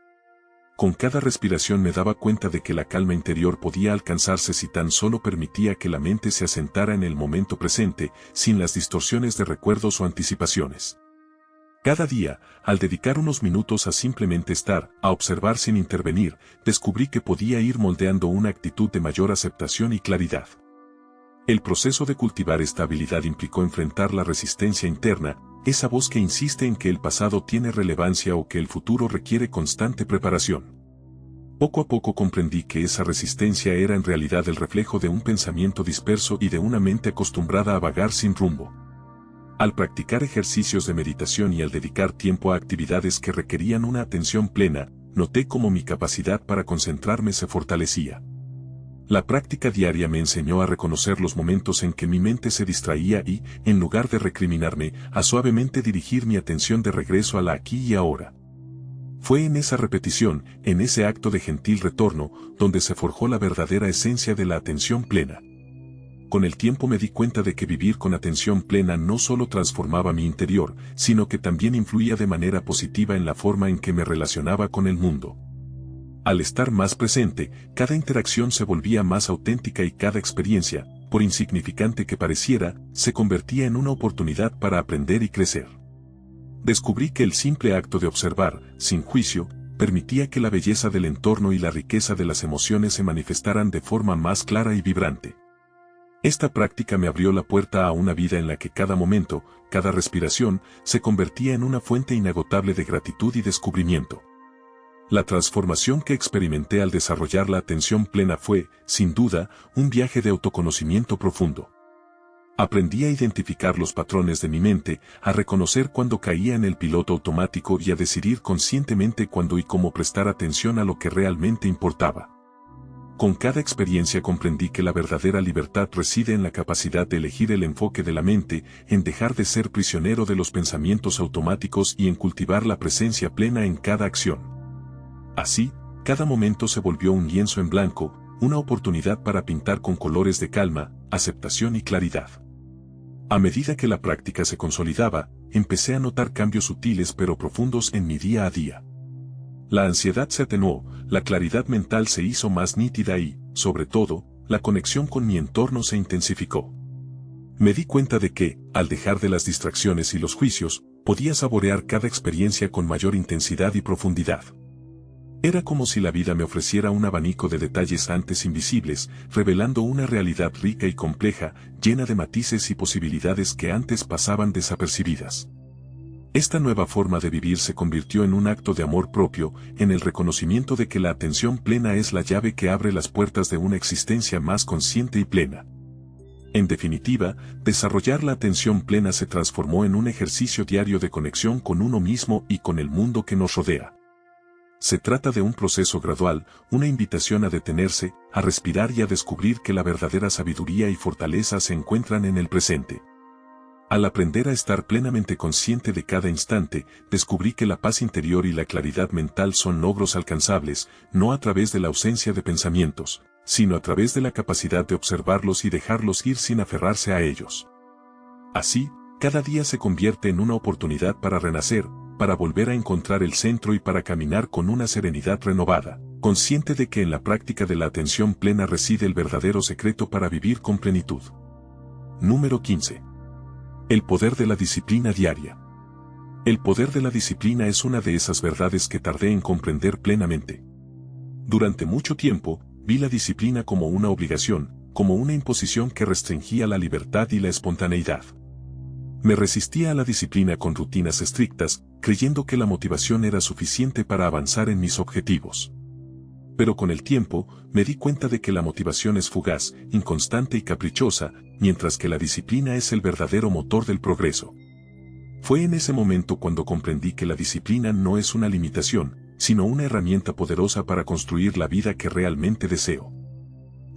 Con cada respiración me daba cuenta de que la calma interior podía alcanzarse si tan solo permitía que la mente se asentara en el momento presente, sin las distorsiones de recuerdos o anticipaciones. Cada día, al dedicar unos minutos a simplemente estar, a observar sin intervenir, descubrí que podía ir moldeando una actitud de mayor aceptación y claridad. El proceso de cultivar esta habilidad implicó enfrentar la resistencia interna, esa voz que insiste en que el pasado tiene relevancia o que el futuro requiere constante preparación. Poco a poco comprendí que esa resistencia era en realidad el reflejo de un pensamiento disperso y de una mente acostumbrada a vagar sin rumbo. Al practicar ejercicios de meditación y al dedicar tiempo a actividades que requerían una atención plena, noté cómo mi capacidad para concentrarme se fortalecía. La práctica diaria me enseñó a reconocer los momentos en que mi mente se distraía y, en lugar de recriminarme, a suavemente dirigir mi atención de regreso a la aquí y ahora. Fue en esa repetición, en ese acto de gentil retorno, donde se forjó la verdadera esencia de la atención plena. Con el tiempo me di cuenta de que vivir con atención plena no solo transformaba mi interior, sino que también influía de manera positiva en la forma en que me relacionaba con el mundo. Al estar más presente, cada interacción se volvía más auténtica y cada experiencia, por insignificante que pareciera, se convertía en una oportunidad para aprender y crecer. Descubrí que el simple acto de observar, sin juicio, permitía que la belleza del entorno y la riqueza de las emociones se manifestaran de forma más clara y vibrante. Esta práctica me abrió la puerta a una vida en la que cada momento, cada respiración, se convertía en una fuente inagotable de gratitud y descubrimiento. La transformación que experimenté al desarrollar la atención plena fue, sin duda, un viaje de autoconocimiento profundo. Aprendí a identificar los patrones de mi mente, a reconocer cuando caía en el piloto automático y a decidir conscientemente cuándo y cómo prestar atención a lo que realmente importaba. Con cada experiencia comprendí que la verdadera libertad reside en la capacidad de elegir el enfoque de la mente, en dejar de ser prisionero de los pensamientos automáticos y en cultivar la presencia plena en cada acción. Así, cada momento se volvió un lienzo en blanco, una oportunidad para pintar con colores de calma, aceptación y claridad. A medida que la práctica se consolidaba, empecé a notar cambios sutiles pero profundos en mi día a día. La ansiedad se atenuó, la claridad mental se hizo más nítida y, sobre todo, la conexión con mi entorno se intensificó. Me di cuenta de que, al dejar de las distracciones y los juicios, podía saborear cada experiencia con mayor intensidad y profundidad. Era como si la vida me ofreciera un abanico de detalles antes invisibles, revelando una realidad rica y compleja, llena de matices y posibilidades que antes pasaban desapercibidas. Esta nueva forma de vivir se convirtió en un acto de amor propio, en el reconocimiento de que la atención plena es la llave que abre las puertas de una existencia más consciente y plena. En definitiva, desarrollar la atención plena se transformó en un ejercicio diario de conexión con uno mismo y con el mundo que nos rodea. Se trata de un proceso gradual, una invitación a detenerse, a respirar y a descubrir que la verdadera sabiduría y fortaleza se encuentran en el presente. Al aprender a estar plenamente consciente de cada instante, descubrí que la paz interior y la claridad mental son logros alcanzables, no a través de la ausencia de pensamientos, sino a través de la capacidad de observarlos y dejarlos ir sin aferrarse a ellos. Así, cada día se convierte en una oportunidad para renacer, para volver a encontrar el centro y para caminar con una serenidad renovada, consciente de que en la práctica de la atención plena reside el verdadero secreto para vivir con plenitud. Número 15. El poder de la disciplina diaria. El poder de la disciplina es una de esas verdades que tardé en comprender plenamente. Durante mucho tiempo, vi la disciplina como una obligación, como una imposición que restringía la libertad y la espontaneidad. Me resistía a la disciplina con rutinas estrictas, creyendo que la motivación era suficiente para avanzar en mis objetivos. Pero con el tiempo, me di cuenta de que la motivación es fugaz, inconstante y caprichosa, mientras que la disciplina es el verdadero motor del progreso. Fue en ese momento cuando comprendí que la disciplina no es una limitación, sino una herramienta poderosa para construir la vida que realmente deseo.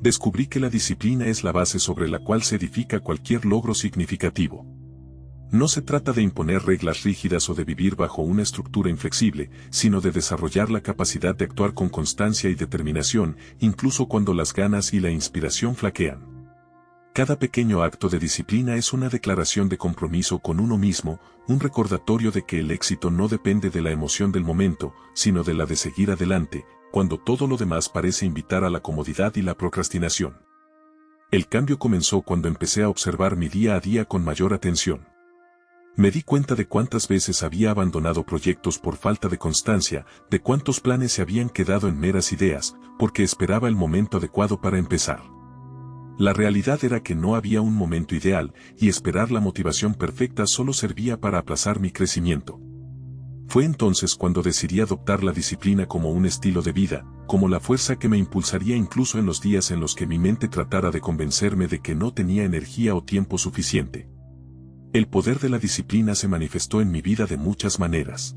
Descubrí que la disciplina es la base sobre la cual se edifica cualquier logro significativo. No se trata de imponer reglas rígidas o de vivir bajo una estructura inflexible, sino de desarrollar la capacidad de actuar con constancia y determinación, incluso cuando las ganas y la inspiración flaquean. Cada pequeño acto de disciplina es una declaración de compromiso con uno mismo, un recordatorio de que el éxito no depende de la emoción del momento, sino de la de seguir adelante, cuando todo lo demás parece invitar a la comodidad y la procrastinación. El cambio comenzó cuando empecé a observar mi día a día con mayor atención. Me di cuenta de cuántas veces había abandonado proyectos por falta de constancia, de cuántos planes se habían quedado en meras ideas, porque esperaba el momento adecuado para empezar. La realidad era que no había un momento ideal, y esperar la motivación perfecta solo servía para aplazar mi crecimiento. Fue entonces cuando decidí adoptar la disciplina como un estilo de vida, como la fuerza que me impulsaría incluso en los días en los que mi mente tratara de convencerme de que no tenía energía o tiempo suficiente. El poder de la disciplina se manifestó en mi vida de muchas maneras.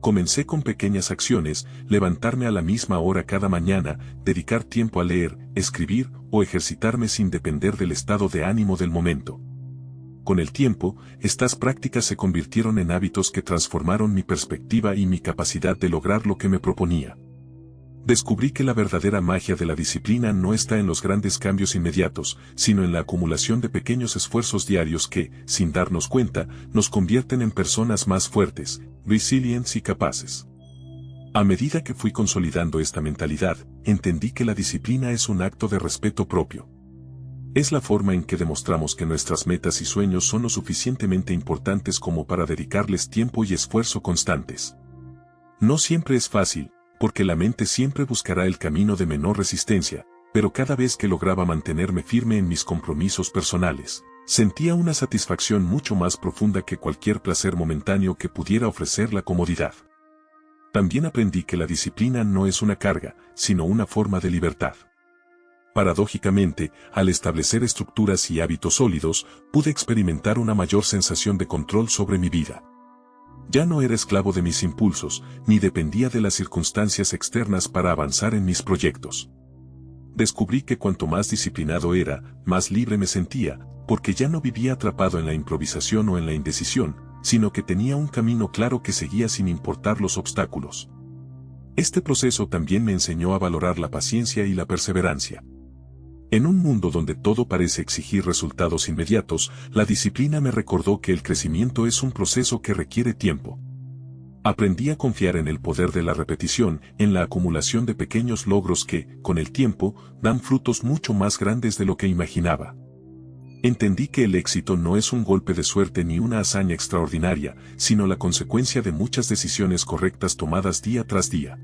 Comencé con pequeñas acciones, levantarme a la misma hora cada mañana, dedicar tiempo a leer, escribir o ejercitarme sin depender del estado de ánimo del momento. Con el tiempo, estas prácticas se convirtieron en hábitos que transformaron mi perspectiva y mi capacidad de lograr lo que me proponía. Descubrí que la verdadera magia de la disciplina no está en los grandes cambios inmediatos, sino en la acumulación de pequeños esfuerzos diarios que, sin darnos cuenta, nos convierten en personas más fuertes, resilientes y capaces. A medida que fui consolidando esta mentalidad, entendí que la disciplina es un acto de respeto propio. Es la forma en que demostramos que nuestras metas y sueños son lo suficientemente importantes como para dedicarles tiempo y esfuerzo constantes. No siempre es fácil, porque la mente siempre buscará el camino de menor resistencia, pero cada vez que lograba mantenerme firme en mis compromisos personales, sentía una satisfacción mucho más profunda que cualquier placer momentáneo que pudiera ofrecer la comodidad. También aprendí que la disciplina no es una carga, sino una forma de libertad. Paradójicamente, al establecer estructuras y hábitos sólidos, pude experimentar una mayor sensación de control sobre mi vida. Ya no era esclavo de mis impulsos, ni dependía de las circunstancias externas para avanzar en mis proyectos. Descubrí que cuanto más disciplinado era, más libre me sentía, porque ya no vivía atrapado en la improvisación o en la indecisión, sino que tenía un camino claro que seguía sin importar los obstáculos. Este proceso también me enseñó a valorar la paciencia y la perseverancia. En un mundo donde todo parece exigir resultados inmediatos, la disciplina me recordó que el crecimiento es un proceso que requiere tiempo. Aprendí a confiar en el poder de la repetición, en la acumulación de pequeños logros que, con el tiempo, dan frutos mucho más grandes de lo que imaginaba. Entendí que el éxito no es un golpe de suerte ni una hazaña extraordinaria, sino la consecuencia de muchas decisiones correctas tomadas día tras día.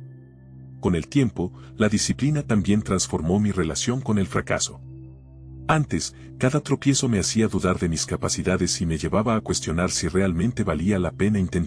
Con el tiempo, la disciplina también transformó mi relación con el fracaso. Antes, cada tropiezo me hacía dudar de mis capacidades y me llevaba a cuestionar si realmente valía la pena intentar.